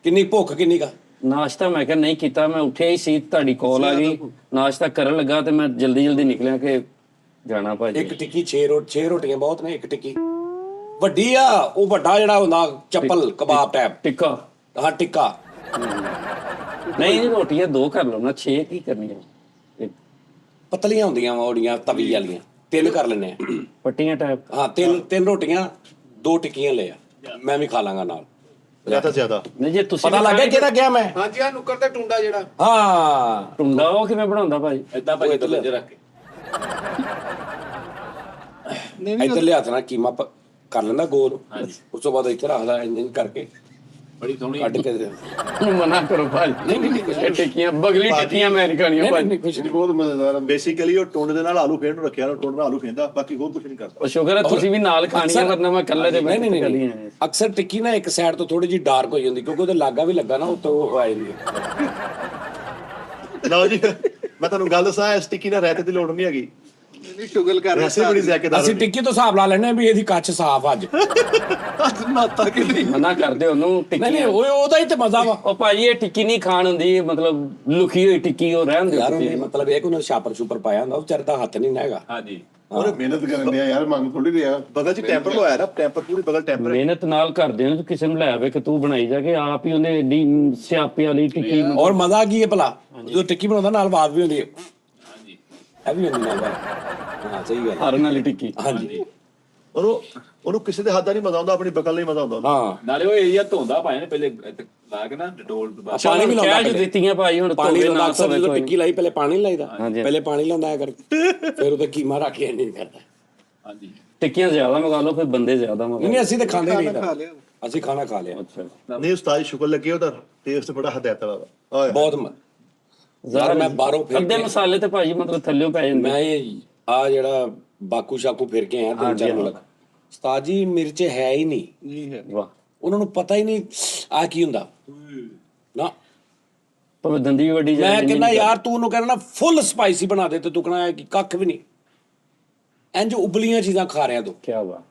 ਕਿੰਨੀ ਭੁੱਖ ਕਿੰਨੀ ਕਾ? ਨਾਸ਼ਤਾ ਮੈਂ ਕਿਹਾ ਨਹੀਂ ਕੀਤਾ, ਮੈਂ ਉੱਠਿਆ ਹੀ ਸੀ ਤੁਹਾਡੀ ਕਾਲ ਆ ਗਈ, ਨਾਸ਼ਤਾ ਕਰਨ ਲੱਗਾ ਤੇ ਮੈਂ ਜਲਦੀ ਨਿਕਲਿਆ ਕਿ ਜਾਣਾ ਭਾਜੀ। ਇੱਕ ਟਿੱਕੀ 6 ਰੋਟੀਆਂ ਬਹੁਤ ਨੇ। ਇੱਕ ਟਿੱਕੀ ਵੱਡੀ ਆ, ਉਹ ਵੱਡਾ ਜਿਹੜਾ ਹੁੰਦਾ ਚੱਪਲ ਕਬਾਬ ਟਾਈਪ ਟਿੱਕਾ। ਹਾਂ ਟਿੱਕਾ। ਨਹੀਂ ਜੀ ਰੋਟੀਆਂ 2 ਕਰ ਲਓ ਨਾ, 6 ਕੀ ਕਰਨੀਆਂ? ਪਤਲੀਆਂ ਹੁੰਦੀਆਂ ਵਾ ਉਹਦੀਆਂ ਤਵੀ ਵਾਲੀਆਂ, 3 ਕਰ ਲੈਣੇ ਆ। ਪੱਟੀਆਂ ਟਾਈਪ। ਹਾਂ 3 ਰੋਟੀਆਂ 2 ਟਿੱਕੀਆਂ ਲੈ ਆ, ਮੈਂ ਵੀ ਖਾ ਲਾਂਗਾ ਨਾਲ। ਜ਼ਿਆਦਾ ਨਹੀਂ ਜੇ ਤੁਸੀਂ ਪਤਾ ਲੱਗ ਗਿਆ ਕਿਹਦਾ ਗਿਆ ਮੈਂ? ਹਾਂਜੀ ਆ ਨੁੱਕਰ ਤੇ ਟੁੰਡਾ ਜਿਹੜਾ ਹਾਂ ਟੁੰਡਾ ਉਹ ਕਿਵੇਂ ਬਣਾਉਂਦਾ ਭਾਜੀ? ਇਦਾਂ ਭਾਈ ਇੱਧਰ ਰੱਖ ਕੇ ਇੱਧਰ ਲਿਆ ਨਾ ਕੀਮਾ ਕਰ ਲੈਂਦਾ ਗੋਲ, ਉਸ ਤੋਂ ਬਾਅਦ ਇੱਥੇ ਰੱਖਦਾ ਇੰਜ ਕਰਕੇ ਬੜੀ ਸੋਹਣੀ ਕੱਢ ਕੇ ਦੇ। ਮਨਾ ਕਰੋ ਭਾਜੀ। ਨਹੀਂ ਟਿੱਕੀਆਂ ਬਗਲੀ ਟਿੱਕੀਆਂ ਮੈਂ ਨਹੀਂ ਖਾਣੀਆਂ ਭਾਜੀ। ਕੁਝ ਨਹੀਂ। ਬਹੁਤ ਮਜ਼ੇਦਾਰ। ਬੇਸਿਕਲੀ ਉਹ ਟੁੰਡ ਦੇ ਨਾਲ ਆਲੂ ਫੇਰ ਨੂੰ ਰੱਖਿਆ, ਟੁੰਡ ਨਾਲ ਆਲੂ ਫੇਂਦਾ, ਬਾਕੀ ਹੋਰ ਕੁਝ ਨਹੀਂ ਕਰਦਾ। ਉਹ ਸ਼ੁਕਰ ਹੈ ਤੁਸੀਂ ਵੀ ਨਾਲ ਖਾਣੀਆਂ, ਵਰਨਾ ਮੈਂ ਇਕੱਲੇ ਦੇ ਮੈਂ ਨਹੀਂ ਅਕਸਰ ਟਿੱਕੀ ਨਾ ਇੱਕ ਸਾਈਡ ਤੋਂ ਥੋੜੀ ਜਿਹੀ ਡਾਰਕ ਹੋ ਜਾਂਦੀ ਕਿਉਂਕਿ ਉਹਦੇ ਲਾਗਾ ਵੀ ਲੱਗਾ ਨਾ ਉੱਤੋਂ ਉਹ ਆ ਜਾਂਦੀ ਹੈ। ਲਓ ਜੀ ਮੈਂ ਤੁਹਾਨੂੰ ਗੱਲ ਦੱਸਾਂ, ਇਸ ਟਿੱਕੀ ਨਾਲ ਰਾਇਤੇ ਦੀ ਲੋੜ ਨਹੀਂ ਹੈਗੀ। ਨਹੀਂ ਸ਼ੁਗਲ ਕਰ ਰਿਹਾ ਵੈਸੇ ਬੜੀ ਜ਼ਾਇਕੇਦਾਰ ਅਸੀਂ ਟਿੱਕੀ ਤੋਂ ਹਿਸਾਬ ਲਾ ਲੈਣੇ ਵੀ ਇਹਦੀ ਕੱਚ ਸਾਫ਼ ਅੱਜ। ਨਾਤਾ ਕਿ ਨਹੀਂ। ਮਨਾ ਕਰਦੇ ਉਹਨੂੰ ਨਹੀਂ ਟਿੱਕੀ। ਉਹਦਾ ਹੀ ਤੇ ਮਜ਼ਾ ਵਾ ਉਹ ਭਾਜੀ ਇਹ ਟਿੱਕੀ ਨਹੀਂ ਖਾਣ ਹੁੰਦੀ, ਮਤਲਬ ਲੁਕੀ ਹੋਈ ਟਿੱਕੀ ਉਹ ਰਹਿਣ ਦਿਓ ਯਾਰ। ਤੁਸੀਂ। ਉਹਨੇ ਮਤਲਬ ਇਹ ਕਿ ਉਹਨਾਂ ਛਾਪਰ ਛੁਪਰ ਪਾਇਆ ਹੁੰਦਾ, ਉਹ ਵਿਚਾਰੇ ਦਾ ਹੱਥ ਨਹੀਂ ਨਾ ਹੈਗਾ। ਹਾਂਜੀ ਉਹਨੇ ਮਿਹਨਤ ਕਰਨ ਦਿਆ ਯਾਰ, ਮੰਗ ਥੋੜੀ ਰਿਹਾ। ਬਗਲ 'ਚ ਟੈਂਪਰ ਲਵਾਇਆ ਨਾ, ਟੈਂਪਰ ਪੂਰੀ ਬਗਲ ਟੈਂਪਰ ਹੈ। ਮਿਹਨਤ ਨਾਲ ਕਰਦੇ ਨੇ, ਕਿਸੇ ਨੂੰ ਲੈ ਆਵੇ ਕਿ ਤੂੰ ਬਣਾਈ ਜਾ ਕੇ ਆਪ ਹੀ ਉਹਨੇ ਏਡੀ ਸਿਆਪੇ ਵਾਲੀ ਟਿੱਕੀ। ਔਰ ਮਜ਼ਾ ਕੀ ਹੈ ਭਲਾ, ਜਦੋਂ ਟਿੱਕੀ ਬਣਾਉਂਦਾ ਨਾਲ ਬਾਤ ਵੀ ਹੁੰਦੀ ਹੈ। ਹਾਂਜੀ ਇਹ ਵੀ ਹੁੰਦੀ ਨਾਲ ਬਾਤ। ਹਾਂ ਸਹੀ ਗੱਲ ਹੈ। ਹਰਨ ਵਾਲੀ ਟਿੱਕੀ। ਹਾਂਜੀ ਉਹਨੂੰ ਕਿਸੇ ਦੇ ਹੱਥ ਦਾ ਨਹੀਂ ਮਜ਼ਾ ਆਉਂਦਾ, ਆਪਣੀ ਬਗਲ ਨਹੀਂ ਮਜ਼ਾ ਆਉਂਦਾ ਉਹਨੂੰ। ਹਾਂ ਨਾਲੇ ਉਹ ਏਰੀਆ ਧੋਂਦਾ ਪਾਇਆ ਨੇ ਪਹਿਲੇ ਲਾ ਕੇ ਨਾ ਡਟੋਲ ਪਾਣੀ ਵੀ ਲਾਉਂਦਾ ਕਹਿ ਜੋ ਦਿੱਤੀਆਂ ਭਾਈ, ਹੁਣ ਪਾਣੀ ਧੋਵੇ ਲਾਉਂਦਾ ਨਾ ਅਕਸਰ ਧੋਵੇ ਜਦੋਂ ਕੋਈ ਟਿੱਕੀ ਲਾਈ ਪਹਿਲੇ ਪਾਣੀ ਲਾਈਦਾ, ਹਾਂਜੀ। ਪਹਿਲੇ ਪਾਣੀ ਲਾਉਂਦਾ ਆ ਕਰ ਫਿਰ ਉਹਦੇ ਕੀਮਾ ਰੱਖ ਕੇ ਨਹੀਂ ਕਰਦਾ। ਹਾਂਜੀ ਟਿੱਕੀਆਂ ਜ਼ਿਆਦਾ ਮੰਗਾ ਲਓ, ਫਿਰ ਬੰਦੇ ਜ਼ਿਆਦਾ ਮੰਗਾ ਨਹੀਂ ਅਸੀਂ ਤਾਂ ਖਾਂਦੇ ਨਹੀਂ ਖਾ ਤਾਂ, ਲਿਆ। ਅਸੀਂ ਖਾਣਾ ਖਾ ਲਿਆ। ਅੱਛਾ ਨਹੀਂ ਉਸਤਾਦ ਜੀ ਸ਼ੁਕਰ ਲੱਗੇ, ਉਹਦਾ ਟੇਸਟ ਬੜਾ ਹਦਾਇਤ ਵਾਲਾ ਵਾ। ਬਹੁਤ ਯਾਰ ਮੈਂ ਬਾਹਰੋਂ ਫਿਰ ਅੱਧੇ ਮਸਾਲੇ ਤੇ ਭਾਜੀ ਮਤਲਬ ਥੱਲਿਓਂ ਪੈ ਜਾਂਦੇ। ਮੈਂ ਇਹ ਆ ਜਿਹੜਾ ਬਾਕੂ ਸ਼ਾਕੂ ਫਿਰ ਕੇ ਆਇਆ 3-4 ਮੁਲਕ, ਉਸਤਾਦ ਜੀ ਮਿਰਚ ਹੈ ਹੀ ਨਹੀਂ। ਨਹੀਂ ਹੈ। ਵਾਹ ਉਹਨਾਂ ਨੂੰ ਪਤਾ ਹੀ ਨਹੀਂ ਆ ਕੀ ਹੁੰਦਾ ਨਾ। ਪਰ ਦੰਦੀ ਵੀ ਵੱਡੀ ਮੈਂ ਕਹਿੰਦਾ ਯਾਰ ਤੂੰ ਉਹਨੂੰ ਕਹਿਣਾ ਨਾ ਫੁੱਲ ਸਪਾਈਸੀ ਬਣਾ ਦੇ, ਤੇ ਤੂੰ ਕਹਿਣਾ ਕਿ ਕੱਖ ਵੀ ਨਹੀਂ, ਇੰਜ ਉਬਲੀਆਂ ਚੀਜ਼ਾਂ ਖਾ ਰਿਹਾ ਤੂੰ। ਕੀ ਵਾ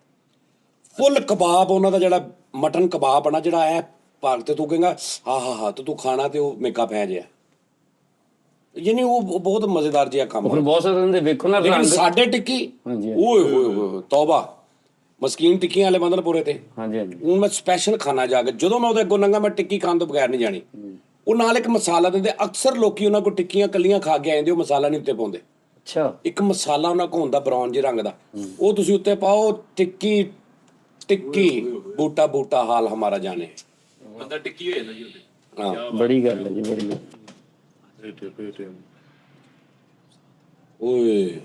ਫੁੱਲ ਕਬਾਬ ਉਹਨਾਂ ਦਾ ਜਿਹੜਾ ਮਟਨ ਕਬਾਬ ਬਣਾ ਜਿਹੜਾ ਐ ਭਾਗ ਤੇ ਤੂੰ ਕਹੇਗਾ ਹਾਂ ਤੇ ਤੂੰ ਖਾਣਾ ਤੇ ਉਹ ਮੇਕਅਪ ਹੈ ਜਿਆ, ਯਾਨੀ ਉਹ ਬਹੁਤ ਮਜ਼ੇਦਾਰ ਜਿਹਾ ਕੰਮ ਫਿਰ ਹੈ। ਬਹੁਤ ਸਾਰੇ ਦੇ ਵੇਖੋ ਨਾ ਲੇਕਿਨ ਰੰਗ। ਸਾਡੇ ਟਿੱਕੀ ਹਾਂਜੀ ਓਏ ਹੋਏ ਤੌਬਾ, ਮਸਕੀਨ ਟਿੱਕੀਆਂ ਵਾਲੇ ਬੰਦਨਪੁਰੇ ਤੇ ਹਾਂਜੀ ਹਾਂਜੀ ਹੁਣ ਮੈਂ ਸਪੈਸ਼ਲ ਖਾਣਾ ਜਾ ਕੇ, ਜਦੋਂ ਮੈਂ ਉਹਦੇ ਅੱਗੋਂ ਲੰਘਾ ਮੈਂ ਟਿੱਕੀ ਖਾਣ ਤੋਂ ਬਗੈਰ ਨਹੀਂ ਜਾਣੀ। ਉਹ ਨਾਲ ਇੱਕ ਮਸਾਲਾ ਦਿੰਦੇ, ਅਕਸਰ ਲੋਕੀ ਉਹਨਾਂ ਕੋਲ ਟਿੱਕੀਆਂ ਕੱਲੀਆਂ ਖਾ ਕੇ ਆਉਂਦੇ, ਉਹ ਮਸਾਲਾ ਨਹੀਂ ਉੱਤੇ ਪਾਉਂਦੇ। ਅੱਛਾ ਇੱਕ ਮਸਾਲਾ ਉਹਨਾਂ ਕੋਲ ਹੁੰਦਾ ਬਰਾਊਨ ਜਿਹੇ ਰੰਗ ਦਾ, ਉਹ ਤੁਸੀਂ ਉੱਤੇ ਪਾਓ। ਟਿੱਕੀ ਬੂਟਾ ਹਾਲ ਹਮਾਰਾ ਜਾਣੇ। ਬੰਦਾ ਟਿੱਕੀ ਹੋ ਜਾਂਦਾ ਜੀ ਉਹਦੇ। ਹਾਂ ਬੜੀ ਗੱਲ ਹੈ ਜੀ, ਬੜੀ ਗੱਲ। ਓਏ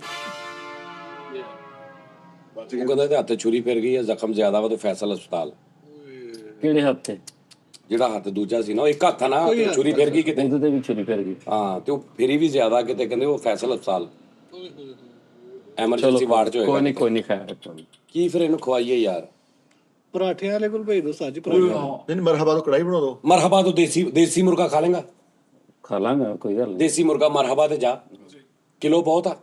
ਉਹ ਕਹਿੰਦਾ ਇਹਦੇ ਹੱਥ ਛੁਰੀ ਫਿਰ ਗਈ ਹੈ, ਜ਼ਖਮ ਜ਼ਿਆਦਾ ਵਾ ਤੇ ਫੈਸਲ ਹਸਪਤਾਲ। ਕਿਹੜੇ ਹੱਥ ਤੇ? ਜਿਹੜਾ ਹੱਥ ਦੂਜਾ ਸੀ ਨਾ, ਉਹ ਇੱਕ ਹੱਥ ਆ ਨਾ, ਤੇ ਛੁਰੀ ਫਿਰ ਗਈ ਕਿਤੇ। ਉਹਦੇ ਤੇ ਵੀ ਛੁਰੀ ਫਿਰ ਗਈ। ਹਾਂ ਤੇ ਉਹ ਫੇਰੀ ਵੀ ਜ਼ਿਆਦਾ ਕਿਤੇ, ਕਹਿੰਦੇ ਉਹ ਫੈਸਲ ਹਸਪਤਾਲ ਐਮਰਜੈਂਸੀ ਵਾਰਡ ਚ ਕੋਈ ਹੋਏਗਾ। ਨਹੀਂ ਖੈਰ। ਕੀ ਫਿਰ ਇਹਨੂੰ ਖਵਾਈਏ ਯਾਰ? ਪਰਾਠਿਆਂ ਵਾਲੇ ਕੋਲ ਭੇਜ ਦੋ ਸਾਜੀ ਪਰਾਠੇ। ਨਹੀਂ ਮਰਹਬਾ ਤੋਂ ਕੜਾਈ ਬਣਾ ਦੋ। ਮਰਹਬਾ ਤੋਂ ਦੇਸੀ ਮੁਰਗਾ ਖਾ ਲੇਗਾ? ਖਾ ਲਾਂਗਾ, ਕੋਈ ਗੱਲ ਨਹੀਂ। ਦੇਸੀ ਮੁਰਗਾ ਮਰਹਬਾ ਤੇ ਜਾ, ਕਿਲੋ ਬਹੁਤ ਆ।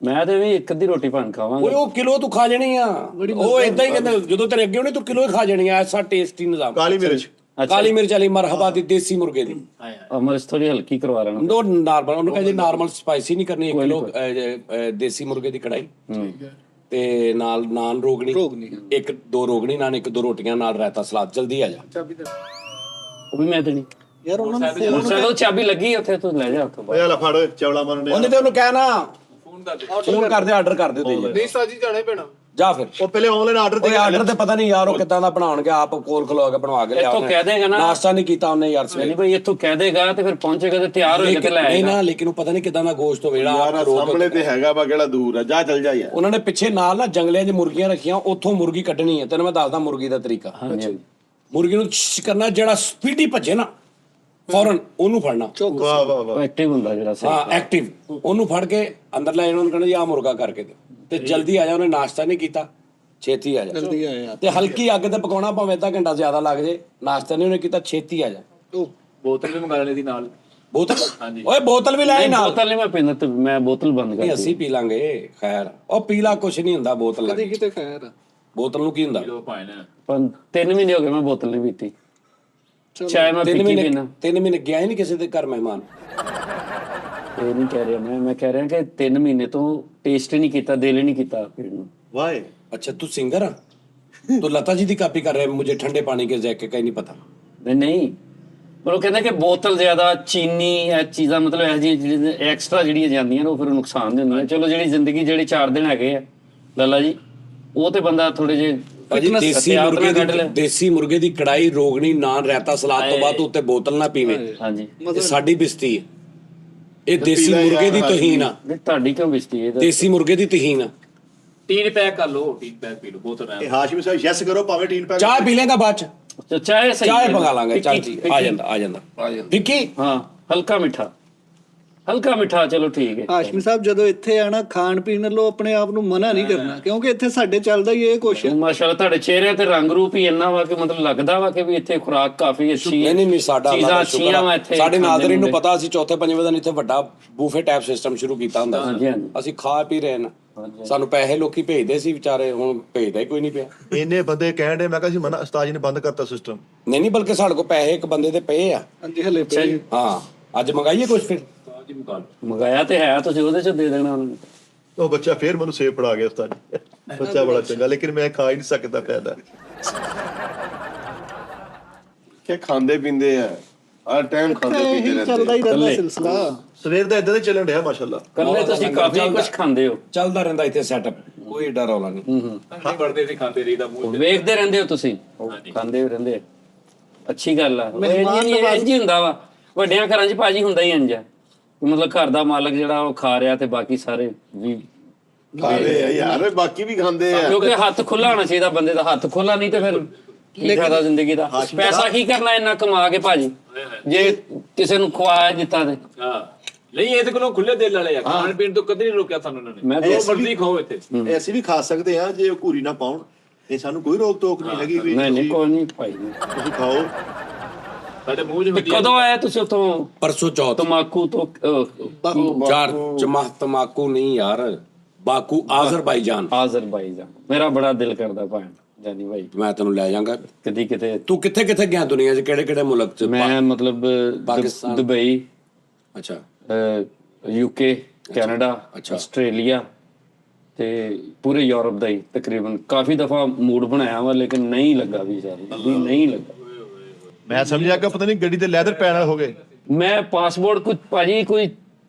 ਮੈਂ ਤੇ ਵੀ ਇੱਕ ਅੱਧੀ ਰੋਟੀ ਪਾਣ ਖਾਵਾਂਗਾ। ਓਏ ਉਹ ਕਿਲੋ ਤੂੰ ਖਾ ਜਾਣੀ ਆ। ਉਹ ਇਦਾਂ ਹੀ ਕਹਿੰਦੇ ਜਦੋਂ ਤੇਰੇ ਅੱਗੇ ਹੋਣੇ ਤੂੰ ਕਿਲੋ ਹੀ ਖਾ ਜਾਣੀ ਆ। ਐਸਾ ਟੇਸਟੀ ਨਿਜ਼ਾਮ। ਕਾਲੀ ਮਿਰਚ ਕਾਲੀ ਮਿਰਚ ਵਾਲੀ ਮਰਹਬਾ ਦੀ ਦੇਸੀ ਮੁਰਗੇ ਦੀ। ਅਮਰ ਥੋੜੀ ਹਲਕੀ ਕਰਵਾ ਲੈਣਾ। ਉਹ ਨਾਰਮਲ, ਉਹਨੂੰ ਕਹਿੰਦੇ ਨਾਰਮਲ ਸਪਾਈਸੀ ਨਹੀਂ ਕਰਨੀ। 1 ਕਿਲੋ ਦੇਸੀ ਮੁਰਗੇ ਦੀ ਕੜਾਈ ਤੇ ਨਾਲ ਨਾਨ ਰੋਗਣੀ, 1-2 ਰੋਗਣੀ ਨਾਨ, 1-2 ਰੋਟੀਆਂ ਨਾਲ ਰਾਇਤਾ ਸਲਾਦ। ਜਲਦੀ ਆ ਜਾ। ਉਹ ਵੀ ਮੈਂ ਦੇਣੀ ਯਾਰ ਉਹਨਾਂ ਨੂੰ ਮੋਟਰਸਾਈਕਲ ਚਾਬੀ ਲੱਗੀ ਉੱਥੇ, ਤੂੰ ਲੈ ਜਾ ਉੱਥੋਂ ਬਾਹਰ। ਓਏ ਲੈ ਫੜ ਚਵਲਾ ਮਾਰਨੇ ਉਹਨੇ ਤੇ ਉਹਨੂੰ ਕਹਿਣਾ ਫੋਨ ਕਰਦੇ ਆਰਡਰ ਕਰ ਦਿਓ ਤੇ ਨਹੀਂ ਉਸਤਾਦ ਜੀ ਜਾਣਾ ਹੀ ਪੈਣਾ। ਜਾ ਫਿਰ ਉਹ ਪਹਿਲੇ ਆਨਲਾਈਨ ਆਰਡਰ ਉਹ ਆਰਡਰ ਤੇ ਪਤਾ ਨਹੀਂ ਯਾਰ ਉਹ ਕਿੱਦਾਂ ਦਾ ਬਣਾਉਣਗੇ, ਆਪ ਕੋਲ ਖਲੋ ਕੇ ਬਣਵਾ ਕੇ ਲਿਆ ਇੱਥੋਂ ਕਹਿ ਦੇਗਾ ਨਾ ਨਾਸ਼ਤਾ ਨਹੀਂ ਕੀਤਾ ਉਹਨੇ ਯਾਰ ਨਹੀਂ ਭਾਈ, ਇੱਥੋਂ ਕਹਿ ਦੇਗਾ ਤੇ ਫਿਰ ਪਹੁੰਚੇਗਾ ਤੇ ਤਿਆਰ ਹੋ ਕੇ ਤੇ ਲੈ ਨਹੀਂ ਆਏਗਾ। ਨਾ, ਲੇਕਿਨ ਉਹ ਪਤਾ ਨਹੀਂ ਕਿੱਦਾਂ ਦਾ ਗੋਸ਼ਤ ਹੋਵੇ ਜਿਹੜਾ ਯਾਰ ਆਪ ਰੋਕ ਸਾਹਮਣੇ ਤੇ ਹੈਗਾ ਵਾ, ਕਿਹੜਾ ਦੂਰ ਆ, ਜਾ ਚੱਲ ਜਾ ਯਾਰ। ਉਹਨਾਂ ਨੇ ਪਿੱਛੇ ਨਾਲ ਨਾ ਜੰਗਲਿਆਂ 'ਚ ਮੁਰਗੀਆਂ ਰੱਖੀਆਂ, ਉੱਥੋਂ ਮੁਰਗੀ ਕੱਢਣੀ ਹੈ। ਤੈਨੂੰ ਮੈਂ ਦੱਸਦਾ ਮੁਰਗੀ ਦਾ ਤਰੀਕਾ। ਹਾਂਜੀ ਮੁਰਗੀ ਨੂੰ ਕਰਨਾ, ਜਿਹੜਾ ਸਪੀਡੀ ਭੱਜੇ ਨਾ ਫੌਰਨ ਉਹਨੂੰ ਫੜਨਾ। ਵਾਹ ਵਾਹ ਵਾਹ। ਉਹ ਐਕਟਿਵ ਹੁੰਦਾ ਜਿਹੜਾ ਸਹੀ। ਹਾਂ ਐਕਟਿਵ, ਉਹਨੂੰ ਫੜ ਕੇ ਅੰਦਰ ਲੈ ਜਾਣਾ, ਉਹਨੂੰ ਕਹਿਣਾ ਜੀ ਆਹ ਮੁਰਗਾ ਕਰਕੇ ਦਿਓ ਤੇ ਜਲਦੀ ਆ ਜਾ। ਉਹਨੇ ਨਾਸ਼ਤਾ ਨਹੀਂ ਕੀਤਾ, ਛੇਤੀ ਆ ਜਾ। ਜਲਦੀ ਆਏ ਯਾਰ। ਤੇ ਹਲਕੀ ਅੱਗ ਤੇ ਪਕਾਉਣਾ, ਭਾਵੇਂ ਅੱਧਾ ਘੰਟਾ ਜ਼ਿਆਦਾ ਲੱਗ ਜੇ, ਨਾਸ਼ਤਾ ਨਹੀਂ ਉਹਨੇ ਕੀਤਾ, ਛੇਤੀ ਆ ਜਾ। ਬੋਤਲ ਵੀ ਮੰਗਾ ਲੈਣੀ ਸੀ ਨਾਲ। ਬੋਤਲ ਓਏ ਬੋਤਲ ਵੀ ਲੈ ਆਈ ਨਾਲ। ਬੋਤਲ ਨਹੀਂ ਮੈਂ ਪੀਂਦਾ, ਤੇ ਮੈਂ ਬੋਤਲ ਬੰਦ ਨਹੀਂ ਕਰ ਅਸੀਂ ਪੀ ਲਾਂਗੇ, ਖੈਰ ਉਹ ਪੀਲਾ ਕੁਛ ਨਹੀਂ ਹੁੰਦਾ ਬੋਤਲ ਕਦੇ ਲੱਗੀ। ਕਿਤੇ ਖੈਰ ਬੋਤਲ ਨੂੰ ਕੀ ਹੁੰਦਾ? ਉਹ ਭਾਵੇਂ ਨਾ ਪਰ 3 ਮਹੀਨੇ ਹੋ ਗਏ ਮੈਂ ਬੋਤਲ ਨਹੀਂ ਪੀਤੀ। ਚਾਹੇ ਮੈਂ 3 ਪੀਤੀ ਮਹੀਨੇ ਪੀਣਾ। 3 ਮਹੀਨੇ ਗਿਆ ਹੀ ਨਹੀਂ ਕਿਸੇ ਦੇ ਘਰ ਮਹਿਮਾਨ। ਇਹ ਨਹੀਂ ਕਹਿ ਰਿਹਾ ਮੈਂ ਕਹਿ ਰਿਹਾ ਕਿ 3 ਮਹੀਨੇ ਤੋਂ ਟੇਸਟ ਹੀ ਨਹੀਂ ਕੀਤਾ, ਦਿਲ ਹੀ ਨਹੀਂ ਕੀਤਾ ਪੀਣ ਨੂੰ। ਵਾਏ अच्छा तू सिंगर है तो लता जी की कॉपी कर रहे हैं, मुझे ठंडे पानी के जैके का ही नहीं पता। ਨਹੀਂ ਪਰ ਉਹ ਕਹਿੰਦਾ ਕਿ ਬੋਤਲ ਜ਼ਿਆਦਾ ਚੀਨੀ ਇਹ ਚੀਜ਼ਾਂ ਮਤਲਬ ਇਹ ਜਿਹੀ ਐਕਸਟਰਾ ਜਿਹੜੀਆਂ ਜਾਂਦੀਆਂ ਨੇ ਉਹ ਫਿਰ ਨੁਕਸਾਨ ਦਿੰਦੀਆਂ। ਚਲੋ ਜਿਹੜੀ ਜ਼ਿੰਦਗੀ ਜਿਹੜੇ 4 ਦਿਨ ਹੈਗੇ ਆ ਲਾਲਾ ਜੀ, ਉਹ ਤੇ ਬੰਦਾ ਥੋੜੇ ਜਿਹੇ ਭਾਜੀ ਦੇਸੀ ਮੁਰਗੇ ਦੀ ਕੜਾਈ, ਰੋਗਣੀ, ਨਾਨ, ਰਾਇਤਾ, ਸਲਾਦ ਤੋਂ ਬਾਅਦ ਉੱਤੇ ਬੋਤਲ ਨਾ ਪੀਵੇਂ। ਹਾਂਜੀ ਇਹ ਸਾਡੀ ਬਿਸਤੀ ਹੈ, ਇਹ ਦੇਸੀ ਮੁਰਗੇ ਦੀ ਤੋਹੀਨ ਆ। ਨਹੀਂ ਤੁਹਾਡੀ ਕਿਉਂ ਬਿਸਤੀ ਹੈ? ਦੇਸੀ ਮੁਰਗੇ ਦੀ ਤੋਹੀਨ ਆ। ਟੀਨ ਪੈਕ ਕਰ ਲਓ, ਟੀਨ ਪੈਕ ਪੀ ਲਓ ਬੋਤਲ ਨਾਲ। ਇਹ ਹਾਸ਼ਮੀ ਸਾਹਿਬ ਯੈਸ ਕਰੋ, ਭਾਵੇਂ ਟੀਨ ਪੈਕ। ਚਾਹ ਪੀ ਲੇਗਾ ਬਾਅਦ ਚ, ਚਾਹੇ ਸਹੀ ਚਾਹ ਹੈ। ਪਕਾ ਲਾਂਗੇ। ਚੱਲ ਫਿੱਕੀ- ਜੀ, ਆ ਜਾਂਦਾ ਵਿੱਕੀ। ਹਾਂ ਹਲਕਾ ਮਿੱਠਾ ਚਲੋ ਠੀਕ ਹੈ। ਹਾਸ਼ਮੀ ਸਾਹਿਬ ਜਦੋਂ ਇੱਥੇ ਆਣਾ ਖਾਣ ਪੀਣ ਲੋ ਆਪਣੇ ਆਪ ਨੂੰ ਮਨਾ ਨਹੀਂ ਕਰਨਾ, ਕਿਉਂਕਿ ਇੱਥੇ ਸਾਡੇ ਚੱਲਦਾ ਹੀ ਇਹ ਕੁਛ। ਮਾਸ਼ਾਅੱਲਾ ਤੁਹਾਡੇ ਚਿਹਰੇ ਤੇ ਰੰਗ ਰੂਪ ਹੀ ਇੰਨਾ ਵਾ ਕਿ ਮਤਲਬ ਲੱਗਦਾ ਵਾ ਕਿ ਵੀ ਇੱਥੇ ਖੁਰਾਕ ਕਾਫੀ ਅੱਛੀ ਹੈ। ਨਹੀਂ ਸਾਡਾ ਚੀਜ਼ਾਂ ਅੱਲਾਹ ਦਾ ਅੱਛੀਆਂ ਸ਼ੁਕਰ ਵਾ ਆ। ਇੱਥੇ। ਸਾਡੇ ਨਾਜ਼ਰੀਨ ਨੂੰ ਪਤਾ, ਅਸੀਂ ਚੌਥੇ ਪੰਜਵੇਂ ਦਿਨ ਇੱਥੇ ਵੱਡਾ ਬੂਫੇ ਟਾਈਪ ਸਿਸਟਮ ਸ਼ੁਰੂ ਕੀਤਾ ਹੁੰਦਾ ਹਾਂਜੀ, ਸੀ। ਹਾਂਜੀ। ਅਸੀਂ ਖਾ ਪੀ ਰਹੇ ਨਾ, ਸਾਨੂੰ ਪੈਸੇ ਲੋਕੀ ਭੇਜਦੇ ਸੀ ਵਿਚਾਰੇ, ਹੁਣ ਭੇਜਦਾ ਹੀ ਕੋਈ ਨਹੀਂ ਪਿਆ। ਇੰਨੇ ਬੰਦੇ ਕਹਿਣ ਦੇ, ਮੈਂ ਕਿਹਾ ਸੀ ਮਨਾ ਉਸਤਾਦ ਜੀ ਨੇ ਬੰਦ ਕਰਤਾ ਸਿਸਟਮ। ਨਹੀਂ ਬਲਕਿ ਸਾਡੇ ਕੋਲ ਪੈਸੇ ਇੱਕ ਬੰਦੇ ਦੇ ਪਏ ਆ। ਹਾਂਜੀ ਹਲੇ ਪਏ। ਹਾਂ ਅੱਜ ਮੰਗਾਈਏ ਕੁਝ ਫਿਰ। ਮੰਗਾਇਆ ਤੇ ਹੈ, ਤੁਸੀਂ ਉਹਦੇ ਚ ਦੇ ਦੇਣਾ ਉਹਨੂੰ। ਉਹ ਬੱਚਾ ਫੇਰ ਮੈਨੂੰ ਸੇਬ ਫੜਾ ਗਿਆ ਉਸਤਾਦ ਜੀ। ਬੱਚਾ ਬੜਾ ਚੰਗਾ, ਲੇਕਿਨ ਮੈਂ ਖਾ ਹੀ ਨਹੀਂ ਸਕਦਾ ਫਾਇਦਾ। ਕਿ ਖਾਂਦੇ ਪੀਂਦੇ ਆ, ਹਰ ਟਾਈਮ ਖਾਂਦੇ ਪੀਂਦੇ ਇਹੀ ਚੱਲਦਾ ਰਹਿੰਦੇ। ਹੀ ਰਹਿੰਦਾ ਸਿਲਸਿਲਾ। ਸਵੇਰ ਦਾ ਇਦਾਂ ਦੇ ਚੱਲਣ ਰਿਹਾ ਮਾਸ਼ਾਅੱਲਾ। ਕੱਲੇ ਤੁਸੀਂ ਕਾਫੀ ਕੁਝ ਖਾਂਦੇ ਹੋ, ਚੱਲਦਾ ਰਹਿੰਦਾ ਇੱਥੇ ਸੈਟਅਪ, ਕੋਈ ਡਰ ਰੌਲਾ ਨਹੀਂ। ਨਹੀਂ ਵੜਦੇ ਸੀ, ਖਾਂਦੇ ਰਹੀਦਾ ਮੂੰਹ ਵੇਖਦੇ ਰਹਿੰਦੇ ਹੋ ਤੁਸੀਂ, ਖਾਂਦੇ ਵੀ ਰਹਿੰਦੇ। ਅੱਛੀ ਗੱਲ ਆ। ਇੰਜ ਹੀ ਹੁੰਦਾ ਵਾ ਵੱਡਿਆਂ ਘਰਾਂ 'ਚ ਭਾਜੀ, ਹੁੰਦਾ ਹੀ ਇੰਜ ਆ। ਮਤਲਬ ਘਰ ਦਾ ਮਾਲਕ ਜਿਹੜਾ ਉਹ ਖਾ ਰਿਹਾ ਤੇ ਬਾਕੀ ਸਾਰੇ ਵੀ ਖਾਂਦੇ ਆ ਯਾਰ, ਬਾਕੀ ਵੀ ਖਾਂਦੇ ਆ। ਕਿਉਂਕਿ ਹੱਥ ਖੁੱਲਾ ਹੋਣਾ ਚਾਹੀਦਾ ਬੰਦੇ ਦਾ। ਹੱਥ ਖੁੱਲਾ ਨਹੀਂ ਤੇ ਫਿਰ ਕੀ ਫਾਇਦਾ ਜ਼ਿੰਦਗੀ ਦਾ? ਪੈਸਾ ਕੀ ਕਰਨਾ ਇੰਨਾ ਕਮਾ ਕੇ ਭਾਜੀ, ਜੇ ਕਿਸੇ ਨੂੰ ਖਵਾਇਆ ਦਿੱਤਾ ਤੇ। ਹਾਂ ਨਹੀਂ, ਇਹਦੇ ਕੋਲੋਂ ਖੁੱਲੇ ਦਿਲ ਵਾਲੇ ਆ, ਖਾਣ ਪੀਣ ਤੋਂ ਕਦੇ ਨਹੀਂ ਰੋਕਿਆ ਸਾਨੂੰ ਉਹਨਾਂ ਨੇ। ਮੈਂ ਜੋ ਮਰਜ਼ੀ ਖਾਓ ਇੱਥੇ। ਇਹ ਅਸੀਂ ਵੀ ਖਾ ਸਕਦੇ ਹਾਂ ਜੇ ਉਹ ਘੂਰੀ ਨਾ ਪਾਉਣ, ਇਹ ਸਾਨੂੰ ਕੋਈ ਰੋਕ ਟੋਕ ਨਹੀਂ ਹੈਗੀ ਵੀ ਨਹੀਂ ਕੋਈ ਨਹੀਂ ਭਾਈ। ਤੁਸੀਂ ਖਾਓ। ਸਾਡੇ ਮੂੰਹ 'ਚ ਤੇ ਕਦੋਂ ਆਇਆ ਤੁਸੀਂ ਉੱਥੋਂ ਪਰਸੋਂ ਚੌਥ ਤਮਾਕੂ ਤੋਂ? ਚਾਰ ਤਮਾਕੂ ਨਹੀਂ ਯਾਰ, ਬਾਕੂ ਆਜ਼ਰਬਾਈਜਾਨ। ਆਜ਼ਰਬਾਈਜਾਨ ਮੇਰਾ ਬੜਾ ਦਿਲ ਕਰਦਾ ਭਾਈ ਜਾਨੀ ਭਾਈ, ਮੈਂ ਤੈਨੂੰ ਲੈ ਜਾਵਾਂਗਾ। ਕਦੀ ਕਿਤੇ। ਤੂੰ ਕਿੱਥੇ ਕਿੱਥੇ ਗਿਆ ਦੁਨੀਆ 'ਚ, ਕਿਹੜੇ ਕਿਹੜੇ ਮੁਲਕ 'ਚ? ਮੈਂ ਮਤਲਬ ਪਾਕਿਸਤਾਨ। ਦੁਬਈ, ਅੱਛਾ ਯੂਕੇ, ਕੈਨੇਡਾ, ਅੱਛਾ। ਆਸਟ੍ਰੇਲੀਆ ਤੇ ਪੂਰੇ ਯੂਰਪ ਦਾ ਹੀ ਤਕਰੀਬਨ। ਕਾਫੀ ਦਫਾ ਮੂਡ ਬਣਾਇਆ ਵਾ ਲੇਕਿਨ ਨਹੀਂ ਲੱਗਾ ਵੀਜ਼ਾ, ਨਹੀਂ ਲੱਗਾ। ਮੈਂ ਸਮਝਿਆ ਕਿ ਪਤਾ ਨਹੀਂ ਗੱਡੀ ਤੇ ਲੈਦਰ ਪੈਣ ਹੋ ਗਏ। ਮੈਂ ਪਾਸਪੋਰਟ ਕੋਈ ਭਾਜੀ ਕੋਈ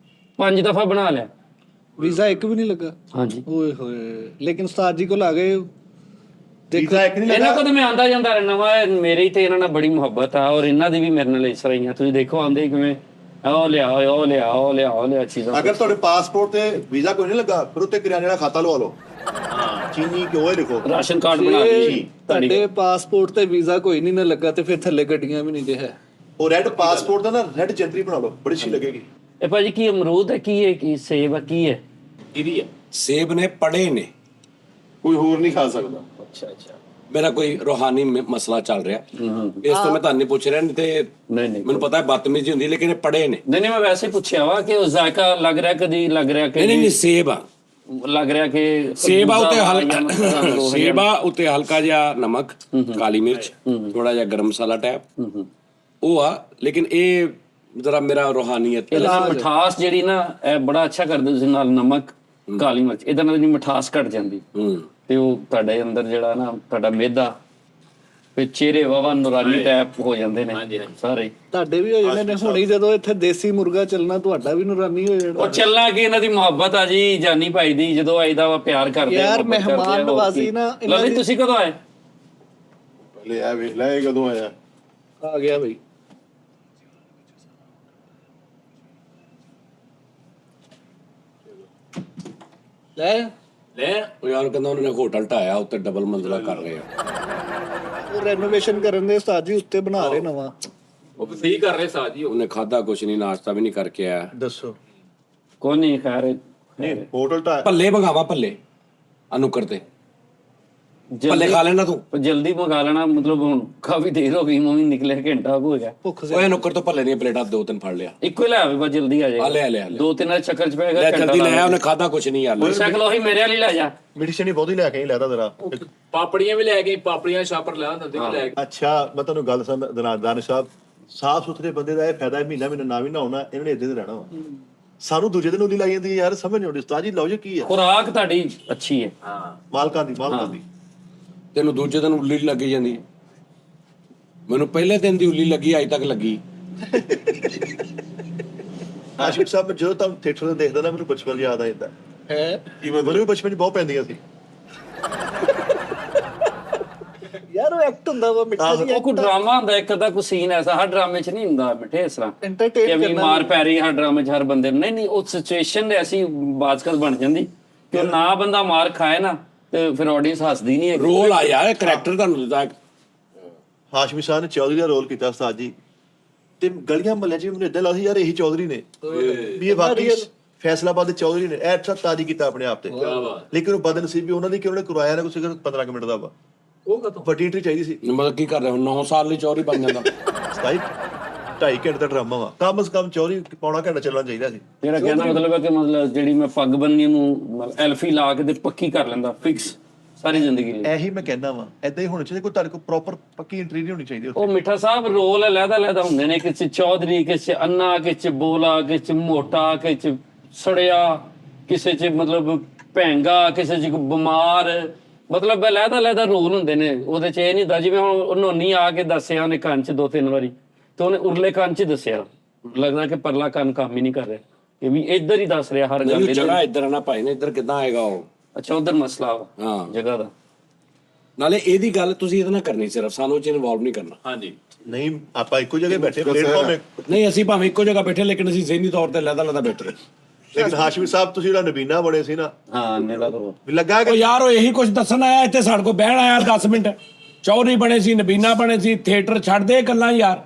5 ਦਫਾ ਬਣਾ ਲਿਆ, ਵੀਜ਼ਾ ਇੱਕ ਵੀ ਨਹੀਂ ਲੱਗਾ। ਹਾਂਜੀ। ਓਏ ਹੋਏ, ਲੇਕਿਨ ਉਸਤਾਦ ਜੀ ਕੋਲ ਆ ਗਏ। ਵੀਜ਼ਾ ਇੱਕ ਨਹੀਂ ਇਹਨਾਂ ਲੱਗਾ। ਕੋਲ ਤਾਂ ਮੈਂ ਆਂਦਾ ਜਾਂਦਾ ਰਹਿਣਾ ਵਾ। ਮੇਰੀ ਤੇ ਇਹਨਾਂ ਨਾਲ ਬੜੀ ਮੁਹੱਬਤ ਆ ਔਰ ਇਹਨਾਂ ਦੀ ਵੀ ਮੇਰੇ ਨਾਲ ਇਸ ਤਰ੍ਹਾਂ ਹੀ ਆ। ਤੁਸੀਂ ਦੇਖੋ ਆਂਦੇ ਕਿਵੇਂ ਉਹ ਲਿਆ ਚੀਜ਼ਾਂ। ਅਗਰ ਤੁਹਾਡੇ ਪਾਸਪੋਰਟ ਤੇ ਵੀਜ਼ਾ ਕੋਈ ਨਹੀਂ ਲੱਗਾ, ਫਿਰ ਉੱਤੇ ਕਿਰਿਆਨੇ ਦਾ ਖਾਤਾ ਲਵਾ ਲਓ। ਚੀਨੀ ਕਿਉਂ ਲਿਖੋ, ਰਾਸ਼ਨ ਕਾਰਡ ਬਣਾ ਲਈ ਤੁਹਾਡੇ ਪਾਸਪੋਰਟ ਤੇ ਵੀਜ਼ਾ ਕੋਈ ਨਹੀਂ ਨਾ ਲੱਗਾ ਤੇ ਫਿਰ ਥੱਲੇ ਗੱਡੀਆਂ ਵੀ ਨਹੀਂ ਜੇ ਹੈ। ਉਹ ਰੈੱਡ ਪਾਸਪੋਰਟ ਦਾ ਨਾ ਰੈੱਡ ਜੈਂਟਰੀ ਬਣਾ ਲਓ, ਬੜੀ ਅੱਛੀ ਲੱਗੇਗੀ। ਇਹ ਭਾਜੀ ਕੀ ਅਮਰੂਦ ਹੈ, ਕੀ ਹੈ, ਕੀ ਸੇਬ ਹੈ, ਕੀ ਹੈ? ਇਹਦੀ ਹੈ। ਸੇਬ ਨੇ ਪੜੇ ਨੇ, ਕੋਈ ਹੋਰ ਨਹੀਂ ਖਾ ਸਕਦਾ। ਅੱਛਾ ਮੇਰਾ ਕੋਈ ਰੂਹਾਨੀ ਮਸਲਾ ਚੱਲ ਰਿਹਾ, ਇਸ ਤੋਂ ਮੈਂ ਤੁਹਾਨੂੰ ਨਹੀਂ ਪੁੱਛ ਰਿਹਾ। ਨਹੀਂ ਤੇ ਨਹੀਂ ਮੈਨੂੰ ਪਤਾ ਹੈ ਬਦਤਮੀਜ਼ੀ ਹੁੰਦੀ, ਲੇਕਿਨ ਇਹ ਪੜੇ ਨੇ। ਨਹੀਂ ਮੈਂ ਵੈਸੇ ਪੁੱਛਿਆ ਵਾ ਕਿ ਉਹ ਜ਼ਾਇਕਾ ਲੱਗ ਰਿਹਾ, ਕਦੀ ਲੱਗ ਰਿਹਾ ਕਿ ਨਹੀਂ ਸੇਬ ਆ, ਲੱਗ ਰਿਹਾ ਕਿ ਸੇਬ ਆ ਉੱਤੇ ਸੇਬ ਆ ਉੱਤੇ ਹਲਕਾ ਜਿਹਾ ਨਮਕ, ਕਾਲੀ ਮਿਰਚ, ਥੋੜਾ ਜਿਹਾ ਗਰਮ ਮਸਾਲਾ ਟੈਪ ਉਹ ਆ। ਲੇਕਿਨ ਇਹ ਜ਼ਰਾ ਮੇਰਾ ਰੂਹਾਨੀਅਤ ਇਹਦਾ ਮਿਠਾਸ ਜਿਹੜੀ ਨਾ ਇਹ ਬੜਾ ਅੱਛਾ ਕਰਦੇ ਤੁਸੀਂ ਨਾਲ ਨਮਕ, ਕਾਲੀ ਮਿਰਚ, ਇਹਦੇ ਨਾਲ ਜਿਹੜੀ ਮਿਠਾਸ ਘਟ ਜਾਂਦੀ। ਤੇ ਉਹ ਤੁਹਾਡੇ ਅੰਦਰ ਜਿਹੜਾ ਨਾ ਤੁਹਾਡਾ ਮਿਹਦਾ ਫਿਰ ਚਿਹਰੇ ਵਾਵਾ ਨੂਰਾਨੀ ਟੈਪ ਹੋ ਜਾਂਦੇ ਨੇ ਸਾਰੇ। ਤੁਹਾਡੇ ਵੀ ਹੋ ਜਾਣੇ ਨੇ ਹੁਣੀ, ਜਦੋਂ ਇੱਥੇ ਦੇਸੀ ਮੁਰਗਾ ਚੱਲਣਾ ਤੁਹਾਡਾ ਵੀ ਨੂਰਾਨੀ ਹੋ ਜਾਣਾ। ਉਹ ਚੱਲਣਾ ਕਿ ਇਹਨਾਂ ਦੀ ਮੁਹੱਬਤ ਆ ਜੀ, ਜਾਨੀ ਭਾਈ ਦੀ, ਜਦੋਂ ਆਈਦਾ ਵਾ ਪਿਆਰ ਕਰਦੇ ਆ, ਯਾਰ ਮੁਹੱਬਤ ਕਰਦੇ ਆ, ਮਹਿਮਾਨ ਹੋਰ ਨਵਾਜ਼ੀ ਕੀ। ਨਾ ਇਹਨਾਂ ਲਵਲੀ ਦੀ- ਤੁਸੀਂ ਕਦੋਂ ਆਏ? ਪਹਿਲੇ ਆ ਵੇਖ ਲੈ ਇਹ ਕਦੋਂ ਆਇਆ। ਆ ਗਿਆ ਬਈ। ਲੈ ਉਹ ਯਾਰ ਕਹਿੰਦਾ ਉਹਨਾਂ ਨੇ ਹੋਟਲ ਢਾਇਆ, ਉੱਤੇ ਡਬਲ ਮੰਜ਼ਲਾ ਕਰ ਰਹੇ ਆ। ਉਹ ਰੈਨੋਵੇਸ਼ਨ ਕਰਨ ਦੇ ਉਸਤਾਦ ਜੀ, ਉੱਤੇ ਬਣਾ ਰਹੇ ਨਵਾਂ। ਉਹ ਸਹੀ ਕਰ ਰਹੇ ਸਾਜ ਜੀ। ਉਹਨੇ ਖਾਦਾ ਕੁਛ ਨਹੀਂ, ਨਾਸ਼ਤਾ ਵੀ ਨਹੀਂ ਕਰਕੇ ਆਇਆ। ਦੱਸੋ ਕੋਈ ਨਹੀਂ, ਖੈਰ ਨਹੀਂ ਹੋਟਲ ਤਾਂ ਭੱਲੇ ਮੰਗਾਵਾ, ਭੱਲੇ ਅਨੁਕਰ ਤੇ ਭੱਲੇ ਖਾ ਲੈਣਾ ਤੂੰ। ਜਲਦੀ ਮੰਗਾ ਲੈਣਾ, ਮਤਲਬ ਹੁਣ ਕਾਫੀ ਦੇਰ ਹੋ ਗਈ, ਮੰਮੀ ਨਿਕਲੇ ਘੰਟਾ ਹੋ ਗਿਆ। ਭੁੱਖ ਓਏ ਅਨੁਕਰ ਤੋਂ ਭੱਲੇ ਦੀਆਂ ਪਲੇਟਾਂ 2-3 ਫੜ ਲਿਆ। ਇੱਕੋ ਹੀ ਲੈ ਆਵੇ, ਬਸ ਜਲਦੀ ਆ ਜਾਏਗਾ। ਆ ਲੈ 2-3 ਚੱਕਰ ਚ ਪੈ ਲੈ ਗਿਆ ਜਲਦੀ ਲੈ ਆ, ਉਹਨੇ ਖਾਦਾ ਕੁਛ ਨਹੀਂ ਯਾਰ। ਮੋਟਰਸਾਈਕਲ ਉਹੀ ਮੇਰੇ ਵਾਲੀ ਲੈ ਜਾ। ਮਿੱਠੀ ਸ਼ਨੀ ਬਹੁਤੀ ਲੈ ਕੇ ਨਹੀਂ ਲੈਦਾ ਤੇਰਾ। ਪਾਪੜੀਆਂ ਵੀ ਲੈ ਗਏ, ਪਾਪੜੀਆਂ ਸ਼ਾਪਰ ਲੈ ਆਉਂਦੇ ਵੀ ਲੈ ਗਏ। ਅੱਛਾ ਮੈਂ ਤੁਹਾਨੂੰ ਗੱਲ ਸਮਝ ਦਾਨਿਸ਼ ਸਾਹਿਬ, ਸਾਫ ਸੁਥਰੇ ਬੰਦੇ ਦਾ ਇਹ ਫਾਇਦਾ ਹੈ, ਮਹੀਨਾ ਨਾ ਵੀ ਨਹਾਉਣਾ, ਇਹਨਾਂ ਨੇ ਇੱਦਾਂ ਦੇ ਰਹਿਣਾ ਵਾ। ਸਾਨੂੰ ਦੂਜੇ ਦਿਨ ਉਲੀ ਲਾਈ ਜਾਂਦੀ ਯਾਰ, ਸਮਝ ਨਹੀਂ ਆਉਂਦੀ ਉਸਤਾਦ ਜੀ। ਲਓ ਜੀ ਕੀ ਹੈ, ਖੁਰਾਕ ਤੁਹਾਡੀ ਅੱਛੀ ਹੈ। ਮਾਲਕਾਂ ਦੀ। ਤੈਨੂੰ ਦੂਜੇ ਦਿਨ ਉੱਲੀ ਲੱਗੀ ਜਾਂਦੀ ਹੈ। ਮੈਨੂੰ ਪਹਿਲੇ ਦਿਨ ਦੀ ਉੱਲੀ ਲੱਗੀ, ਅੱਜ ਤੱਕ ਲੱਗੀ। ਆਸ਼ਿਕ ਸਾਹਿਬ ਜਦੋਂ ਤਾਂ ਥੀਏਟਰ ਤੇ ਦੇਖਦਾ ਨਾ, ਮੈਨੂੰ ਬਚਪਨ ਯਾਦ ਆ ਜਾਂਦਾ ਹੈ। ਮੈਨੂੰ ਵੀ ਬਚਪਨ 'ਚ ਬਹੁਤ ਪੈਂਦੀਆਂ ਸੀ। ਯਾਰ ਉਹ ਐਕਟ ਹੁੰਦਾ ਵਾ ਮਿੱਠਾ ਜੀ। ਉਹ ਕੋਈ ਡਰਾਮਾ ਹੁੰਦਾ ਇੱਕ ਅੱਧਾ ਕੋਈ ਸੀਨ ਐਸਾ, ਹਰ ਡਰਾਮੇ 'ਚ ਨਹੀਂ ਹੁੰਦਾ ਮਿੱਠੇ ਇਸ ਤਰ੍ਹਾਂ Entertain ਕਿ ਵੀ ਕਰਨਾ ਮਾਰ ਪੈ ਰਹੀ ਹਰ ਡਰਾਮੇ 'ਚ ਹਰ ਬੰਦੇ ਨੂੰ। ਨਹੀਂ, ਉਹ ਸਿਚੁਏਸ਼ਨ ਐਸੀ ਬਾਜ਼ਕਰ ਬਣ ਜਾਂਦੀ ਕਿ ਉਹ ਨਾ ਬੰਦਾ ਮਾਰ ਖਾਏ ਨਾ ਤੇ ਫਿਰ ਆਡੀਅנס ਹੱਸਦੀ ਨਹੀਂ ਹੈਗੀ। ਰੋਲ ਆ ਯਾਰ, ਕਰੈਕਟਰ ਤੁਹਾਨੂੰ ਦਿੱਤਾ। ਹਾਸ਼ਮੀ ਸਾਹਿਬ ਨੇ ਚੌਧਰੀ ਦਾ ਰੋਲ ਕੀਤਾ ਉਸਤਾਦ ਜੀ, ਤੇ ਗਲੀਆਂ ਮਹੱਲਿਆਂ 'ਚ ਵੀ ਮੈਨੂੰ ਏਦਾਂ ਲੱਗਦਾ ਸੀ ਯਾਰ ਇਹੀ ਚੌਧਰੀ ਨੇ, ਵੀ ਇਹ ਵਾਕਈ ਫੈਸਲਾਬਾਦ ਦੇ ਚੌਧਰੀ ਨੇ। ਇਹ ਅੱਛਾ ਤਾਜੀ ਕੀਤਾ ਆਪਣੇ ਆਪ ਤੇ, ਲੇਕਿਨ ਉਹ ਬਦਨਸੀਬੀ ਉਹਨਾਂ ਦੀ ਕਿ ਉਹਨਾਂ ਨੇ ਕਰਵਾਇਆ ਨਾ ਕੁਛ 15 ਮਿੰਟ ਦਾ ਵਾ। ਉਹ ਕਦੋਂ ਵੱਡੀ ਐਂਟਰੀ ਚਾਹੀਦੀ ਸੀ। ਮਤਲਬ ਕੀ ਕਰ ਰਿਹਾ ਹੁਣ 9 ਸਾਲ ਲਈ ਚੌਰੀ ਬਣ ਜਾਂਦਾ। 2.5 ਘੰਟੇ ਦਾ ਡਰਾਮਾ ਵਾ, ਕਮ ਸੇ ਕਮ ਚੌਰੀ ਪੌਣਾ ਘੰਟਾ ਚੱਲਣਾ ਚਾਹੀਦਾ ਸੀ। ਮੇਰਾ ਕਹਿਣਾ ਮਤਲਬ ਹੈ ਕਿ ਮਤਲਬ ਜਿਹੜੀ ਮੈਂ ਪੱਗ ਬੰਨੀ ਨੂੰ ਐਲਫੀ ਲਾ ਕੇ ਤੇ ਪੱਕੀ ਕਰ ਲੈਂਦਾ, ਫਿਕਸ ਸਾਰੀ ਜ਼ਿੰਦਗੀ ਲਈ। ਇਹੀ ਮੈਂ ਕਹਿੰਦਾ ਵਾ, ਏਦਾਂ ਹੀ ਹੋਣਾ ਚਾਹੀਦਾ। ਕੋਈ ਤੁਹਾਡੇ ਕੋਲ ਪ੍ਰੋਪਰ ਪੱਕੀ ਐਂਟਰੀ ਨਹੀਂ ਹੋਣੀ ਚਾਹੀਦੀ। ਉਹ ਮਿੱਠਾ ਸਾਹਿਬ ਰੋਲ ਅਲੱਗ-ਅਲੱਗ ਹੁੰਦੇ ਨੇ, ਕਿਸੇ 'ਚ ਚੌਧਰੀ, ਕਿਸੇ 'ਚ ਅੰਨਾ, ਕਿਸੇ 'ਚ ਬੋਲਾ, ਕਿਸੇ 'ਚ ਮੋਟਾ, ਕਿਸੇ 'ਚ ਸੜਿਆ, ਕਿਸੇ 'ਚ ਮਤਲਬ ਭੈਂਗਾ, ਕਿਸੇ 'ਚ ਬਿਮਾਰ, ਮਤਲਬ ਅਲੱਗ-ਅਲੱਗ ਰੋਲ ਹੁੰਦੇ ਨੇ। ਉਹਦੇ 'ਚ ਇਹ ਨਹੀਂ ਹੁੰਦਾ ਜਿਵੇਂ ਹੁਣ ਨੋਨੀ ਆ ਕੇ ਦੱਸਿਆ ਉਹਨੇ ਕੰਨ 'ਚ 2-3 ਵਾਰੀ, ਤੇ ਉਹਨੇ ਉਰਲੇ ਕੰਨ 'ਚ ਦੱਸਿਆ, ਲੱਗਦਾ ਕਿ ਪਰਲਾ ਕੰਨ ਕੰਮ ਹੀ ਨਹੀਂ ਕਰ ਰਿਹਾ, ਕਿ ਵੀ ਇੱਧਰ ਹੀ ਦੱਸ ਰਿਹਾ ਹਰ ਗੱਲ। ਜਗ੍ਹਾ ਇੱਧਰ ਆ ਨਾ ਭਾਈ ਨੇ, ਇੱਧਰ ਕਿੱਦਾਂ ਆਏਗਾ ਉਹ? ਅੱਛਾ, ਉਧਰ ਮਸਲਾ ਵਾ ਹਾਂ ਜਗ੍ਹਾ ਦਾ। ਨਾਲੇ ਇਹਦੀ ਗੱਲ ਤੁਸੀਂ ਇਹਦੇ ਨਾਲ ਕਰਨੀ, ਸਿਰਫ ਸਾਨੂੰ ਇਹ 'ਚ ਇਨਵੋਲਵ ਨਹੀਂ ਕਰਨਾ। ਹਾਂਜੀ ਨਹੀਂ ਆਪਾਂ ਇੱਕੋ ਜਗ੍ਹਾ ਬੈਠੇ ਪਲੇਟਫਾਰਮ, ਨਹੀਂ ਅਸੀਂ ਭਾਵੇਂ ਇੱਕੋ ਜਗ੍ਹਾ ਬੈਠੇ, ਲੇਕਿਨ ਅਸੀਂ ਜ਼ਹਿਨੀ ਤੌਰ ਤੇ ਅਲੱਗ-ਅਲੱਗ ਬੈਠੇ। ਲੇਕਿਨ ਹਾਸ਼ਮੀ ਸਾਹਿਬ ਤੁਸੀਂ ਜਿਹੜਾ ਨਬੀਨਾ ਬਣੇ ਸੀ ਨਾ, ਹਾਂ ਨੇੜਾ ਕਰੋ। ਵੀ ਲੱਗਾ ਉਹ ਕਿ ਯਾਰ ਉਹ ਇਹੀ ਕੁਝ ਦੱਸਣ ਆਇਆ ਇੱਥੇ, ਸਾਡੇ ਕੋਲ ਬਹਿਣ ਆਇਆ 10 ਮਿੰਟ। ਚੌਧਰੀ ਬਣੇ ਸੀ, ਨਬੀਨਾ ਬਣੇ ਸੀ, ਥੀਏਟਰ ਛੱਡ ਦੇ ਗੱਲਾਂ ਯਾਰ।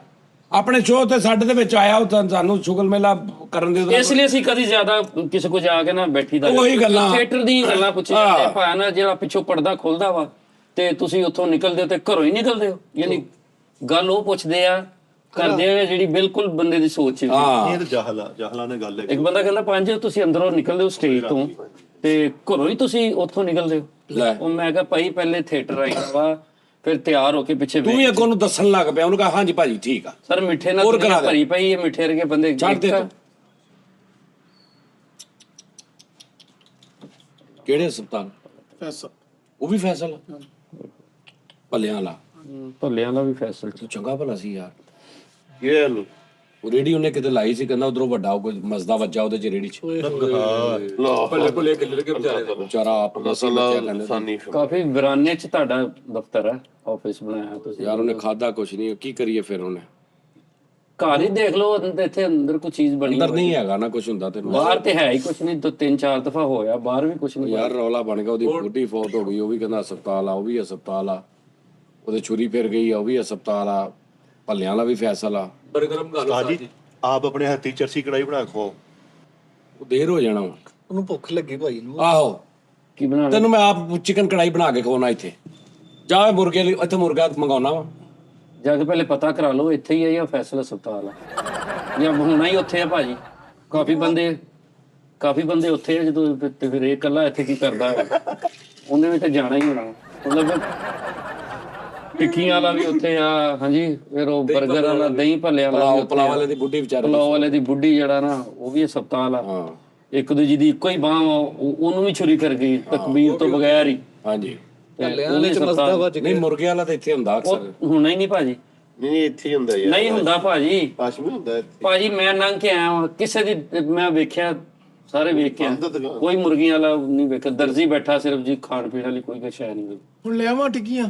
ਆਪਣੇ ਸ਼ੋਅ ਤੇ ਸਾਡੇ ਦੇ ਵਿੱਚ ਆਇਆ, ਉਹ ਸਾਨੂੰ ਸ਼ੁਗਲ ਮੇਲਾ ਕਰਨ ਦੇ। ਇਸ ਲਈ ਅਸੀਂ ਕਦੀ ਜ਼ਿਆਦਾ ਕਿਸੇ ਕੋ ਜਾ ਕੇ ਨਾ ਬੈਠੀ ਦਾ ਉਹੀ ਗੱਲਾਂ। ਥੀਏਟਰ ਦੀਆਂ ਗੱਲਾਂ ਪੁੱਛੀ ਜਾਂਦੇ ਭਾਵੇਂ ਨਾ, ਜਿਹੜਾ ਪਿੱਛੋਂ ਪਰਦਾ ਖੁੱਲਦਾ ਵਾ ਤੇ ਤੁਸੀਂ ਉੱਥੋਂ ਨਿਕਲਦੇ ਹੋ ਤੇ ਘਰੋਂ ਹੀ ਨਿਕਲਦੇ ਹੋ, ਯਾਨੀ ਗੱਲ ਉਹ ਪੁੱਛਦੇ ਆ ਕਰਦੇ ਆ ਜਿਹੜੀ ਬਿਲਕੁਲ ਬੰਦੇ ਦੀ ਸੋਚ ਹੈ। ਇਹ ਤਾਂ ਜਾਹਲਾ ਨੇ ਗੱਲ ਹੈ। ਇੱਕ ਬੰਦਾ ਕਹਿੰਦਾ 5 ਤੁਸੀਂ ਅੰਦਰੋਂ ਨਿਕਲਦੇ ਹੋ ਸਟੇਜ ਤੋਂ ਤੇ ਘਰੋਂ ਹੀ ਤੁਸੀਂ ਉੱਥੋਂ ਨਿਕਲਦੇ ਹੋ। ਉਹ ਮੈਂ ਕਿਹਾ ਭਾਈ ਪਹਿਲੇ ਥੀਏਟਰ ਆਈਦਾ ਵਾ, ਫਿਰ ਤਿਆਰ ਹੋ ਕੇ ਪਿੱਛੇ ਤੂੰ ਵੀ ਅੱਗੋਂ ਨੂੰ ਦੱਸਣ ਲੱਗ ਪਿਆ, ਉਹਨੂੰ ਕਹਾ ਹਾਂਜੀ ਭਾਜੀ ਠੀਕ ਆ ਸਰ ਮਿੱਠੇ ਨਾਲ ਦੁਨੀਆ ਭਰੀ ਪਈ ਹੈ, ਮਿੱਠੇ ਵਰਗੇ ਬੰਦੇ ਛੱਡ ਦੇ ਤੂੰ। ਕਿਹੜੇ ਹਸਪਤਾਲ? ਫੈਸਲ ਉਹ ਵੀ ਫੈਸਲ ਭੱਲਿਆਂ ਵਾਲਾ। ਭੱਲਿਆਂ ਦਾ ਵੀ ਫੈਸਲ ਤੂੰ ਚੰਗਾ ਭਲਾ ਸੀ ਯਾਰ। ਇਹ ਲੋ ਉਹ ਰੇੜੀ ਉਹਨੇ ਕਿਤੇ ਲਾਈ ਸੀ, ਕਹਿੰਦਾ ਉਧਰੋਂ ਵੱਡਾ ਕੋਈ ਮਸਦਾ ਵੱਜਾ ਉਹਦੇ ਚ ਰੇੜੀ ਚ। ਭੱਲੇ ਭੁੱਲੇ ਕਿੱਲੇ ਕੇ ਵਿਚਾਰੇ ਦਾ ਵਿਚਾਰਾ ਆਪ ਸਾਨੀ ਕਾਫੀ ਵਿਰਾਨੇ ਚ ਤੁਹਾਡਾ ਦਫ਼ਤਰ ਹੈ, ਆਫਿਸ ਬਣਾਇਆ ਤੁਸੀਂ। ਯਾਰ ਉਹਨੇ ਖਾਦਾ ਕੁਛ ਨਹੀਂ, ਕੀ ਕਰੀਏ ਫਿਰ ਉਹਨੇ। ਘਰ ਹੀ ਦੇਖ ਲਓ, ਇੱਥੇ ਅੰਦਰ ਕੋਈ ਚੀਜ਼ ਬਣੀ ਅੰਦਰ ਨਹੀਂ ਹੈਗਾ ਨਾ ਕੁਛ ਹੁੰਦਾ ਤੈਨੂੰ। ਬਾਹਰ ਤੇ ਹੈ ਹੀ ਕੁਛ ਨਹੀਂ, 2-3-4 ਦਫਾ ਹੋਇਆ, ਬਾਹਰ ਵੀ ਕੁਛ ਨਹੀਂ। ਯਾਰ ਰੌਲਾ ਬਣ ਗਿਆ, ਉਹਦੀ ਬੁੱਢੀ ਫੌਤ ਹੋ ਗਈ, ਉਹ ਵੀ ਕਹਿੰਦਾ ਹਸਪਤਾਲ ਆ, ਉਹ ਵੀ ਹਸਪਤਾਲ ਆ। ਉਹਦੇ ਛੁਰੀ ਫਿਰ ਗਈ ਆ, ਉਹ ਵੀ ਹਸਪਤਾਲ ਆ। ਭੱਲਿਆਂ ਵਾਲਾ ਵੀ ਫੈਸਲ ਆ। ਬਰਗਰਮ ਗੱਲ ਉਸਤਾਦ ਜੀ ਆਪ ਆਪਣੇ ਹੱਥੀ ਚਰਸੀ ਕੜਾਈ ਬਣਾ ਖਵਾਓ। ਉਹ ਦੇਰ ਹੋ ਜਾਣਾ ਵਾ। ਉਹਨੂੰ ਭੁੱਖ ਲੱਗੀ ਭਾਈ ਨੂੰ। ਆਹੋ ਕੀ ਬਣਾਣਾ ਤੈਨੂੰ ਮੈਂ ਆਪ ਚਿਕਨ ਕੜਾਈ ਬਣਾ ਕੇ ਖਵਾਉਣਾ ਇੱਥੇ। ਜਾ ਮੁਰਗੇ ਲਈ, ਇੱਥੇ ਮੁਰਗਾ ਮੰਗਾਉਣਾ ਵਾ। ਜਾ ਕੇ ਪਹਿਲੇ ਪਤਾ ਕਰਾ ਲਓ ਇੱਥੇ ਹੀ ਹੈ ਜਾਂ ਫੈਸਲ ਹਸਪਤਾਲ ਆ, ਜਾਂ ਹੋਣਾ ਹੀ ਉੱਥੇ ਆ ਭਾਜੀ। ਕਾਫੀ ਬੰਦੇ ਉੱਥੇ ਆ, ਜਦੋਂ ਤੇ ਫਿਰ ਇਹ ਇਕੱਲਾ ਇੱਥੇ ਕੀ ਕਰਦਾ ਹੈ? ਉਹਨੇ ਵੀ ਤਾਂ ਜਾਣਾ ਹੀ ਹੋਣਾ, ਮਤਲਬ ਟਿੱਕੀਆਂ ਵਾਲਾ ਵੀ ਉੱਥੇ ਆ। ਹਾਂਜੀ, ਫਿਰ ਉਹ 버ਗਰ ਵਾਲਾ, ਦਹੀਂ ਭੱਲੇ ਵਾਲਾ, ਪਲਾਓ ਵਾਲੇ ਦੀ ਬੁੱਢੀ ਵਿਚਾਰੇ ਪਲਾਓ ਵਾਲੇ ਦੀ ਬੁੱਢੀ ਜਿਹੜਾ ਨਾ, ਉਹ ਵੀ ਹਸਪਤਾਲ ਆ। ਇੱਕ ਦੂਜੀ ਦੀ ਇੱਕੋ ਹੀ ਬਾਂਹ, ਉਹਨੂੰ ਵੀ ਛੁਰੀ ਕਰ ਗਈ ਤਕਬੀਰ ਤੋਂ ਬਗੈਰ ਹੀ। ਹਾਂਜੀ ਕੱਲਿਆਂ ਚ ਮਸਦਾ ਵੱਜ ਨਹੀਂ ਮੁਰਗੇ ਵਾਲਾ ਤਾਂ ਇੱਥੇ ਹੁੰਦਾ ਅਕਸਰ ਹੁਣ ਹੀ ਨਹੀਂ ਭਾਜੀ, ਨਹੀਂ ਇੱਥੇ ਹੀ ਹੁੰਦਾ ਯਾਰ, ਨਹੀਂ ਹੁੰਦਾ ਭਾਜੀ। ਹਾਸ਼ਮੀ ਹੁੰਦਾ ਇੱਥੇ। ਭਾਜੀ ਮੈਂ ਲੰਘ ਕੇ ਆਇਆ ਵਾਂ, ਕਿਸੇ ਦੀ ਮੈਂ ਵੇਖਿਆ, ਸਾਰੇ ਵੇਖ ਕੇ ਆਇਆ। ਕੋਈ ਮੁਰਗੀਆਂ ਵਾਲਾ ਨਹੀਂ ਵੇਖਿਆ, ਦਰਜੀ ਬੈਠਾ ਸਿਰਫ ਜੀ, ਖਾਣ ਪੀਣ ਵਾਲੀ ਕੋਈ ਕੁਛ ਹੈ ਨਹੀਂ। ਹੁਣ ਲੈ ਆਵਾਂ ਟਿੱਕੀਆਂ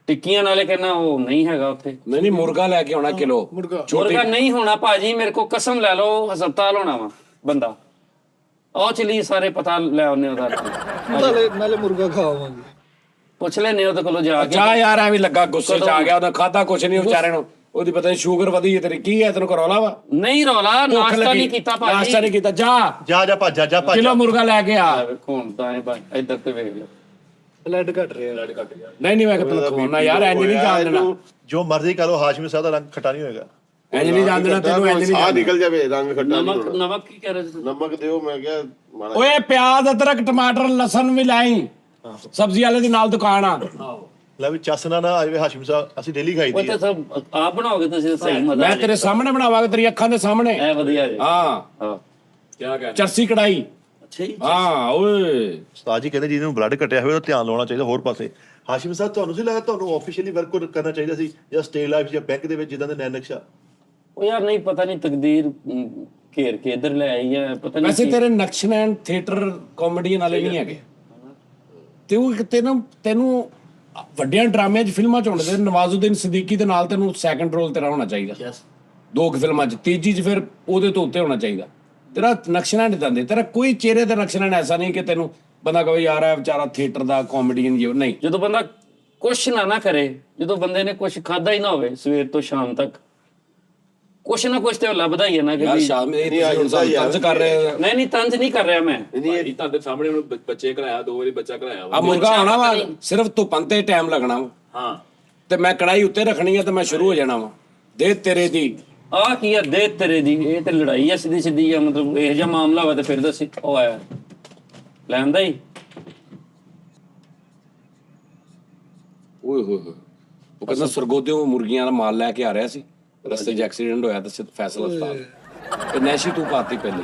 ਟਿੱਕੀਆਂ ਨਾਲੇ ਕਹਿੰਦਾ ਉਹ ਨਹੀਂ ਹੈਗਾ ਉੱਥੇ। ਨਹੀਂ ਮੁਰਗਾ ਲੈ ਕੇ ਆਉਣਾ ਕਿਲੋ। ਮੁਰਗਾ ਨਹੀਂ ਹੋਣਾ ਭਾਜੀ, ਮੇਰੇ ਕੋ ਕਸਮ ਲੈ ਲਓ, ਹਸਪਤਾਲ ਹੋਣਾ ਵਾ ਬੰਦਾ। ਆਓ ਚਲੀ ਸਾਰੇ ਪਤਾ ਲੈ ਆਉਨੇ ਉਹਦਾ। ਨਾਲੇ ਮੁਰਗਾ ਖਾਵਾਂਗੇ। ਪੁੱਛ ਲੈਨੇ ਉਹਦੇ ਕੋਲੋਂ ਜਾ ਕੇ। ਜਾ ਯਾਰ ਐਵੇਂ ਲੱਗਾ ਗੁੱਸੇ ਚ ਆ ਗਿਆ, ਉਹਦਾ ਖਾਦਾ ਕੁਛ ਨਹੀਂ ਵਿਚਾਰੇ ਨੂੰ, ਉਹਦੀ ਪਤਾ ਨਹੀਂ ਸ਼ੂਗਰ ਵਧੀ ਹੈ ਤੇਰੀ, ਕੀ ਹੈ ਤੈਨੂੰ ਕਰੌਲਾ ਵਾ? ਨਹੀਂ ਰੌਲਾ, ਨਾਸ਼ਤਾ ਨਹੀਂ ਕੀਤਾ ਭਾਜੀ। ਨਾਸ਼ਤਾ ਨਹੀਂ ਕੀਤਾ, ਜਾ ਭੱਜ ਜਾ ਕਿਲੋ ਮੁਰਗਾ ਲੈ ਕੇ ਆ। ਵੇਖੋ ਹੁਣ ਤਾਂ ਇਹ ਭਾਈ ਇੱਧਰ ਤੇ ਵੇਖ ਲਓ, ਬਲੱਡ ਘਟ ਰਿਹਾ। ਨਹੀਂ ਮੈਂ ਤੈਨੂੰ ਖਵਾਉਣਾ ਯਾਰ, ਇੰਜ ਨਹੀਂ ਜਾਣ ਦੇਣਾ। ਜੋ ਮਰਜ਼ੀ ਕਰ ਲੋ, ਹਾਸ਼ਮੀ ਸਾਹਿਬ ਦਾ ਰੰਗ ਖੱਟਾ ਨਹੀਂ ਹੋਏਗਾ। ਇੰਜ ਨਹੀਂ ਜਾਣ ਦੇਣਾ ਤੈਨੂੰ, ਇੰਜ ਨਹੀਂ ਸਾਹ ਨਿਕਲ ਜਾਵੇ, ਰੰਗ ਖੱਟਾ ਨਹੀਂ ਨਮਕ ਹੋਣਾ। ਨਮਕ ਕੀ ਕਹਿ ਰਹੇ ਤੁਸੀਂ? ਨਮਕ ਦਿਓ, ਮੈਂ ਕਿਹਾ ਮਾੜਾ ਓਏ ਪਿਆਜ਼ ਅਦਰਕ ਟਮਾਟਰ ਲਸਣ ਵੀ ਲਾਈ, ਸਬਜ਼ੀ ਵਾਲੇ ਦੀ ਨਾਲ ਦੁਕਾਨ ਆ। ਲੈ ਵੀ ਚਸਨਾ ਨਾ ਆ ਜਾਵੇ ਹਾਸ਼ਮੀ ਸਾਹਿਬ, ਅਸੀਂ ਡੇਲੀ ਖਾਈ ਉਹ ਦੀ ਤੇ ਸਭ ਆਪ ਬਣਾਓਗੇ ਤੁਸੀਂ, ਸਹੀ ਮਜ਼ਾ। ਮੈਂ ਤੇਰੇ ਸਾਹਮਣੇ ਬਣਾਵਾਂਗਾ, ਤੇਰੀ ਅੱਖਾਂ ਦੇ ਸਾਹਮਣੇ। ਐ ਵਧੀਆ ਜੀ। ਹਾਂ ਹਾਂ ਕੀ ਕਹਿੰਦੇ, ਚਰਸੀ ਕੜਾਈ। ਅੱਛਾ ਜੀ। ਹਾਂ ਓਏ ਉਸਤਾਦ ਜੀ ਕਹਿੰਦੇ ਜਿਹਨੂੰ ਨੂੰ ਬਲੱਡ ਘਟਿਆ ਹੋਵੇ ਉਹ ਧਿਆਨ ਲਾਉਣਾ ਚਾਹੀਦਾ ਹੋਰ ਪਾਸੇ। ਹਾਸ਼ਮੀ ਸਾਹਿਬ ਤੁਹਾਨੂੰ ਸੀ ਲੱਗਦਾ ਤੁਹਾਨੂੰ ਆਫੀਸ਼ੀਅਲੀ ਵਰਕ ਕਰਨਾ ਚਾਹੀਦਾ ਸੀ, ਜਾਂ ਸਟੇ ਲਾਈਫ ਜਾਂ ਬੈਂਕ ਦੇ ਵਿੱਚ ਜਿੱਦਾਂ ਦੇ ਨੈਣ ਨਕਸ਼ਾ? ਉਹ ਯਾਰ ਨਹੀਂ ਪਤਾ ਨਹੀਂ ਤਕਦੀਰ ਘੇਰ ਕੇ ਇੱਧਰ ਲੈ ਆਈ ਹੈ, ਪਤਾ ਨਹੀਂ। ਵੈਸੇ ਤੇਰੇ ਨਕਸ਼ਨੈਨ ਥੀਏਟਰ ਕਾਮੇਡੀਅਨ ਵਾਲੇ ਨਹੀਂ ਹੈਗੇ, ਤੇ ਉਹ ਤੈਨੂੰ ਵੱਡਿਆਂ ਡਰਾਮਿਆਂ 'ਚ ਫਿਲਮਾਂ 'ਚ ਹੋਣੇ ਤੇ ਨਵਾਜ਼ੁਦੀਨ ਸਿੱਦੀਕੀ ਦੇ ਨਾਲ ਤੈਨੂੰ ਸੈਕੰਡ ਰੋਲ ਤੇਰਾ ਹੋਣਾ ਚਾਹੀਦਾ, 2 ਫਿਲਮਾਂ 'ਚ, ਤੀਜੀ 'ਚ ਫਿਰ ਉਹਦੇ ਤੋਂ ਉੱਤੇ ਹੋਣਾ ਚਾਹੀਦਾ। ਤੇਰਾ ਨਕਸ਼ਨੈਨ ਨਹੀਂ ਦਿੰਦੇ, ਤੇਰਾ ਕੋਈ ਚਿਹਰੇ ਦਾ ਨਕਸ਼ਨੈਨ ਐਸਾ ਨਹੀਂ ਕਿ ਤੈਨੂੰ ਬੰਦਾ ਕਹੇ ਯਾਰ ਇਹ ਵਿਚਾਰਾ ਥੀਏਟਰ ਦਾ ਕਾਮੇਡੀਅਨ ਜੀ ਨਹੀਂ। ਜਦੋਂ ਬੰਦਾ ਕੁਛ ਨਾ ਕਰੇ, ਜਦੋਂ ਬੰਦੇ ਨੇ ਕੁਛ ਖਾਦਾ ਹੀ ਨਾ ਹੋਵੇ ਸਵੇਰ ਤੋਂ ਸ਼ਾਮ ਤੱਕ, ਕੁਛ ਨਾ ਕੁਛ ਤੇ ਲੱਭਦਾ ਹੀ ਹੈ ਨਾ ਕਿ ਯਾਰ ਵੀ। ਸ਼ਾਮ ਇਹ ਤੰਜ ਕਰ ਰਹੇ। ਨਹੀਂ ਤੰਜ ਨਹੀਂ ਕਰ ਰਿਹਾ ਮੈਂ। ਤੁਹਾਡੇ ਸਾਹਮਣੇ ਹੁਣ ਬੱਚੇ ਘਲਾਇਆ, 2 ਵਾਰੀ ਬੱਚਾ ਘਲਾਇਆ ਵਾ। ਆ ਮੁਰਗਾ ਆਉਣਾ ਵਾ, ਸਿਰਫ ਧੁੱਪਾਂ ਤੇ ਟਾਈਮ ਲੱਗਣਾ ਵਾ। ਹਾਂ ਤੇ ਮੈਂ ਕੜਾਈ ਉੱਤੇ ਰੱਖਣੀ ਆ ਤੇ ਮੈਂ ਸ਼ੁਰੂ ਹੋ ਜਾਣਾ ਵਾ। ਦੇ ਤੇਰੇ ਦੀ ਆਹ ਕੀ ਆ, ਦੇ ਤੇਰੇ ਦੀ, ਇਹ ਤੇ ਲੜਾਈ ਆ ਸਿੱਧੀ ਆ। ਮਤਲਬ ਇਹੋ ਜਿਹਾ ਮਾਮਲਾ ਹੋਵੇ ਤੇ ਫਿਰ ਦੱਸੀ। ਉਹ ਆਇਆ ਲੈਂਦਾ ਹੀ। ਓਏ ਹੋਏ ਹੋਏ, ਉਹ ਕਹਿੰਦਾ ਸਰਗੋਦਿਓਂ ਮੁਰਗੀਆਂ ਦਾ ਮਾਲ ਲੈ ਕੇ ਆ ਰਿਹਾ ਸੀ, ਰਸਤੇ 'ਚ ਐਕਸੀਡੈਂਟ ਹੋਇਆ ਤੇ ਫੈਸਲਾ ਹਸਪਤਾਲ। ਤੇ ਨੈਸ਼ੀ ਤੂੰ ਪਾਤੀ ਪਹਿਲੇ।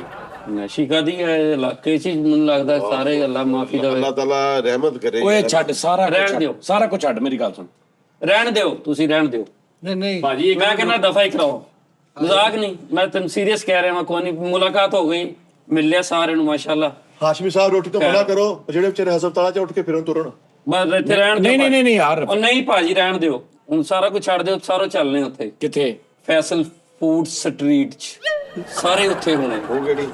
ਨਸ਼ੀ ਕਾਦੀ ਹੈ ਇਲਾਕੇ 'ਚ, ਮੈਨੂੰ ਲੱਗਦਾ ਸਾਰੇ ਅੱਲਾ ਮਾਫੀ ਦੇਵੇ। ਅੱਲਾਹ ਤਾਲਾ ਰਹਿਮਤ ਕਰੇ। ਓਏ ਛੱਡ ਸਾਰਾ ਕੁਝ, ਰਹਿਣ ਦਿਓ। ਸਾਰਾ ਕੁਝ ਛੱਡ, ਮੇਰੀ ਗੱਲ ਸੁਣ। ਰਹਿਣ ਦਿਓ, ਤੁਸੀਂ ਰਹਿਣ ਦਿਓ ਨਹੀਂ ਭਾਜੀ। ਮੈਂ ਕਹਿੰਦਾ ਦਫਾ ਹੀ ਕਰਾਓ, ਮਜ਼ਾਕ ਨਹੀਂ, ਮੈਂ ਤੈਨੂੰ ਸੀਰੀਅਸ ਕਹਿ ਰਿਹਾ। ਮੈਂ ਕੋਈ ਨਹੀਂ, ਮੁਲਾਕਾਤ ਹੋ ਗਈ, ਮਿਲ ਲਿਆ ਸਾਰਿਆਂ ਨੂੰ ਮਾਸ਼ਾਅੱਲਾ। ਹਾਸ਼ਮੀ ਸਾਹਿਬ ਰੋਟੀ ਤੋਂ ਮਨਾ ਕਰੋ, ਜਿਹੜੇ ਵਿਚਾਰੇ ਹਸਪਤਾਲਾਂ 'ਚ ਉੱਠ ਕੇ ਫਿਰਨ ਤੁਰਨ। ਬਸ ਇੱਥੇ ਰਹਿਣ ਦਿਓ। ਨਹੀਂ ਯਾਰ, ਉਹ ਨਹੀਂ ਭਾਜੀ ਰਹਿਣ ਦਿਓ, ਹੁਣ ਸਾਰਾ ਕੁਝ ਛੱਡ ਦਿਓ, ਸਾਰੋ ਚੱਲਨੇ ਉੱਥੇ ਕਿੱਥੇ? ਫੈਸਲ ਫੂਡ ਸਟਰੀਟ 'ਚ, ਸਾਰੇ ਉੱਥੇ ਹੋਣੇ।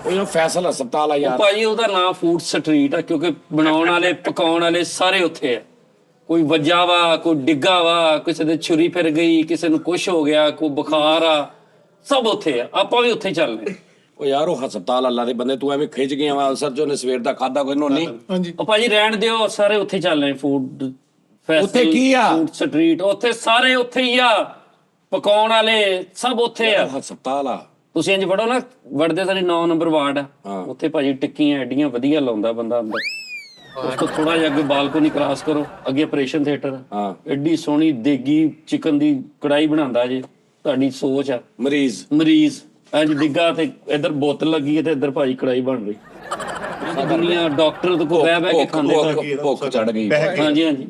ਉਹ ਫੈਸਲ ਹਸਪਤਾਲ ਆ ਯਾਰ। ਭਾਜੀ ਉਹਦਾ ਨਾਮ ਫੂਡ ਸਟਰੀਟ ਆ ਕਿਉਂਕਿ ਬਣਾਉਣ ਵਾਲੇ ਪਕਾਉਣ ਵਾਲੇ ਸਾਰੇ ਉੱਥੇ ਆ। ਕੋਈ ਵੱਜਾ ਵਾ, ਕੋਈ ਡਿੱਗਾ ਵਾ, ਕਿਸੇ ਦੇ ਛੁਰੀ ਫਿਰ ਗਈ, ਕਿਸੇ ਨੂੰ ਕੁਛ ਹੋ ਗਿਆ, ਕੋਈ ਬੁਖਾਰ ਆ, ਸਭ ਉੱਥੇ ਆ। ਆਪਾਂ ਵੀ ਉੱਥੇ ਚੱਲਨੇ। ਉਹ ਯਾਰ ਉਹ ਹਸਪਤਾਲ ਅੱਲਾ ਦੇ ਬੰਦੇ, ਤੂੰ ਐਵੇਂ ਖਿੱਚ ਗਿਆ ਵਾ ਅਸਰ ਜੋ ਨੇ ਸਵੇਰ ਦਾ ਖਾਦਾ ਕੋਈ ਨਹੀਂ। ਹਾਂਜੀ ਉਹ ਭਾਜੀ ਰਹਿਣ ਦਿਓ, ਸਾਰੇ ਉੱਥੇ ਚੱਲਨੇ। ਫੂਡ ਫੈਸਲ ਉੱਥੇ ਕੀ ਆ? ਫੂਡ ਸਟਰੀਟ ਉੱਥੇ ਸਾਰੇ ਉੱਥੇ ਹੀ ਆ, ਪਕਾਉਣ ਵਾਲੇ ਸਭ ਉੱਥੇ ਆ। ਹਸਪਤਾਲ ਆ। ਤੁਸੀਂ ਇੰਜ ਵੜੋ ਨਾ, ਵੜਦੇ ਸਾਡੀ 9 ਨੰਬਰ ਵਾਰਡ ਆ, ਉੱਥੇ ਭਾਜੀ ਟਿੱਕੀਆਂ ਐਡੀਆਂ ਵਧੀਆ ਲਾਉਂਦਾ ਬੰਦਾ ਅੰਦਰ। ਉਸ ਤੋਂ ਥੋੜਾ ਜਿਹਾ ਅੱਗੇ ਬਾਲਕੋਨੀ ਕ੍ਰਾਸ ਕਰੋ, ਅੱਗੇ ਆਪਰੇਸ਼ਨ ਥੀਏਟਰ। ਹਾਂ ਐਡੀ ਸੋਹਣੀ ਦੇਗੀ ਚਿਕਨ ਦੀ ਕੜਾਈ ਬਣਾਉਂਦਾ ਜੇ। ਤੁਹਾਡੀ ਸੋਚ ਆ ਮਰੀਜ਼ ਇੰਜ ਡਿੱਗਾ ਤੇ ਇੱਧਰ ਬੋਤਲ ਲੱਗੀ ਹੈ ਤੇ ਇੱਧਰ ਭਾਜੀ ਕੜਾਈ ਬਣ ਰਹੀ। ਦੁਨੀਆ ਡਾਕਟਰ ਤੋਂ ਬਹਿ ਕੇ ਖਾਂਦੇ। ਭੁੱਖ ਚੜ ਗਈ। ਹਾਂਜੀ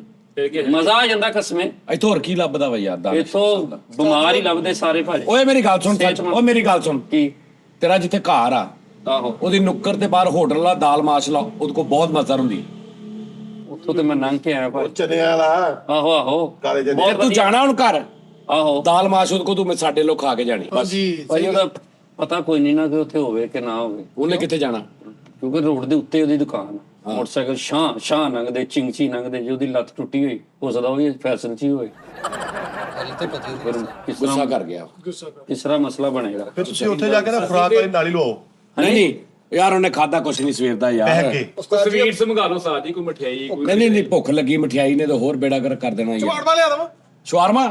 ਮਜ਼ਾ ਆ ਜਾਂਦਾ ਕਸਮੇ। ਇੱਥੋਂ ਹੋਰ ਕੀ ਲੱਭਦਾ ਵਾ ਯਾਰ? ਦਾ ਇੱਥੋਂ ਬਿਮਾਰ ਹੀ ਲੱਭਦੇ ਸਾਰੇ ਭਾਜੀ। ਓਏ ਮੇਰੀ ਗੱਲ ਸੁਣ, ਓ ਮੇਰੀ ਗੱਲ ਸੁਣ। ਕੀ? ਤੇਰਾ ਜਿੱਥੇ ਘਰ ਆ, ਆਹੋ ਉਹਦੀ ਨੁੱਕਰ ਤੇ ਬਾਹਰ ਹੋਟਲ ਵਾਲਾ ਦਾਲ ਮਾਸ਼ ਲਾ, ਉਹਦੇ ਕੋਲ ਬਹੁਤ ਮਜ਼ਾ ਹੁੰਦੀ। ਉੱਥੋਂ ਤੇ ਮੈਂ ਲੰਘ ਕੇ ਆਇਆ ਭਾਜੀ। ਚਨਿਆਂ ਵਾਲਾ ਆਹੋ ਕਾਲੇ ਜਨੇ। ਬਹੁਤ ਤੂੰ ਜਾਣਾ ਹੁਣ ਘਰ, ਆਹੋ ਦਾਲ ਮਾਸ਼ ਉਹਦੇ ਕੋਲ ਤੂੰ ਸਾਡੇ ਲੋਕ ਖਾ ਕੇ ਜਾਣੀ ਬਸ। ਹਾਂਜੀ ਭਾਜੀ ਉਹਦਾ ਪਤਾ ਕੋਈ ਨਹੀਂ ਨਾ ਕਿ ਉੱਥੇ ਹੋਵੇ ਕਿ ਨਾ ਹੋਵੇ, ਉਹਨੇ ਕਿੱਥੇ ਜਾਣਾ? ਕਿਉਂਕਿ ਰੋਡ ਦੇ ਉੱਤੇ ਉਹਦੀ ਦੁਕਾਨ ਆ। ਮੋਟਰਸਾਈਕਲ ਸ਼ਾਹ ਲੰਘਦੇ, ਚਿੰਗਚੀ ਲੰਘਦੇ, ਜੇ ਉਹਦੀ ਲੱਤ ਟੁੱਟੀ ਹੋਈ, ਹੋ ਸਕਦਾ ਉਹ ਵੀ ਫੈਸਲ 'ਚ ਹੀ ਹੋਏ। ਫਿਰ ਗੁੱਸਾ ਕਰ ਗਿਆ। ਕਿਸ ਤਰ੍ਹਾਂ ਮਸਲਾ ਬਣੇਗਾ? ਫਿਰ ਤੁਸੀਂ ਉੱਥੇ ਜਾ ਕੇ ਨਾ ਖੁਰਾਕ ਵਾਲੀ ਨਾਲੀ ਲਵਾਓ। ਨਹੀਂ ਯਾਰ, ਉਹਨੇ ਖਾਦਾ ਕੁਛ ਨਹੀਂ ਸਵੇਰ ਦਾ ਯਾਰ। ਬਹਿ ਕੇ ਸਵੀਟਸ ਮੰਗਾ ਲਓ ਸਾਜੀ, ਕੋਈ ਮਠਿਆਈ ਕੋਈ। ਨਹੀਂ ਭੁੱਖ ਲੱਗੀ, ਮਠਿਆਈ ਨੇ ਤਾਂ ਹੋਰ ਬੇੜਾ ਕਰ ਦੇਣਾ ਯਾਰ। ਸ਼ਵਾਰਮਾ ਲਿਆ ਦਵਾਂ। ਸ਼ਵਾਰਮਾ?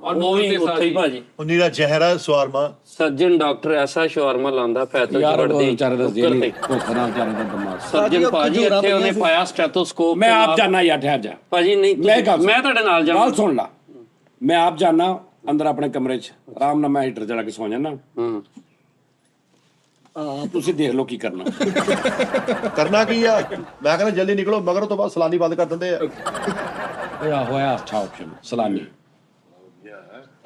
ਉਹ ਵੀ ਉੱਥੇ ਹੀ ਭਾਜੀ। ਉਹ ਨੀਰਾ ਜ਼ਹਿਰਾ ਸਵਾਰਮਾ। ਸਰਜਨ ਡਾਕਟਰ ਐਸਾ ਸ਼ਵਾਰਮਾ ਲਾਉਂਦਾ ਫੈਸਲ 'ਚ ਯਾਰ ਵੜਦੇ ਵਿਚਾਰੇ ਦਾ ਉੱਪਰ ਤੇ। ਭੁੱਖ ਨਾਲ ਵਿਚਾਰੇ ਦਾ ਦਿਮਾਗ। ਸਰਜਨ ਭਾਜੀ ਇੱਥੇ ਉਹਨੇ ਪਾਇਆ ਸਟੈਥੋਸਕੋਪ। ਮੈਂ ਆਪ ਜਾਣਾ ਯਾਰ, ਠਹਿਰ ਜਾ ਭਾਜੀ। ਨਹੀਂ ਮੈਂ ਤੁਹਾਡੇ ਨਾਲ ਜਾਣਾ। ਗੱਲ ਸੁਣ ਲਾ, ਮੈਂ ਆਪ ਜਾਣਾ ਅੰਦਰ ਆਪਣੇ ਕਮਰੇ 'ਚ, ਆਰਾਮ ਨਾਲ ਮੈਂ ਹੀਟਰ ਚਲਾ ਕੇ ਸੌ ਜਾਣਾ। ਤੁਸੀਂ ਦੇਖ ਲਓ ਕੀ ਕਰਨਾ। ਕਰਨਾ ਕੀ ਆ? ਮੈਂ ਕਹਿੰਦਾ ਜਲਦੀ ਨਿਕਲੋ, ਮਗਰ ਤੋਂ ਬਾਅਦ ਸਲਾਨੀ ਬੰਦ ਕਰ ਦਿੰਦੇ ਆ। ਓਏ ਆਹੋ ਆ ਅੱਛਾ ਆਪਸ਼ਨ ਸਲਾਮੀ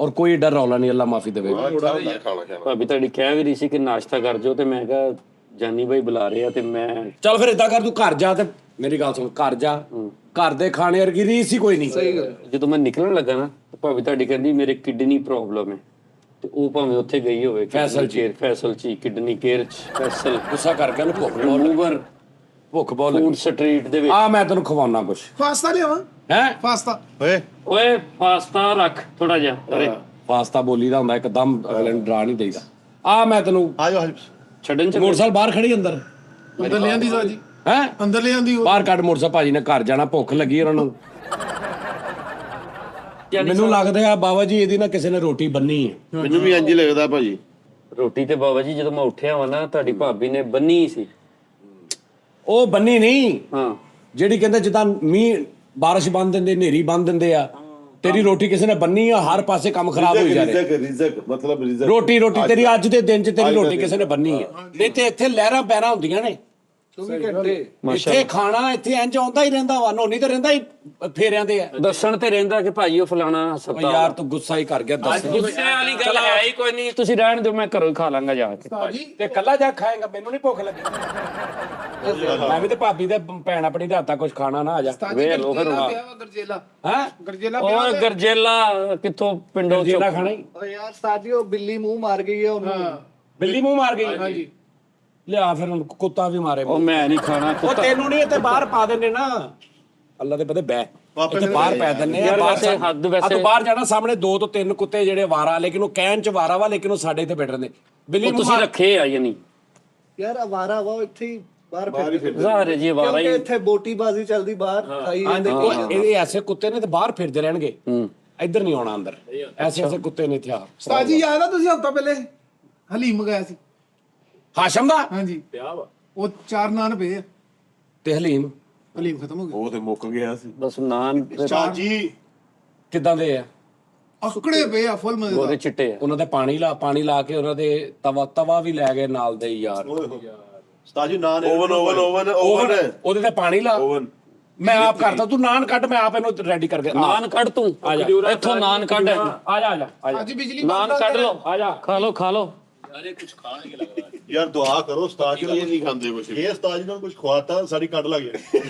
ਔਰ ਕੋਈ ਏਡਾ ਰੌਲਾ ਨਹੀਂ, ਅੱਲਾ ਮਾਫੀ ਦੇਵੇ। ਭਾਬੀ ਤੁਹਾਡੀ ਕਹਿ ਵੀ ਰਹੀ ਸੀ ਕਿ ਨਾਸ਼ਤਾ ਕਰ ਜਾਓ, ਤੇ ਮੈਂ ਕਿਹਾ ਜਾਨੀ ਬਾਈ ਬੁਲਾ ਰਹੇ ਆ, ਤੇ ਮੈਂ ਚੱਲ ਫਿਰ ਏਦਾਂ ਕਰ, ਤੂੰ ਘਰ ਜਾ ਤੇ ਮੇਰੀ ਗੱਲ ਸੁਣ, ਘਰ ਜਾ, ਘਰ ਦੇ ਖਾਣੇ ਵਰਗੀ ਰੀਸ ਹੀ ਕੋਈ ਨਹੀਂ। ਜਦੋਂ ਮੈਂ ਨਿਕਲਣ ਲੱਗਾ ਨਾ, ਭਾਬੀ ਤੁਹਾਡੀ ਕਹਿੰਦੀ ਮੇਰੇ ਕਿਡਨੀ ਪ੍ਰੋਬਲਮ ਹੈ, ਤੇ ਉਹ ਭਾਵੇਂ ਉੱਥੇ ਗਈ ਹੋਵੇ ਫੈਸਲ ਚ। ਫੈਸਲ ਚ ਕਿਡਨੀ ਕੇਅਰ ਚ ਫੈਸਲ ਗੁੱਸਾ ਕਰਕੇ ਉਹਨੂੰ ਭੁੱਖ ਬਹੁਤ ਰਿਮੂਵਰ ਭੁੱਖ ਬਹੁਤ ਫੂਡ ਲੱਗੀ। ਸਟਰੀਟ ਦੇ ਵਿੱਚ। ਆ ਮੈਂ ਤੈਨੂੰ ਖਵਾਉਣਾ ਕੁਛ ਪਾਸਤਾ ਲਿਆਵਾਂ? ਹੈ ਪਾਸਤਾ ਓਏ ਓਏ ਪਾਸਤਾ ਰੱਖ ਥੋੜਾ ਜਿਹਾ ਅਰੇ ਪਾਸਤਾ ਬੋਲੀ ਦਾ ਹੁੰਦਾ ਇੱਕਦਮ, ਅਗਲੇ ਨੂੰ ਡਰਾ ਨਹੀਂ ਦੇਈਦਾ। ਆ ਮੈਂ ਤੈਨੂੰ ਆ ਜਾਓ ਛੱਡਣ ਚ ਮੋਟਰਸਾਈਕਲ ਬਾਹਰ ਖੜੀ ਅੰਦਰ ਅੰਦਰ ਲਿਆਂਦੀ ਸਾਜੀ, ਹੈ, ਅੰਦਰ ਲਿਆਂਦੀ ਉਹ। ਬਾਹਰ ਕੱਢ ਮੋਟਰਸਾਈਕਲ, ਭਾਜੀ ਨੇ ਘਰ ਜਾਣਾ, ਭੁੱਖ ਲੱਗੀ ਉਹਨਾਂ ਨੂੰ। ਮੈਨੂੰ ਲੱਗਦਾ ਆ ਬਾਬਾ ਜੀ ਇਹਦੀ ਨਾ ਕਿਸੇ ਨੇ ਰੋਟੀ ਬੰਨੀ ਹੈ। ਮੈਨੂੰ ਵੀ ਇੰਜ ਹੀ ਲੱਗਦਾ ਭਾਜੀ। ਰੋਟੀ ਤੇ ਬਾਬਾ ਜੀ ਜਦੋਂ ਮੈਂ ਉੱਠਿਆ ਵਾ ਨਾ, ਤੁਹਾਡੀ ਭਾਬੀ ਨੇ ਬੰਨੀ ਸੀ। ਉਹ ਬੰਨੀ ਨਹੀਂ, ਹਾਂ ਜਿਹੜੀ ਕਹਿੰਦੇ ਜਿੱਦਾਂ ਮੀਂਹ ਬਾਰਿਸ਼ ਬੰਨ ਦਿੰਦੇ, ਹਨੇਰੀ ਬੰਨ ਦਿੰਦੇ ਆ, ਤੇਰੀ ਰੋਟੀ ਕਿਸੇ ਨੇ ਬੰਨੀ ਆ, ਹਰ ਪਾਸੇ ਕੰਮ ਖਰਾਬ ਹੋਈ ਜਾ ਰਿਹਾ। ਰਿਜ਼ਕ ਮਤਲਬ ਰਿਜ਼ਕ ਰੋਟੀ ਤੇਰੀ ਅੱਜ ਦੇ ਦਿਨ 'ਚ ਤੇਰੀ ਰੋਟੀ ਕਿਸੇ ਨੇ ਬੰਨੀ ਹੈ। ਨਹੀਂ ਤੇ ਇੱਥੇ ਲਹਿਰਾਂ ਪੈਰਾਂ ਹੁੰਦੀਆਂ ਨੇ 24 ਘੰਟੇ। ਇੱਥੇ ਖਾਣਾ ਇੱਥੇ ਇੰਜ ਆਉਂਦਾ ਹੀ ਰਹਿੰਦਾ ਵਾ, ਨੋਨੀ ਤੇ ਰਹਿੰਦਾ ਹੀ ਫੇਰਿਆਂ ਦੇ ਆ। ਦੱਸਣ ਤੇ ਰਹਿੰਦਾ ਕਿ ਭਾਈ ਉਹ ਫਲਾਣਾ ਓ ਹਸਪਤਾਲ। ਯਾਰ ਤੂੰ ਗੁੱਸਾ ਹੀ ਕਰ ਗਿਆ, ਦੱਸ। ਗੁੱਸੇ ਵਾਲੀ ਗੱਲ ਹੈ ਹੀ ਕੋਈ ਨਹੀਂ, ਤੁਸੀਂ ਰਹਿਣ ਦਿਓ, ਮੈਂ ਘਰੋਂ ਹੀ ਖਾ ਲਾਂਗਾ ਜਾ ਕੇ। ਤੇ ਕੱਲਾ ਜਾ ਖਾਏਗਾ, ਮੈਨੂੰ ਨਹੀਂ ਭੁੱਖ ਲੱਗੀ। ਮੈਂ ਵੀ ਤੇ ਭਾਬੀ ਦੇ ਭੈਣ ਆਪਣੀ ਦੇ ਹੱਥਾਂ ਕੁਝ ਖਾਣਾ ਨਾ ਆ ਜਾ। ਵੇਖ ਲਓ ਫਿਰ ਗਰਜੇਲਾ ਹੈ ਗਰਜੇਲਾ ਉਹ ਗਰਜੇਲਾ ਕਿੱਥੋਂ ਪਿੰਡੋਂ ਜਿਹੜਾ ਖਾਣਾ ਹੀ ਓ ਯਾਰ ਸਾਜੀ ਉਹ ਬਿੱਲੀ ਮੂੰਹ ਮਾਰ ਗਈ ਹੈ ਉਹਨੂੰ। ਬਿੱਲੀ ਮੂੰਹ ਮਾਰ ਗਈ। ਹਾਂਜੀ ਲਿਆ ਫਿਰ ਹੁਣ ਕੁੱਤਾ ਵੀ ਮਾਰੇ। ਉਹ ਮੈਂ ਨਹੀਂ ਖਾਣਾ ਉਹ ਤੈਨੂੰ ਨਹੀਂ, ਇੱਥੇ ਬਾਹਰ ਪਾ ਦਿੰਦੇ ਨਾ, ਅੱਲਾ ਦੇ ਪਤੇ ਬੈ ਇੱਥੇ ਬਾਹਰ ਪੈ ਦਿੰਦੇ ਆ। ਯਾਰ ਬਾਹਰ ਵੈਸੇ ਹੱਦ ਵੈਸੇ- ਤੂੰ ਬਾਹਰ ਜਾਣਾ, ਸਾਹਮਣੇ 2 ਤੋਂ 3 ਕੁੱਤੇ ਜਿਹੜੇ ਵਾਰਾ, ਲੇਕਿਨ ਉਹ ਕਹਿਣ ਚ ਵਾਰਾ ਵਾ, ਲੇਕਿਨ ਉਹ ਸਾਡੇ ਇੱਥੇ ਬੈਠ ਰਹਿੰਦੇ। ਬਿੱਲੀ ਉਹ ਤੁਸੀਂ ਰੱਖੇ ਆ ਯਾਨੀ ਯਾਰ ਅਵਾਰਾ ਵਾ ਉਹ ਇੱਥੇ ਹੀ ਬਾਹਰ ਫਿਰਦੇ। ਜ਼ਾਹਰ ਜੀ ਵਾਰਾ ਕਿਉਂਕਿ ਹੀ। ਇੱਥੇ ਬੋਟੀਬਾਜ਼ੀ ਚੱਲਦੀ ਬਾਹਰ, ਖਾਈ ਜਾਂਦੇ। ਇਹ ਐਸੇ ਕੁੱਤੇ ਨੇ ਤੇ ਬਾਹਰ ਫਿਰਦੇ ਰਹਿਣਗੇ, ਇੱਧਰ ਨਹੀਂ ਆਉਣਾ ਅੰਦਰ। ਐਸੇ ਕੁੱਤੇ ਨੇ ਇੱਥੇ ਆ। ਸਾਜੀ ਯਾਦ ਆ ਤੁਸੀਂ ਹਫਤਾ ਪਹਿਲੇ ਹਲੀਮ ਮੰਗਾਇਆ ਸੀ? ਹਾਸ਼ਮ ਦਾ ਹਾਂਜੀ ਉਹ 4 ਨਾਨ ਪਏ ਆ, ਤੇ ਹਲੀਮ ਹਲੀਮ ਖਤਮ ਹੋ ਗਿਆ। ਉਹ ਤੇ ਮੁੱਕ ਗਿਆ ਸੀ। ਬਸ ਨਾਨ ਚਾਜੀ ਕਿੱਦਾਂ ਦੇ ਆ? ਅਕੜੇ ਪਏ ਆ ਫੁੱਲ ਮਜ਼ੇ ਗੋਰੇ ਚਿੱਟੇ ਆ। ਉਹਨਾਂ ਦੇ ਪਾਣੀ ਲਾ ਕੇ ਉਹਨਾਂ ਦੇ ਤਵਾ ਵੀ ਲੈ ਗਏ ਨਾਲ ਦੇ ਯਾਰ। ਉਸਤਾਦ ਜੀ ਨਾਨ ਓਵਨ ਉਹਦੇ ਤੇ ਪਾਣੀ ਲਾ। ਮੈਂ ਆਪ ਕਰਦਾ, ਤੂੰ ਨਾਨ ਕੱਢ, ਮੈਂ ਆਪ ਇਹਨੂੰ ਰੈਡੀ ਕਰ ਗਿਆ। ਨਾਨ ਕੱਢ ਤੂੰ ਆ ਜਾ ਇੱਥੋਂ ਨਾਨ ਕੱਢ ਆ ਜਾ ਆ ਜਾ ਅੱਜ ਬਿਜਲੀ ਨਾਨ ਕੱਢ ਲਓ ਆ ਜਾ। ਖਾ ਲਓ ਯਾਰ ਦੁਆ ਕਰੋ ਉਸਤਾਦ ਜੀ ਇਹ ਨਹੀਂ ਖਾਂਦੇ ਕੁਛ। ਇਹ ਉਸਤਾਦ ਜੀ ਨੂੰ ਕੁਝ ਖਵਾਤਾ ਸਾਡੀ ਕੱਢ ਲੱਗ ਜਾਏ।